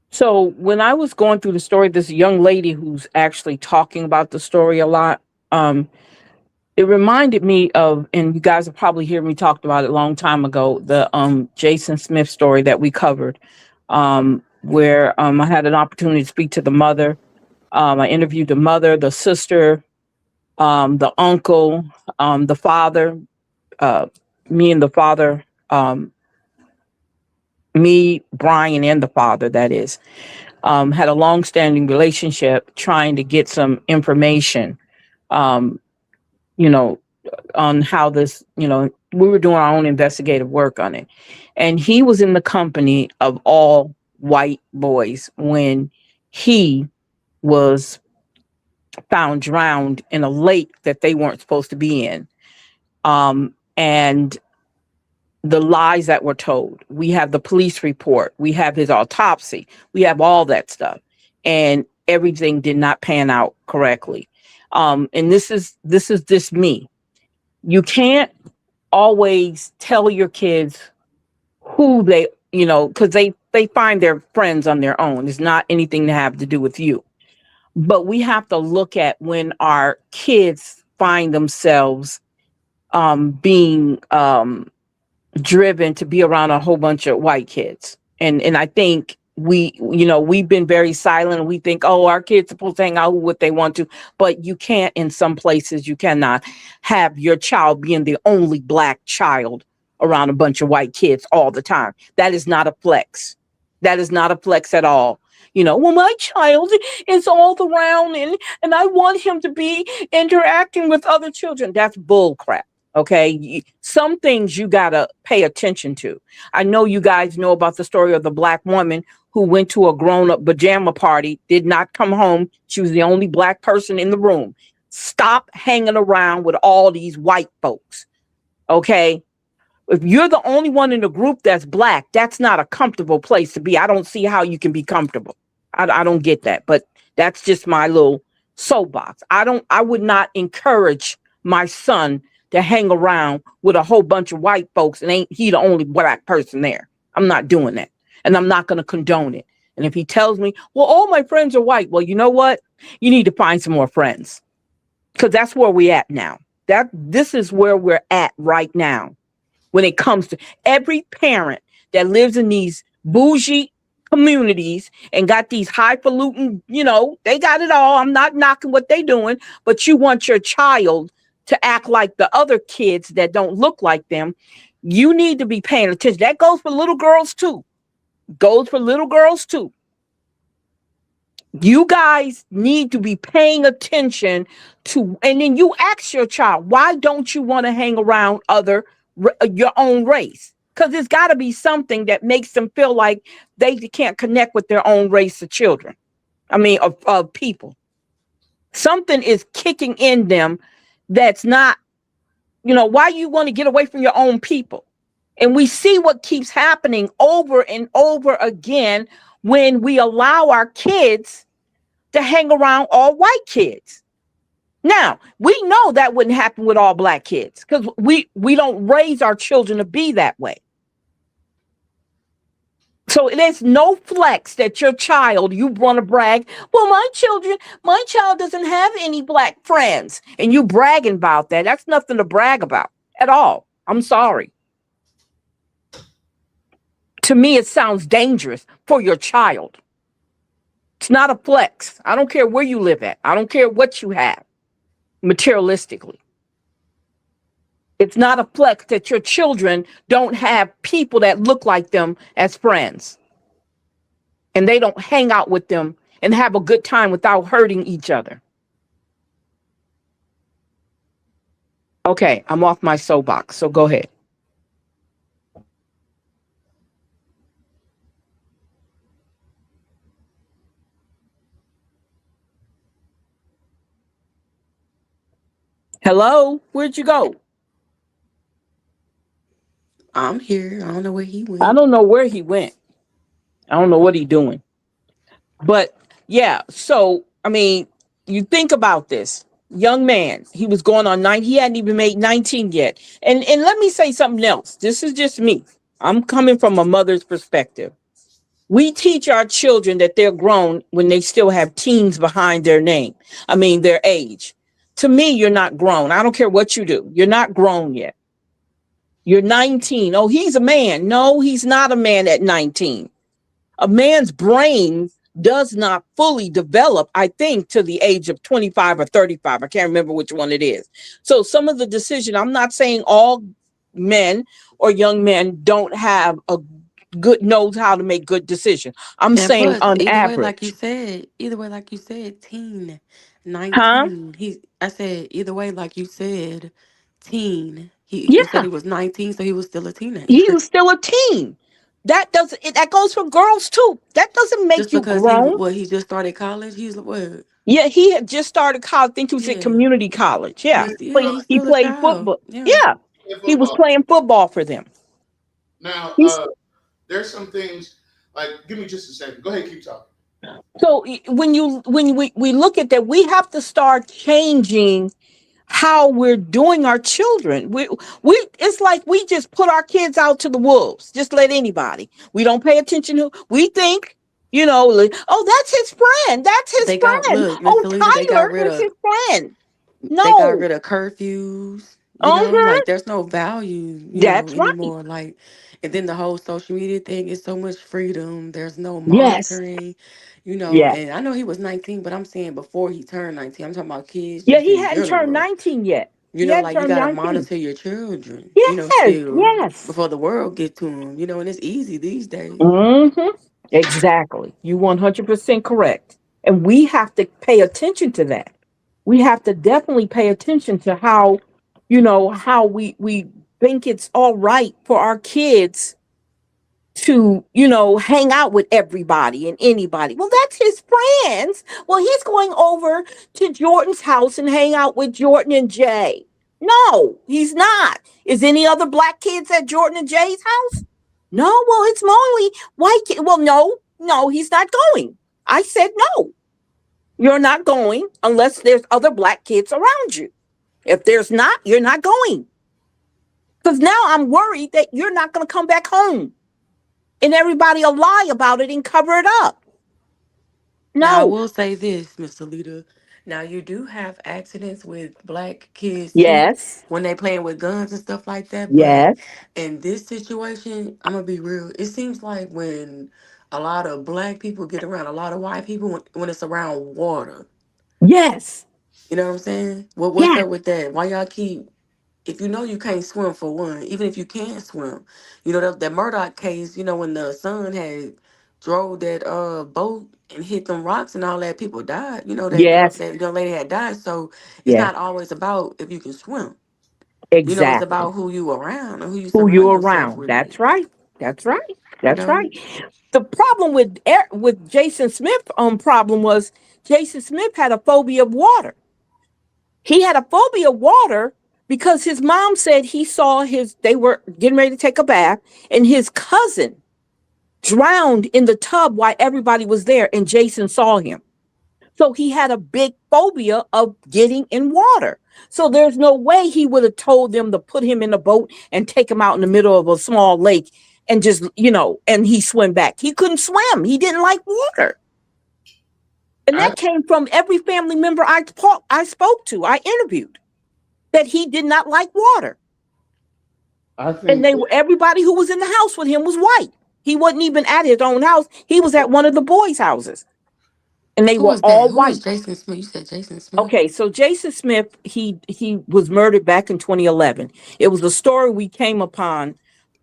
So when I was going through the story, this young lady who's actually talking about the story a lot, it reminded me of, and you guys have probably heard me talk about it a long time ago, the Jason Smith story that we covered, where I had an opportunity to speak to the mother. I interviewed the mother, the sister, the uncle, the father, me and the father, me, Brian, and the father, that is, had a long-standing relationship trying to get some information, on how this, we were doing our own investigative work on it. And he was in the company of all white boys when he was found drowned in a lake that they weren't supposed to be in. And the lies that were told, we have the police report, we have his autopsy, we have all that stuff, and everything did not pan out correctly. And this is me. You can't always tell your kids who they, because they find their friends on their own. It's not anything to have to do with you. But we have to look at when our kids find themselves being driven to be around a whole bunch of white kids. And I think we've been very silent. We think, oh, our kids are supposed to hang out with what they want to, but you can't, in some places, you cannot have your child being the only black child around a bunch of white kids all the time. That is not a flex. That is not a flex at all. Well, my child is all around and I want him to be interacting with other children. That's bull crap. Okay. Some things you got to pay attention to. I know you guys know about the story of the black woman who went to a grown-up pajama party, did not come home. She was the only black person in the room. Stop hanging around with all these white folks. Okay. If you're the only one in the group that's black, that's not a comfortable place to be. I don't see how you can be comfortable. I don't get that, but that's just my little soapbox. I would not encourage my son to hang around with a whole bunch of white folks and ain't he the only black person there. I'm not doing that. And I'm not going to condone it. And if he tells me, well, all my friends are white, well, you know what? You need to find some more friends, because that's where we at now. This is where we're at right now when it comes to every parent that lives in these bougie communities and got these highfalutin, they got it all. I'm not knocking what they doing, but you want your child to act like the other kids that don't look like them. You need to be paying attention. That goes for little girls too. Goes for little girls too. You guys need to be paying attention to, and then you ask your child, why don't you want to hang around your own race? Because there's got to be something that makes them feel like they can't connect with their own race of children. Of people. Something is kicking in them that's not, why you want to get away from your own people. And we see what keeps happening over and over again when we allow our kids to hang around all white kids. Now, we know that wouldn't happen with all black kids because we don't raise our children to be that way. So there's no flex that your child, you want to brag, well, my child doesn't have any black friends. And you bragging about that. That's nothing to brag about at all. I'm sorry. To me, it sounds dangerous for your child. It's not a flex. I don't care where you live at. I don't care what you have materialistically. It's not a flex that your children don't have people that look like them as friends. And they don't hang out with them and have a good time without hurting each other. Okay, I'm off my soapbox, so go ahead. Hello, where'd you go? I'm here. I don't know where he went. I don't know where he went. I don't know what he's doing. But yeah, so, you think about this. Young man, he was going on 9. He hadn't even made 19 yet. And let me say something else. This is just me. I'm coming from a mother's perspective. We teach our children that they're grown when they still have teens behind their name. Their age. To me, you're not grown. I don't care what you do. You're not grown yet. You're 19. Oh, he's a man. No, he's not a man at 19. A man's brain does not fully develop, I think, to the age of 25 or 35. I can't remember which one it is. So some of the decision, I'm not saying all men or young men don't have knows how to make good decisions. I'm And saying plus, on either way, like you average. said, teen, Huh? 19. I said, either way, like you said, teen. You said Yeah, he was 19, so he was still a he teenager. was still a teen. That goes for girls too. That doesn't make Just you because grown. he just started college, he's what? Yeah, he had just started college. I think he was at Yeah. community college. Yeah. He's He still a played child. football. Yeah. Yeah. Play He was football. playing football for them. Now, He's there's some things like. Give me just a second. Go ahead, keep talking. so when we look at that, we have to start changing how we're doing our children. We it's like we just put our kids out to the wolves. Just let anybody. We don't pay attention to. We think, like, oh, that's his friend. That's his friend. Miss Oh, Talita, Tyler is his friend. they got No. rid of curfews, Uh-huh. like there's no value, That's right. anymore. Like, and then the whole social media thing is so much freedom. There's no Yes. monitoring, Yeah. and I know he was 19, but I'm saying before he turned 19, I'm talking about kids Yeah, just he in hadn't turned general. 19 yet. He hadn't Like you turned got to 19. monitor your children, Yes. still Yes. before the world get to them, and it's easy these days. Mm-hmm. Exactly. You 100% correct. And we have to pay attention to that. We have to definitely pay attention to how we think it's all right for our kids to, hang out with everybody and anybody. Well, that's his friends. Well, he's going over to Jordan's house and hang out with Jordan and Jay. No, he's not. Is any other black kids at Jordan and Jay's house? No, well, it's mostly white kids. Well, no, he's not going. I said no. You're not going unless there's other black kids around you. If there's not, you're not going. Because now I'm worried that you're not going to come back home and everybody will lie about it and cover it up. Now I No. will say this, Miss Alita. Now you do have accidents with black kids too Yes. when they playing with guns and stuff like that. But Yes. in this situation, I'm gonna be real. It seems like when a lot of black people get around a lot of white people when it's around water. Yes. You know what I'm saying? What's Yes. up with that? Why y'all keep if you know you can't swim for one, even if you can swim, you know that Murdoch case, you know, when the son had drove that boat and hit them rocks and all that, people died. You know, Yes. that young lady had died. So it's Yes. not always about if you can swim. You know, it's Exactly. about who you around and who you Who surround you're yourself around. with. That's right. That's right. You That's know? right. The problem with Jason Smith problem was Jason Smith had a phobia of water. He had a phobia of water because his mom said he saw they were getting ready to take a bath and his cousin drowned in the tub while everybody was there and Jason saw him. So he had a big phobia of getting in water. So there's no way he would have told them to put him in a boat and take him out in the middle of a small lake and just, and he swim back. He couldn't swim. He didn't like water. And I that came from every family member I spoke to, I interviewed, that he did not like water. I And think everybody who was in the house with him was white. He wasn't even at his own house. He was at one of the boys' houses. And they Who were was that? all Who was white. Jason Smith? You said Jason Smith? Okay, so Jason Smith, he was murdered back in 2011. It was a story we came upon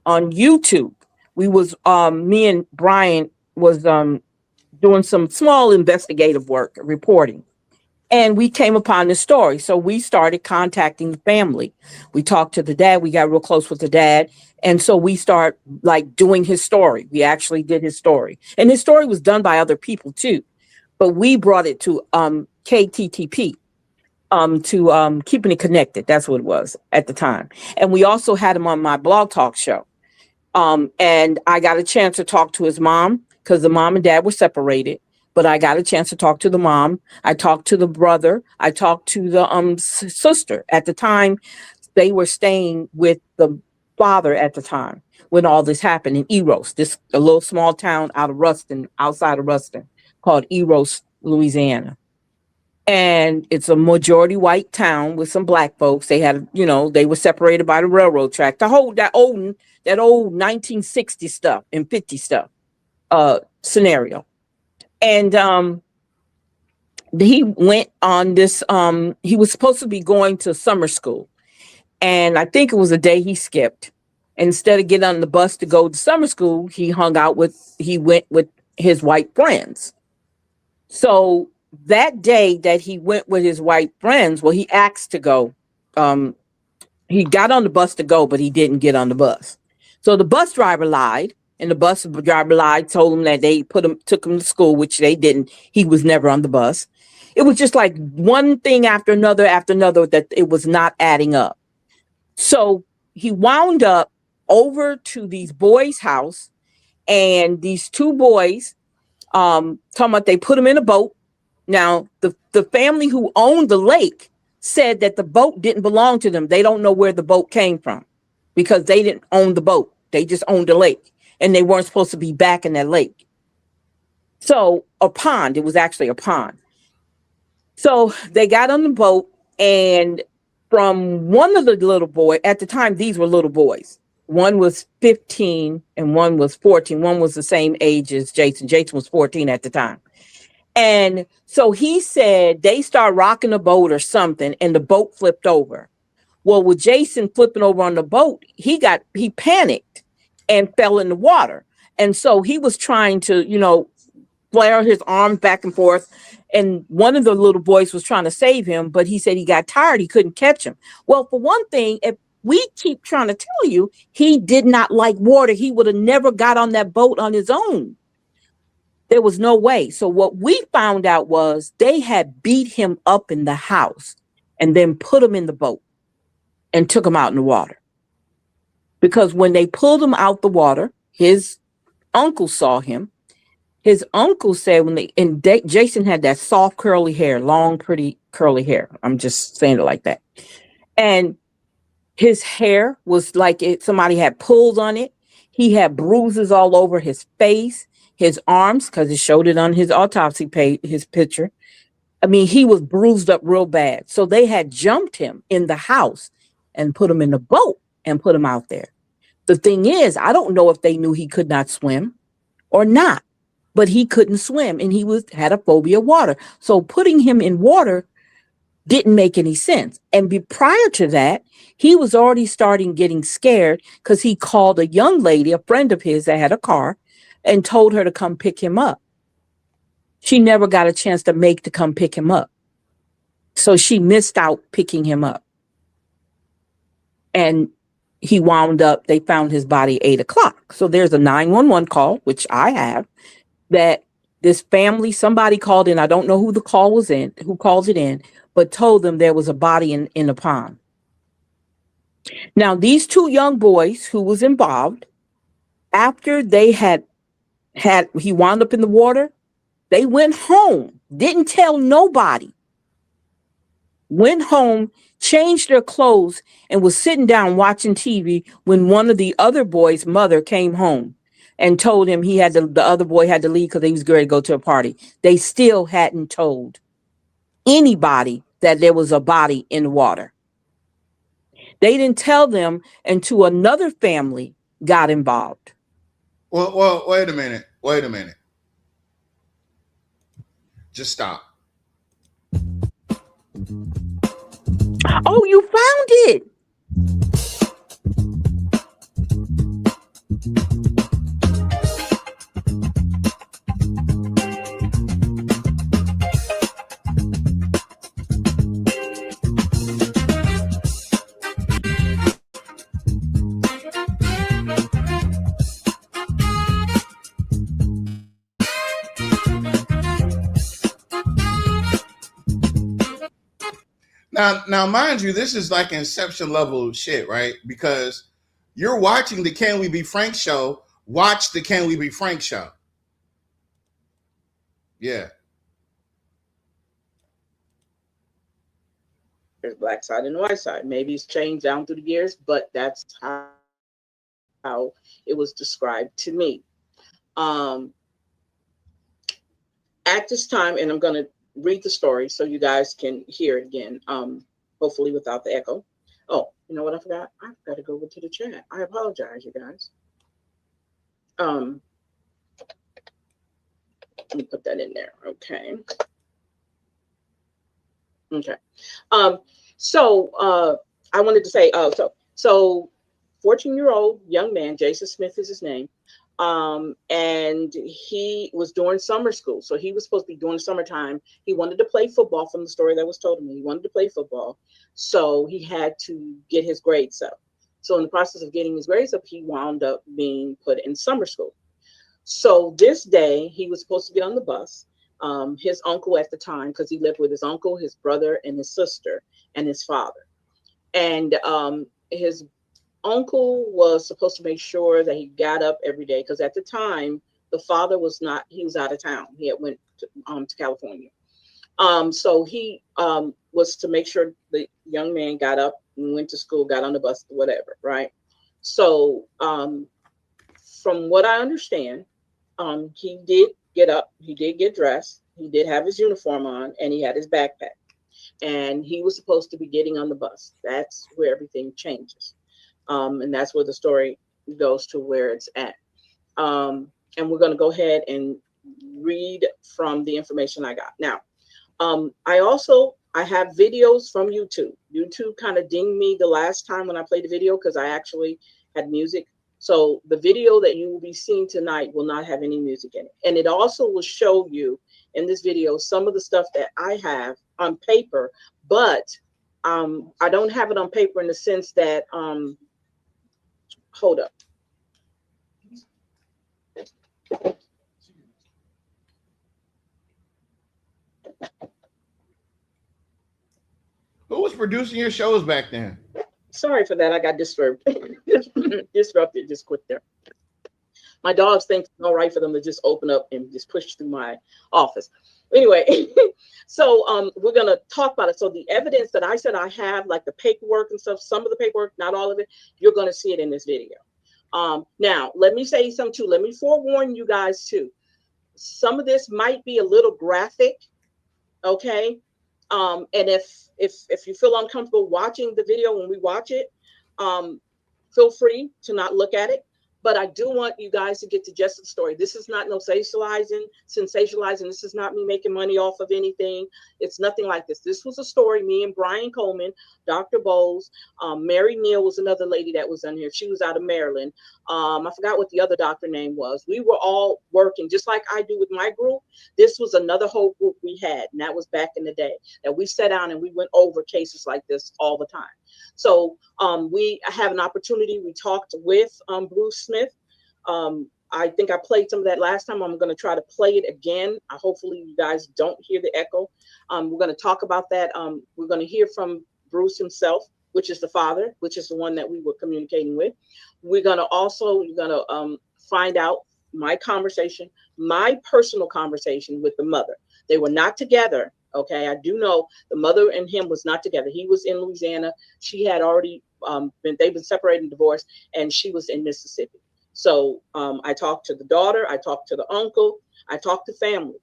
on YouTube. We was me and Brian was doing some small investigative work, reporting. And we came upon this story. So we started contacting the family. We talked to the dad. We got real close with the dad. And so we start like doing his story. We actually did his story. And his story was done by other people too. But we brought it to KTTP, to Keeping It Connected. That's what it was at the time. And we also had him on my blog talk show. And I got a chance to talk to his mom because the mom and dad were separated. But I got a chance to talk to the mom. I talked to the brother. I talked to the sister. At the time, they were staying with the father at the time when all this happened in Eros, a little small town out of Ruston, outside of Ruston, called Eros, Louisiana. And it's a majority white town with some black folks. They had, they were separated by the railroad track. That old 1960 stuff and 50 stuff scenario. And he went on this. He was supposed to be going to summer school, and I think it was a day he skipped. Instead of getting on the bus to go to summer school, he went with his white friends. So that day that he went with his white friends, well, he asked to go. He got on the bus to go, but he didn't get on the bus. So the bus driver lied, and the bus driver lied, told him that they took him to school, which they didn't. He was never on the bus. It was just like one thing after another, that it was not adding up. So he wound up over to these boys' house, and these two boys, talking about they put him in a boat. Now, the family who owned the lake said that the boat didn't belong to them. They don't know where the boat came from because they didn't own the boat. They just owned the lake, and they weren't supposed to be back in that lake. So a pond, it was actually a pond. So they got on the boat, and from one of the little boys, at the time, these were little boys. One was 15 and one was 14. One was the same age as Jason. Jason was 14 at the time. And so he said they started rocking the boat or something, and the boat flipped over. Well, with Jason flipping over on the boat, he panicked and fell in the water. And so he was trying to, flare his arms back and forth. And one of the little boys was trying to save him, but he said he got tired. He couldn't catch him. Well, for one thing, if we keep trying to tell you, he did not like water. He would have never got on that boat on his own. There was no way. So what we found out was they had beat him up in the house and then put him in the boat and took him out in the water. Because when they pulled him out the water, his uncle saw him. His uncle said Jason had that soft curly hair, long, pretty curly hair. I'm just saying it like that. And his hair was like somebody had pulled on it. He had bruises all over his face, his arms, because it showed it on his autopsy page, his picture. I mean, he was bruised up real bad. So they had jumped him in the house and put him in a boat and put him out there. The thing is, I don't know if they knew he could not swim or not, but he couldn't swim and he had a phobia of water. So putting him in water didn't make any sense. And prior to that, he was already starting getting scared because he called a young lady, a friend of his that had a car, and told her to come pick him up. She never got a chance to come pick him up. So she missed out picking him up. And he wound up, they found his body 8 o'clock. So there's a 911 call, which I have, that this family, somebody called in. I don't know who calls it in, but told them there was a body in a pond. Now, these two young boys who was involved, after they he wound up in the water, they went home, didn't tell nobody, went home, changed their clothes, and was sitting down watching TV when one of the other boys' mother came home and told him the other boy had to leave because he was going to go to a party. They still hadn't told anybody that there was a body in the water. They didn't tell them until another family got involved. Well, wait a minute. Just stop. Oh, you found it. Now, mind you, this is like Inception level shit, right? Because you're watching the Can We Be Frank show. Watch the Can We Be Frank show. Yeah. There's black side and white side. Maybe it's changed down through the years, but that's how it was described to me. At this time, and I'm going to read the story so you guys can hear it again, hopefully without the echo. Oh, you know what I forgot? I've got to go over to the chat. I apologize, you guys. Let me put that in there. Okay. So I wanted to say, so 14-year-old young man, Jason Smith is his name. And he was doing summer school. So he was supposed to be doing summertime. He wanted to play football from the story that was told to me. He wanted to play football. So he had to get his grades up. So in the process of getting his grades up, he wound up being put in summer school. So this day he was supposed to get on the bus. His uncle at the time, because he lived with his uncle, his brother, and his sister, and his father. And his uncle was supposed to make sure that he got up every day, because at the time the father was not, he was out of town. He had went to California. So he was to make sure the young man got up and went to school, got on the bus, whatever, right? So from what I understand, he did get up, he did get dressed, he did have his uniform on, and he had his backpack, and he was supposed to be getting on the bus. That's where everything changes. And that's where the story goes to where it's at. And we're going to go ahead and read from the information I got. Now, I have videos from YouTube. YouTube kind of dinged me the last time when I played the video because I actually had music. So the video that you will be seeing tonight will not have any music in it. And it also will show you in this video some of the stuff that I have on paper, but I don't have it on paper in the sense that, hold up. Who was producing your shows back then? Sorry for that. I got disrupted just quick there. My dogs think it's all right for them to just open up and just push through my office. Anyway, so we're going to talk about it. So the evidence that I said I have, like the paperwork and stuff, some of the paperwork, not all of it, you're going to see it in this video. Now, let me say something too. Let me forewarn you guys too. Some of this might be a little graphic. Okay. And if you feel uncomfortable watching the video when we watch it, feel free to not look at it. But I do want you guys to get the gist of the story. This is not no sensationalizing. This is not me making money off of anything. It's nothing like this. This was a story. Me and Brian Coleman, Dr. Bowles, Mary Neal was another lady that was on here. She was out of Maryland. I forgot what the other doctor name was. We were all working just like I do with my group. This was another whole group we had, and that was back in the day that we sat down and we went over cases like this all the time. So we have an opportunity. We talked with Bruce Smith. I think I played some of that last time. I'm going to try to play it again. Hopefully you guys don't hear the echo. We're going to talk about that. We're going to hear from Bruce himself, which is the father, which is the one that we were communicating with. We're going to find out my personal conversation with the mother. They were not together. Okay, I do know the mother and him was not together. He was in Louisiana. She had already they've been separated and divorced, and she was in Mississippi. So I talked to the daughter, I talked to the uncle, I talked to family.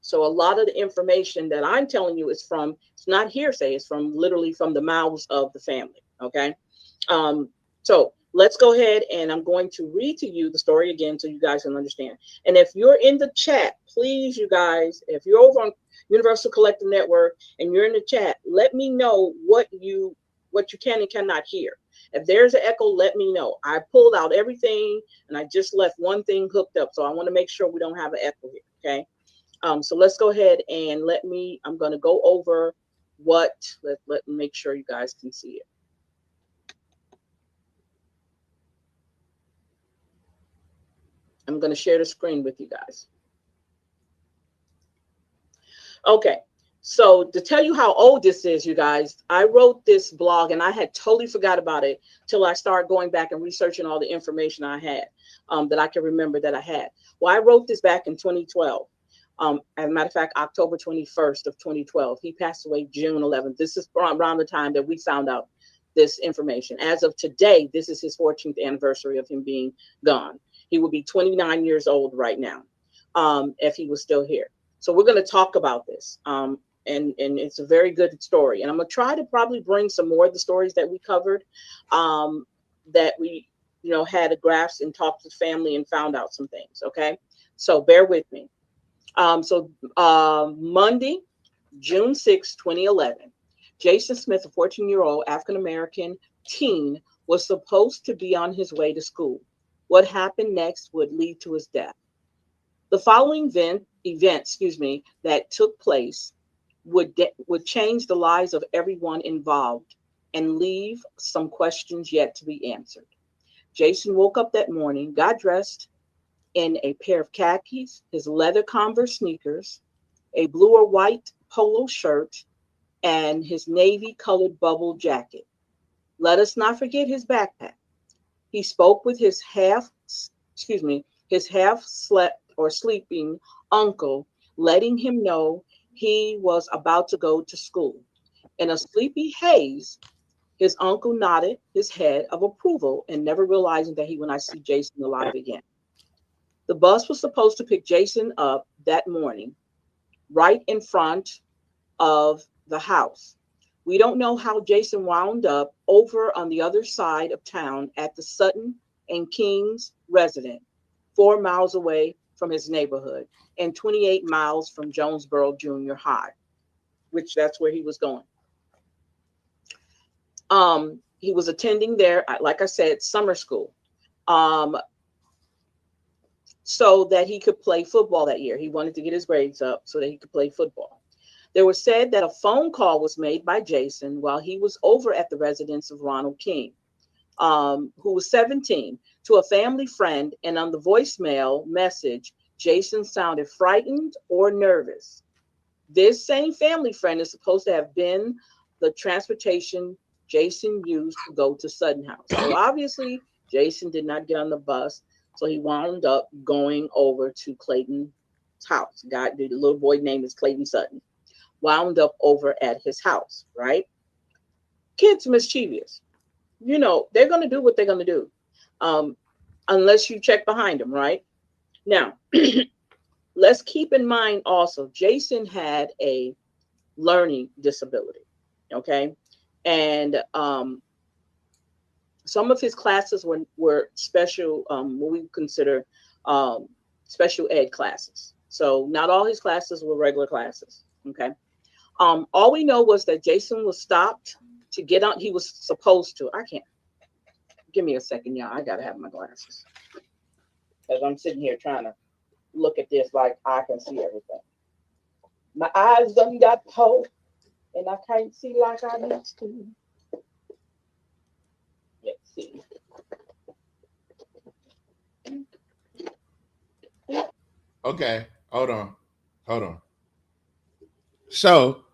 So a lot of the information that I'm telling you is it's not hearsay, it's literally from the mouths of the family. Okay. So let's go ahead, and I'm going to read to you the story again so you guys can understand. And if you're in the chat, please, you guys, if you're over on Universal Collective Network and you're in the chat, let me know what you can and cannot hear. If there's an echo, let me know. I pulled out everything and I just left one thing hooked up. So I want to make sure we don't have an echo here. Okay. So let's go ahead and I'm going to go over let me make sure you guys can see it. I'm going to share the screen with you guys. Okay. So to tell you how old this is, you guys, I wrote this blog and I had totally forgot about it till I started going back and researching all the information I had that I can remember that I had. Well, I wrote this back in 2012. As a matter of fact, October 21st of 2012. He passed away June 11th. This is around the time that we found out this information. As of today, this is his 14th anniversary of him being gone. He would be 29 years old right now if he was still here. So we're going to talk about this. And it's a very good story. And I'm going to try to probably bring some more of the stories that we covered that we, had a grasp and talked to family and found out some things. Okay. So bear with me. Monday, June 6, 2011, Jason Smith, a 14-year-old African-American teen, was supposed to be on his way to school. What happened next would lead to his death. The following event that took place would change the lives of everyone involved and leave some questions yet to be answered. Jason woke up that morning, got dressed in a pair of khakis, his leather Converse sneakers, a blue or white polo shirt, and his navy colored bubble jacket. Let us not forget his backpack. He spoke with his half slept or sleeping uncle, letting him know he was about to go to school. In a sleepy haze, his uncle nodded his head of approval and never realizing that he would not see Jason alive again. The bus was supposed to pick Jason up that morning, right in front of the house. We don't know how Jason wound up over on the other side of town at the Sutton and King's residence, 4 miles away from his neighborhood and 28 miles from Jonesboro Junior High, which that's where he was going. He was attending there, like I said, summer school, so that he could play football that year. He wanted to get his grades up so that he could play football. There was said that a phone call was made by Jason while he was over at the residence of Ronald King, who was 17, to a family friend, and on the voicemail message, Jason sounded frightened or nervous. This same family friend is supposed to have been the transportation Jason used to go to Sutton House. So obviously, Jason did not get on the bus, so he wound up going over to Clayton's house. The little boy name is Clayton Sutton. Wound up over at his house, right? Kids mischievous. They're going to do what they're going to do, unless you check behind them, right? Now, let's keep in mind also, Jason had a learning disability. Okay. And some of his classes were special, what we consider special ed classes. So not all his classes were regular classes. Okay. All we know was that Jason was stopped to get on. He was supposed to. I can't. Give me a second, y'all. I gotta have my glasses because I'm sitting here trying to look at this like I can see everything. My eyes done got cold, and I can't see like I used to. Let's see. Okay, hold on. So,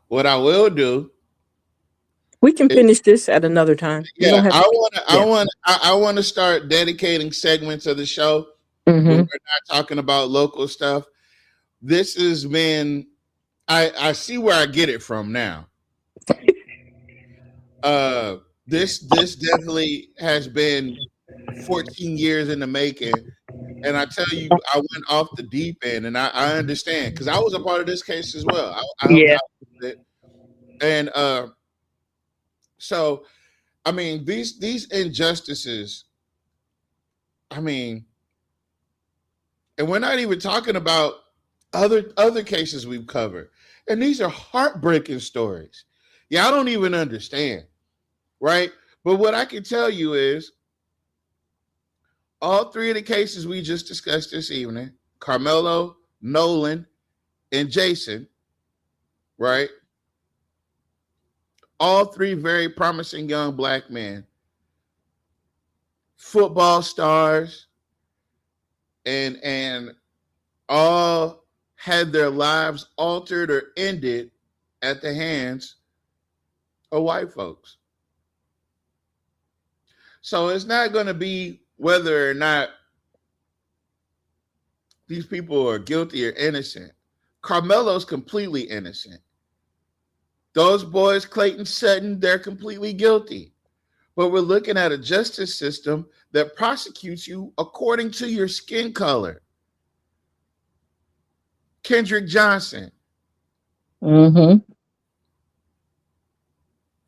what I will do, We can finish this at another time. You don't have to. I want to start dedicating segments of the show Mm-hmm. when we're not talking about local stuff. This has been, I see where I get it from now. This definitely has been 14 years in the making. And I tell you, I went off the deep end, and I understand because I was a part of this case as well. I helped out with it. And so, I mean, these injustices, I mean, and we're not even talking about other cases we've covered. And these are heartbreaking stories. Yeah, I don't even understand, right? But what I can tell you is all three of the cases we just discussed this evening, Carmelo, Nolan, and Jason, right? All three very promising young black men, football stars, and all had their lives altered or ended at the hands of white folks. So it's not going to be whether or not these people are guilty or innocent. Carmelo's completely innocent. Those boys, Clayton Sutton, they're completely guilty. But we're looking at a justice system that prosecutes you according to your skin color. Kendrick Johnson. Mm-hmm.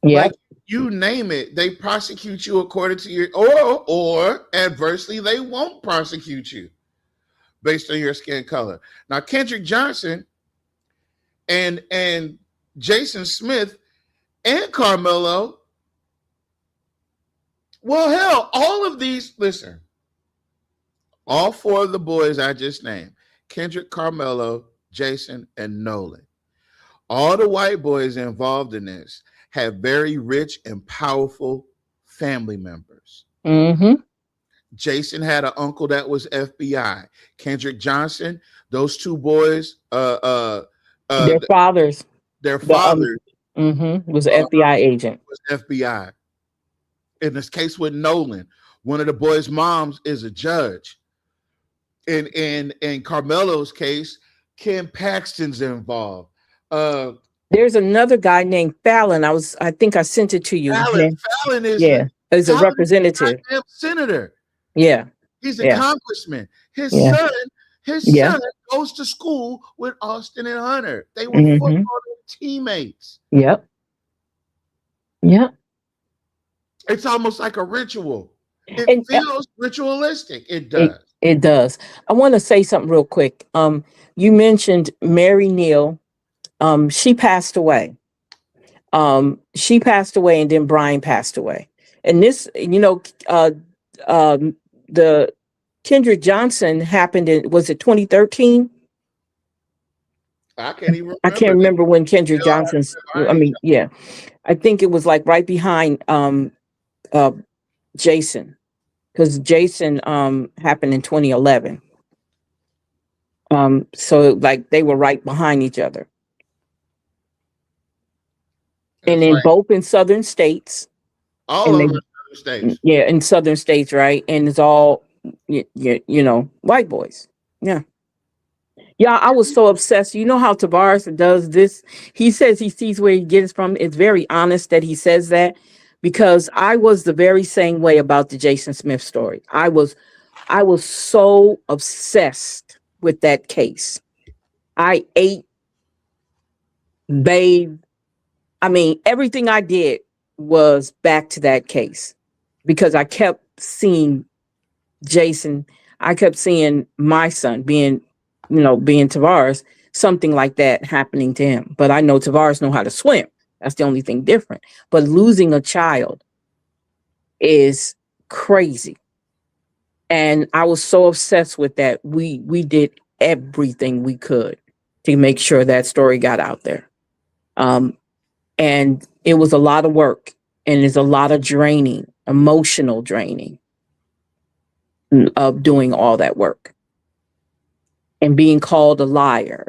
Yeah. Like you name it, they prosecute you according to your or adversely, they won't prosecute you based on your skin color. Now, Kendrick Johnson and Jason Smith and Carmelo, well, hell, all of these, listen, all four of the boys I just named, Kendrick, Carmelo, Jason, and Nolan, all the white boys involved in this have very rich and powerful family members. Mm-hmm. Jason had an uncle that was FBI. Kendrick Johnson, those two boys, their fathers. Was an FBI agent. Was FBI. In this case with Nolan, one of the boys' moms is a judge. In Carmelo's case, Ken Paxton's involved. There's another guy named Fallon. I think I sent it to you. Fallon is is a representative. Senator. Yeah. He's a congressman. His son goes to school with Austin and Hunter. They were football teammates. Yep. It's almost like a ritual. It feels ritualistic. It does. It does. I want to say something real quick. You mentioned Mary Neal. She passed away. She passed away, and then Brian passed away. And this, the Kendrick Johnson happened in, was it 2013? I can't even remember. I can't remember when Kendrick Johnson's, I think it was like right behind Jason, because Jason happened in 2011. So like they were right behind each other. And then both in southern states. All over southern states. Yeah, in southern states, right? And it's all, white boys. Yeah. Yeah, I was so obsessed. You know how Tavares does this? He says he sees where he gets from. It's very honest that he says that, because I was the very same way about the Jason Smith story. I was so obsessed with that case. I ate everything I did was back to that case because I kept seeing Jason. I kept seeing my son being Tavares, something like that happening to him. But I know Tavares know how to swim. That's the only thing different. But losing a child is crazy. And I was so obsessed with that. We did everything we could to make sure that story got out there. And it was a lot of work and there's a lot of draining, emotional draining of doing all that work and being called a liar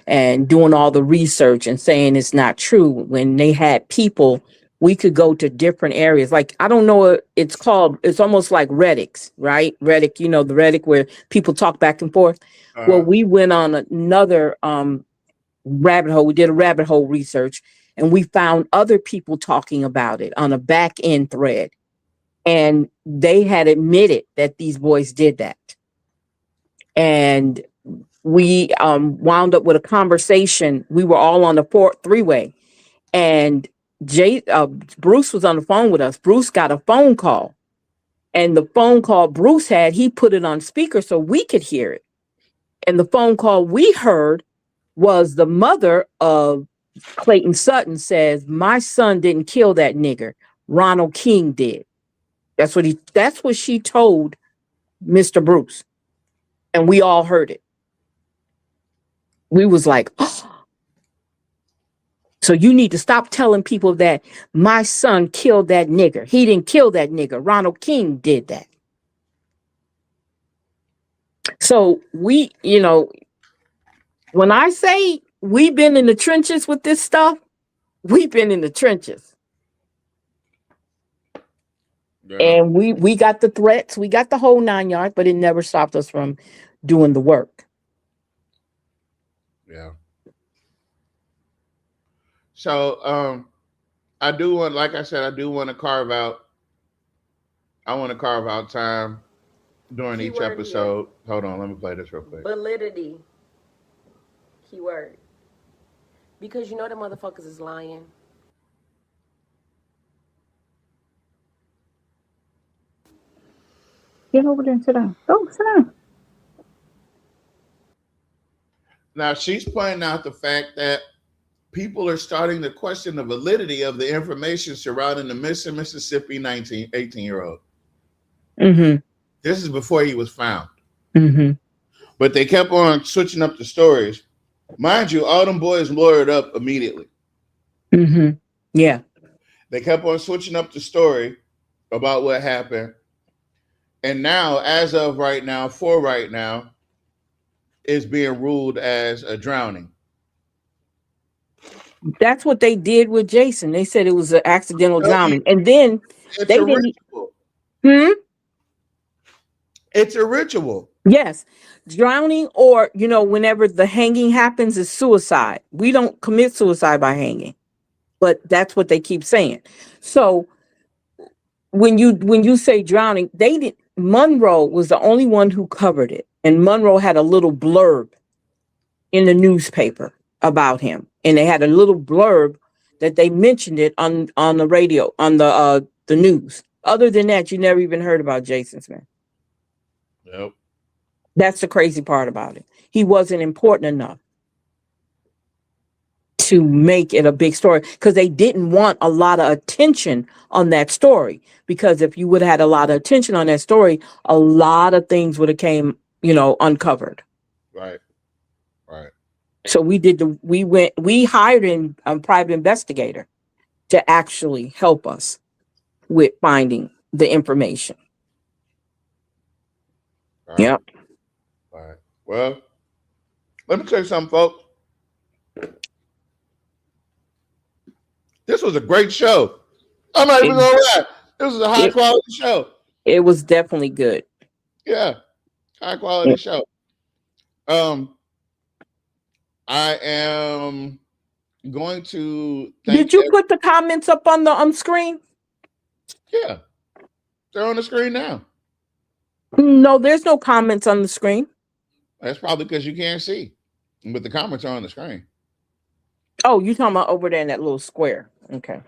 and doing all the research and saying it's not true when they had people. We could go to different areas. Like, I don't know what it's called. It's almost like Reddit, right? Reddit, the Reddit where people talk back and forth. Well, we went on another rabbit hole. We did a rabbit hole research and we found other people talking about it on a back end thread. And they had admitted that these boys did that. And we wound up with a conversation. We were all on the three-way. And Bruce was on the phone with us. Bruce got a phone call. And the phone call Bruce had, he put it on speaker so we could hear it. And the phone call we heard was the mother of Clayton Sutton says, my son didn't kill that nigger. Ronald King did. That's what she told Mr. Bruce. And we all heard it. We was like, oh. So you need to stop telling people that my son killed that nigger. He didn't kill that nigger. Ronald King did that. So we, when I say we've been in the trenches with this stuff, we've been in the trenches. Yeah. And we got the threats, we got the whole 9 yards, but it never stopped us from doing the work. Yeah. So I do want, like I said, I want to carve out time during each episode. Here. Hold on, let me play this real quick. Validity. Keyword. Because the motherfuckers is lying. Get over there and sit down. Go sit down. Now she's pointing out the fact that people are starting to question the validity of the information surrounding the missing Mississippi 18-year-old. Mm-hmm. This is before he was found. Mm-hmm. But they kept on switching up the stories. Mind you, all them boys lawyered up immediately. Mm-hmm. Yeah. They kept on switching up the story about what happened. And now, as of right now, is being ruled as a drowning. That's what they did with Jason. They said it was an accidental drowning. And then they didn't. It's a ritual. Yes. Drowning or, whenever the hanging happens is suicide. We don't commit suicide by hanging. But that's what they keep saying. So when you say drowning, Monroe was the only one who covered it. And Monroe had a little blurb in the newspaper about him. And they had a little blurb that they mentioned it on the radio, on the news. Other than that, you never even heard about Jason Smith. Nope. That's the crazy part about it. He wasn't important enough to make it a big story because they didn't want a lot of attention on that story. Because if you would have had a lot of attention on that story, a lot of things would have came, uncovered. Right. Right. So we hired a private investigator to actually help us with finding the information. All right. Yep. All right. Well, let me tell you something, folks. This was a great show. I'm not even gonna lie. This was a high quality show. It was definitely good. Yeah. High quality show. I am going to Did you put the comments up on the screen? Yeah. They're on the screen now. No, there's no comments on the screen. That's probably because you can't see. But the comments are on the screen. Oh, you talking about over there in that little square? Okay,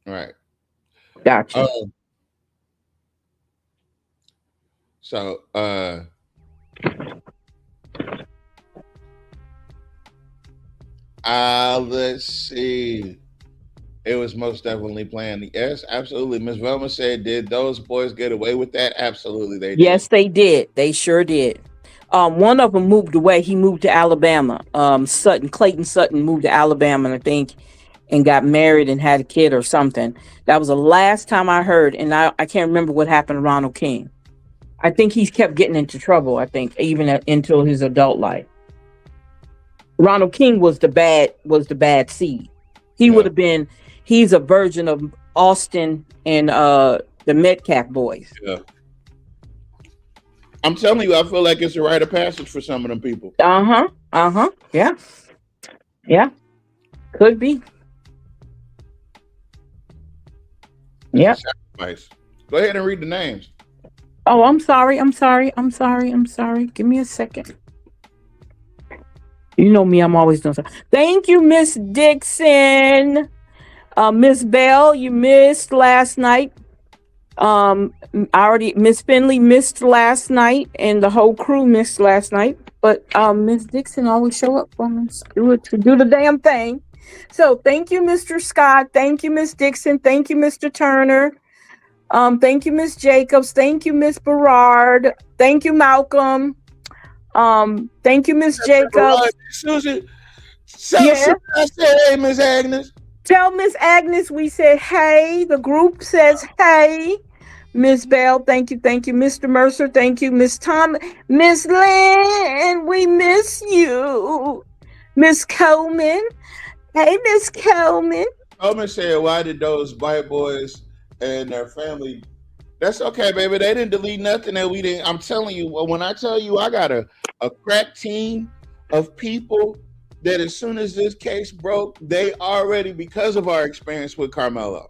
Right. gotcha. So let's see. It was most definitely planned. Yes, absolutely. Miss Velma said, "Did those boys get away with that?" Absolutely, they did. Yes, they did. They sure did. One of them moved away. He moved to Alabama. Clayton Sutton moved to Alabama, I think, and got married and had a kid or something. That was the last time I heard, and I can't remember what happened to Ronald King. I think he's kept getting into trouble, I think, even until his adult life. Ronald King was the bad seed. He would have been, he's a version of Austin and the Metcalf boys. Yeah. I'm telling you, I feel like it's a rite of passage for some of them people. Yeah. Yeah. Could be. Yeah. Sacrifice. Go ahead and read the names. Oh, I'm sorry. Give me a second. You know me, I'm always doing something. Thank you, Miss Dixon. Miss Bell, you missed last night. Miss Finley missed last night, and the whole crew missed last night. But Miss Dixon always show up for us. Do the damn thing. So thank you, Mr. Scott. Thank you, Miss Dixon. Thank you, Mr. Turner. Thank you, Miss Jacobs. Thank you, Miss Berard. Thank you, Malcolm. Thank you, Miss Jacobs. Susan, yeah. I said, hey, Miss Agnes. Tell Miss Agnes we said hey. The group says hey. Miss Bell, thank you. Mr. Mercer, thank you. Miss Tom, Miss Lynn, we miss you. Miss Coleman, hey, Miss Coleman. Coleman said, why did those white boys and their family? That's okay, baby. They didn't delete nothing that we didn't. I'm telling you, when I tell you I got a crack team of people that as soon as this case broke, they already, because of our experience with Carmelo,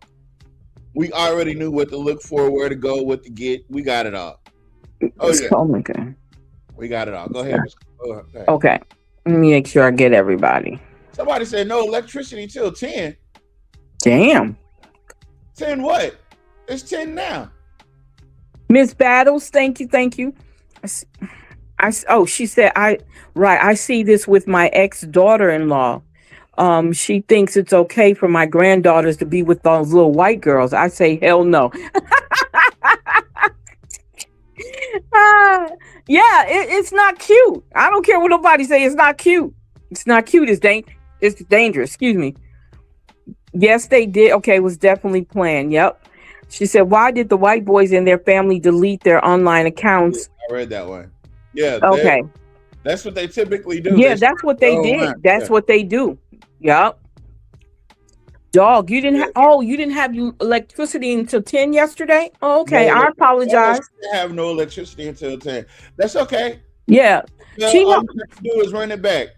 we already knew what to look for, where to go, what to get. We got it all. Oh, yeah. Oh, my God. We got it all. Go ahead. Okay. Let me make sure I get everybody. Somebody said no electricity till 10. Damn. 10 what? It's 10 now. Miss Battles, thank you. She said, I see this with my ex-daughter-in-law. She thinks it's okay for my granddaughters to be with those little white girls. I say, hell no. It's not cute. I don't care what nobody say. It's not cute. It's not cute. It's dangerous. Excuse me. Yes, they did. Okay, it was definitely planned. Yep. She said, why did the white boys and their family delete their online accounts? I read that one. Yeah. Okay. That's what they typically do. Yeah, that's what they did. That's what they do. Yep. Dog, you didn't have electricity until 10 yesterday? Oh, okay. No, I apologize. I have no electricity until 10. That's okay. Yeah. All you have to do is run it back.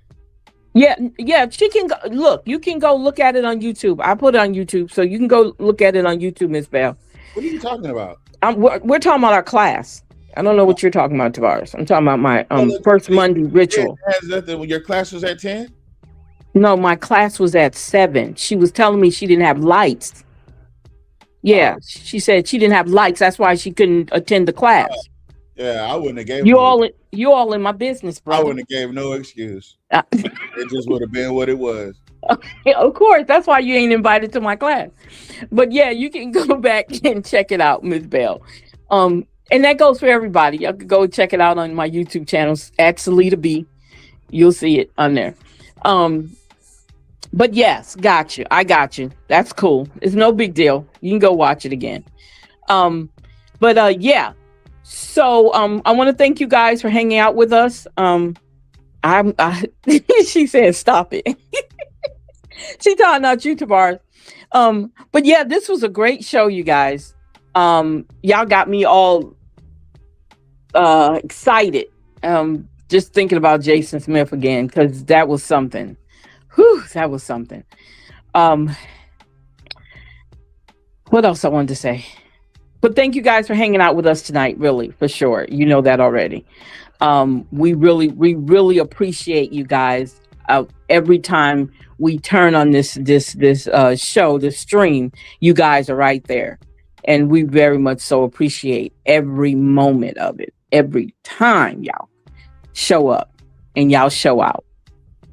Yeah. She can go look. You can go look at it on YouTube. I put it on YouTube, so you can go look at it on YouTube, Miss Bell. What are you talking about? We're talking about our class. I don't know what you're talking about, Tavares. I'm talking about my first Monday ritual. Your class was at 10? No, my class was at 7. She was telling me she didn't have lights. Yeah, she said she didn't have lights. That's why she couldn't attend the class. Yeah, I wouldn't have gave you all in my business, bro. I wouldn't have gave no excuse. It just would have been what it was. Of course, that's why you ain't invited to my class. But yeah, you can go back and check it out, Ms. Bell. And that goes for everybody. Y'all can go check it out on my YouTube channels at Salita B. You'll see it on there. But yes, got you. I got you. That's cool. It's no big deal. You can go watch it again. Yeah. So I want to thank you guys for hanging out with us. She said, stop it. She talking about you, Tavares. But yeah, this was a great show, you guys. Y'all got me all excited. Just thinking about Jason Smith again, because that was something. Whew, that was something. What else I wanted to say? But thank you guys for hanging out with us tonight, really, for sure. You know that already. We really appreciate you guys. every time we turn on this show, the stream, you guys are right there, and we very much so appreciate every moment of it. Every time y'all show up and y'all show out,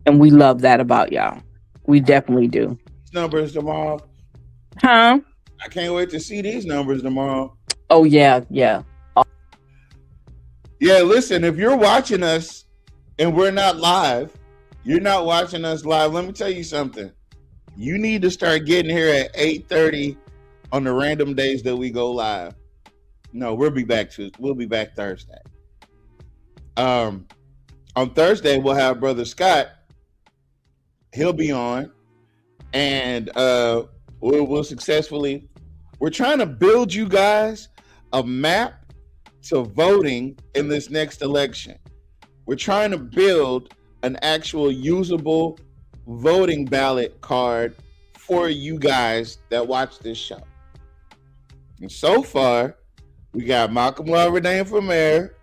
and we love that about y'all. We definitely do. Numbers tomorrow. Huh? I can't wait to see these numbers tomorrow. Oh yeah, yeah. Yeah, listen, if you're watching us and we're not live, you're not watching us live. Let me tell you something. You need to start getting here at 8:30 on the random days that we go live. No, we'll be back Thursday. On Thursday we'll have Brother Scott. He'll be on, and we'll successfully. We're trying to build you guys a map to voting in this next election. We're trying to build an actual usable voting ballot card for you guys that watch this show. And so far, we got Malcolm Lawrenson for mayor,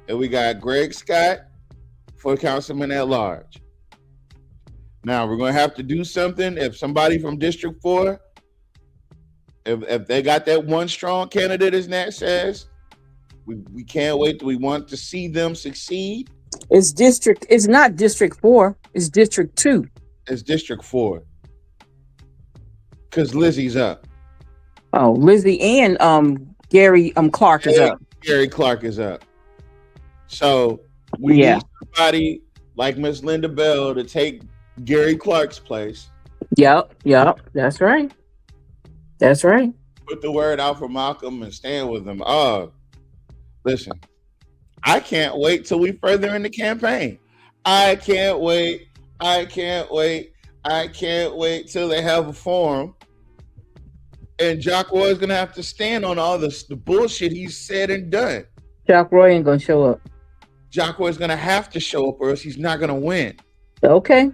and we got Greg Scott for councilman at large. Now, we're going to have to do something if somebody from District 4, if they got that one strong candidate, as Nat says, we can't wait. We want to see them succeed. It's not District 4, it's District 2. It's District 4. Because Lizzie's up. Oh, Lizzie and Gary Clark is up. Gary Clark is up. So we need somebody like Miss Linda Bell to take Gary Clark's place. Yep. That's right. Put the word out for Malcolm and stand with him. Listen, I can't wait till we further in the campaign. I can't wait till they have a forum. And Jock Roy is going to have to stand on all the bullshit he's said and done. Jock Roy ain't going to show up. Jock Roy is going to have to show up or else he's not going to win. Okay.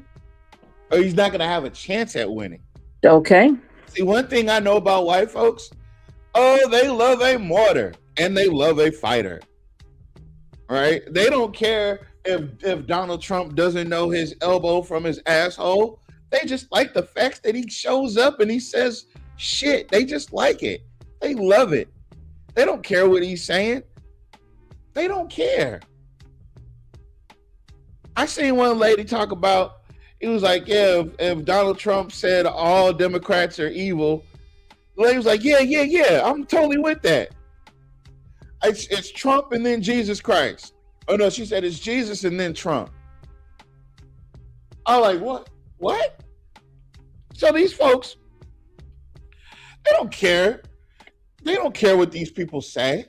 Or he's not going to have a chance at winning. Okay. See, one thing I know about white folks, they love a martyr and they love a fighter. Right? They don't care if Donald Trump doesn't know his elbow from his asshole. They just like the fact that he shows up and he says shit. They just like it. They love it. They don't care what he's saying. They don't care. I seen one lady talk about, it was like, yeah, if Donald Trump said all Democrats are evil, the lady was like, yeah, I'm totally with that. It's Trump and then Jesus Christ. Oh no, she said it's Jesus and then Trump. I'm like, what? So these folks, they don't care. They don't care what these people say,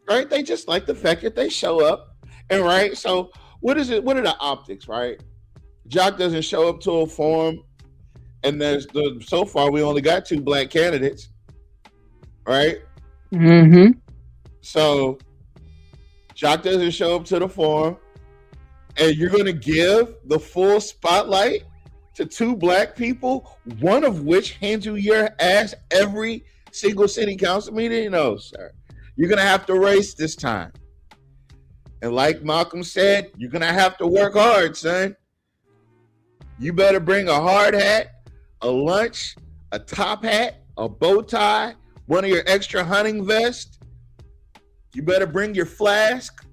right? They just like the fact that they show up, and right. So what is it? What are the optics, right? Jock doesn't show up to a forum, and so far we only got 2 black candidates, right? Mm-hmm. So Jock doesn't show up to the forum, and you're going to give the full spotlight to 2 black people, one of which hands you your ass every single city council meeting? No, sir. You're going to have to race this time. And like Malcolm said, you're going to have to work hard, son. You better bring a hard hat, a lunch, a top hat, a bow tie, one of your extra hunting vests. You better bring your flask.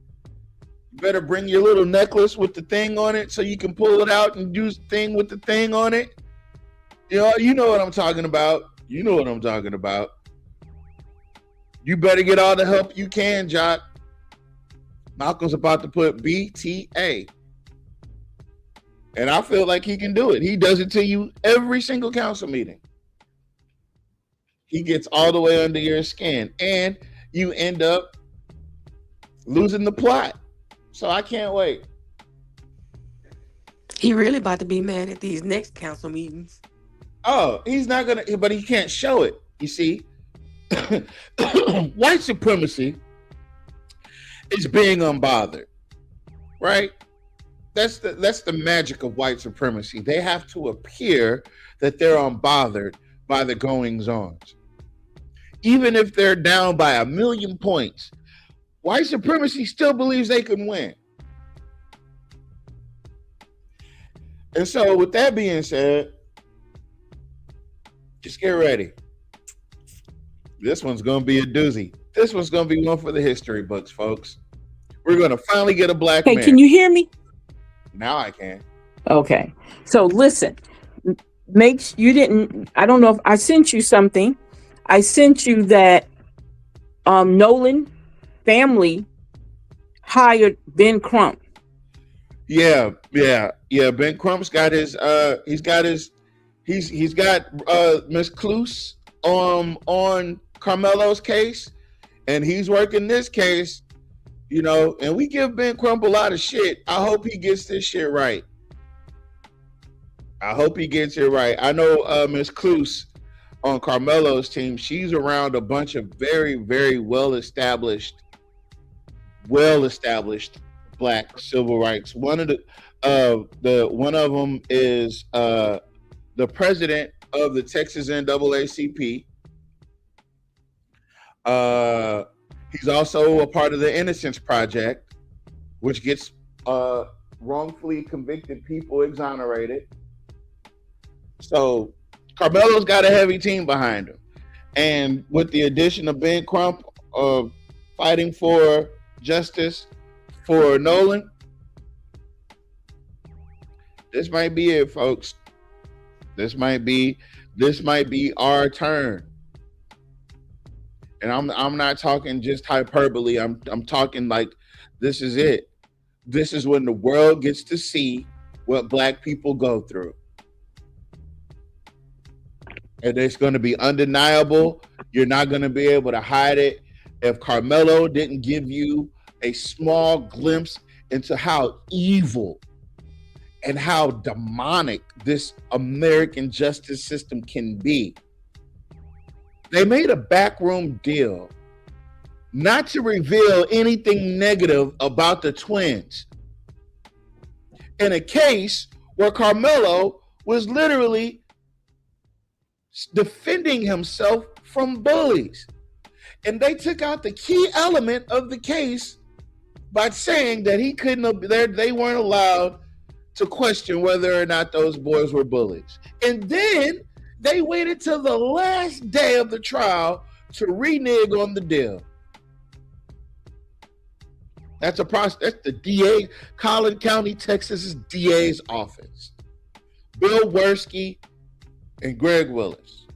You better bring your little necklace with the thing on it so you can pull it out and do the thing with the thing on it. You know what I'm talking about. You know what I'm talking about. You better get all the help you can, Jock. Malcolm's about to put BTA. And I feel like he can do it. He does it to you every single council meeting. He gets all the way under your skin. And you end up losing the plot. So I can't wait. He really about to be mad at these next council meetings. Oh, he's not going to, but he can't show it. You see, white supremacy is being unbothered, right? That's the magic of white supremacy. They have to appear that they're unbothered by the goings-ons. Even if they're down by 1,000,000 points, white supremacy still believes they can win. And so with that being said, just get ready. This one's going to be a doozy. This one's going to be one for the history books, folks. We're going to finally get a black man. Hey, can you hear me? Now I can. Okay. So listen, I don't know if I sent you something. I sent you that Nolan family hired Ben Crump. Yeah. Ben Crump's got his he's got Miss Cluse on Carmelo's case, and he's working this case, and we give Ben Crump a lot of shit. I hope he gets this shit right. I hope he gets it right. I know Miss Cluse on Carmelo's team, she's around a bunch of very, very well-established black civil rights. One of them is the president of the Texas NAACP. He's also a part of the Innocence Project, which gets wrongfully convicted people exonerated. So Carmelo's got a heavy team behind him. And with the addition of Ben Crump fighting for justice for Nolan, this might be it, folks. This might be our turn. And I'm not talking just hyperbole. I'm talking like this is it. This is when the world gets to see what black people go through. And it's going to be undeniable. You're not going to be able to hide it. If Carmelo didn't give you a small glimpse into how evil and how demonic this American justice system can be, they made a backroom deal not to reveal anything negative about the twins in a case where Carmelo was literally defending himself from bullies. And they took out the key element of the case by saying that they weren't allowed to question whether or not those boys were bullies. And then they waited till the last day of the trial to renege on the deal. That's the DA, Collin County, Texas's DA's office. Bill Werski and Greg Willis,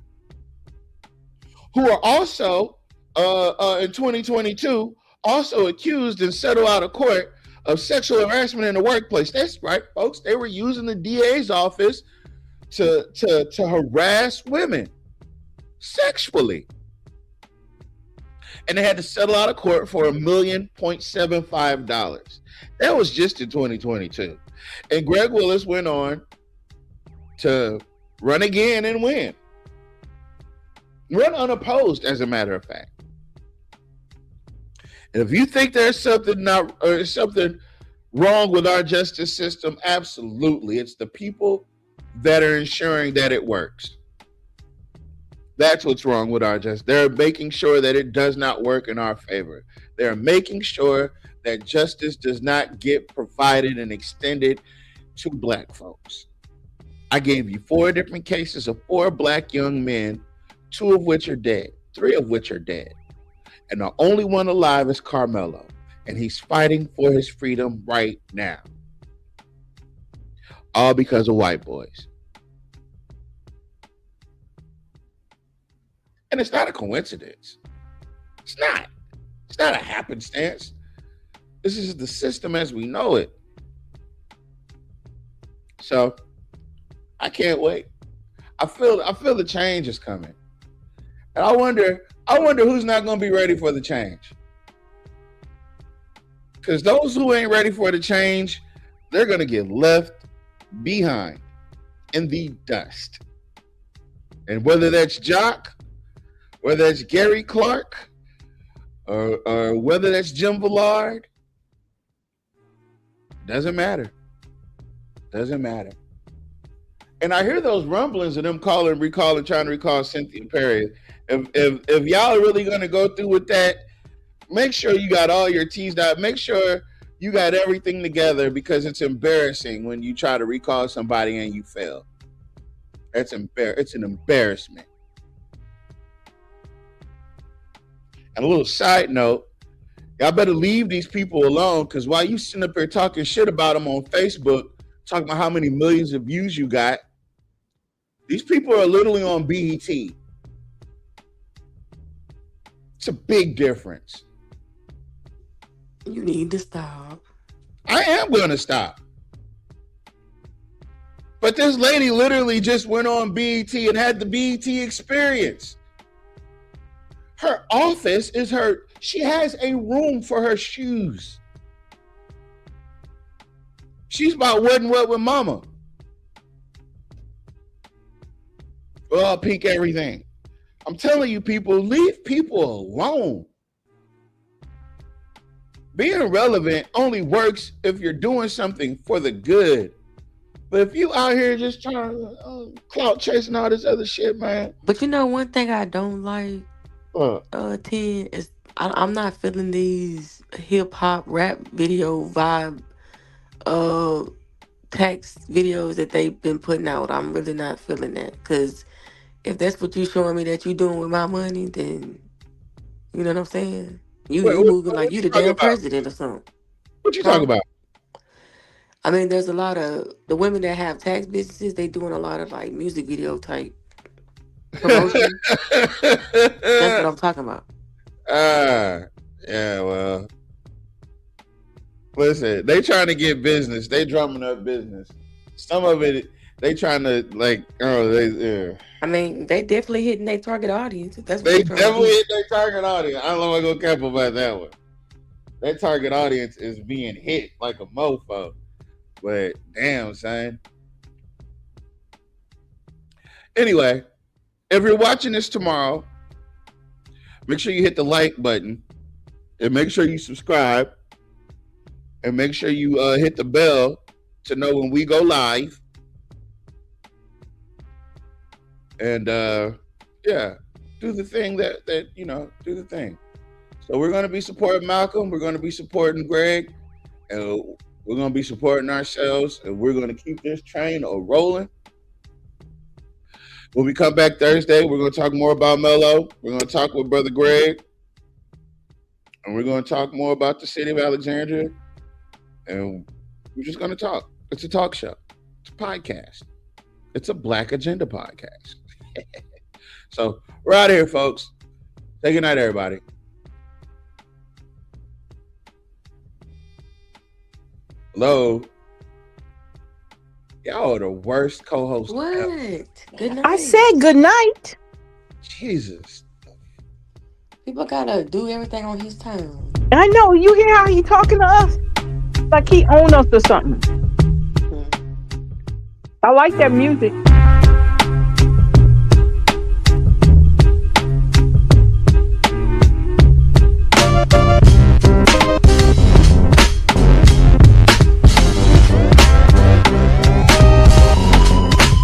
who are also in 2022 also accused and settled out of court of sexual harassment in the workplace. That's right, folks. They were using the DA's office to harass women sexually. And they had to settle out of court for $1.75 million. That was just in 2022. And Greg Willis went on to run again and win. Run unopposed, as a matter of fact. And if you think there's something wrong with our justice system, absolutely. It's the people that are ensuring that it works. That's what's wrong with our justice. They're making sure that it does not work in our favor. They're making sure that justice does not get provided and extended to black folks. I gave you 4 different cases of 4 black young men, 2 of which are dead, 3 of which are dead. And the only one alive is Carmelo. And he's fighting for his freedom right now. All because of white boys. And it's not a coincidence. It's not. It's not a happenstance. This is the system as we know it. So I can't wait. I feel the change is coming. And I wonder who's not going to be ready for the change. Because those who ain't ready for the change, they're going to get left behind in the dust. And whether that's Jock, whether that's Gary Clark, or whether that's Jim Villard, doesn't matter. Doesn't matter. And I hear those rumblings of them trying to recall Cynthia Perry. If y'all are really going to go through with that, make sure you got all your T's dotted. Make sure you got everything together, because it's embarrassing when you try to recall somebody and you fail. It's an embarrassment. And a little side note, y'all better leave these people alone, because while you sitting up here talking shit about them on Facebook, talking about how many millions of views you got, these people are literally on BET. It's a big difference. You need to stop. I am going to stop. But this lady literally just went on BET and had the BET experience. Her office is she has a room for her shoes. She's about what with mama. Oh, peak everything. I'm telling you, people, leave people alone. Being relevant only works if you're doing something for the good. But if you out here just trying to clout chasing all this other shit, man. But you know, one thing I don't like, 10, is I'm not feeling these hip hop rap video vibe text videos that they've been putting out. I'm really not feeling that, because if that's what you showing me that you doing with my money, then you know what I'm saying? You moving like you the damn president or something. What you talking about? I mean, there's a lot of the women that have tax businesses. They doing a lot of like music video type promotion. That's what I'm talking about. Yeah, well, listen, they trying to get business. They drumming up business. Some of it, they trying to I mean, they definitely hitting their target audience. That's what they definitely hit their target audience. I don't know what I'm gonna cap about that one. That target audience is being hit like a mofo. But damn, son. Anyway, if you're watching this tomorrow, make sure you hit the like button and make sure you subscribe and make sure you hit the bell to know when we go live. And yeah, do the thing that do the thing. So we're going to be supporting Malcolm. We're going to be supporting Greg. And we're going to be supporting ourselves. And we're going to keep this train rolling. When we come back Thursday, we're going to talk more about Melo. We're going to talk with Brother Greg. And we're going to talk more about the city of Alexandria. And we're just going to talk. It's a talk show. It's a podcast. It's a Black Agenda podcast. So we're out of here, folks. Say good night, everybody. Hello. Y'all are the worst co-hosts. What? Ever. Good night. I said good night. Jesus. People gotta do everything on his time. I know. You hear how he talking to us? Like he own us or something. I like that music.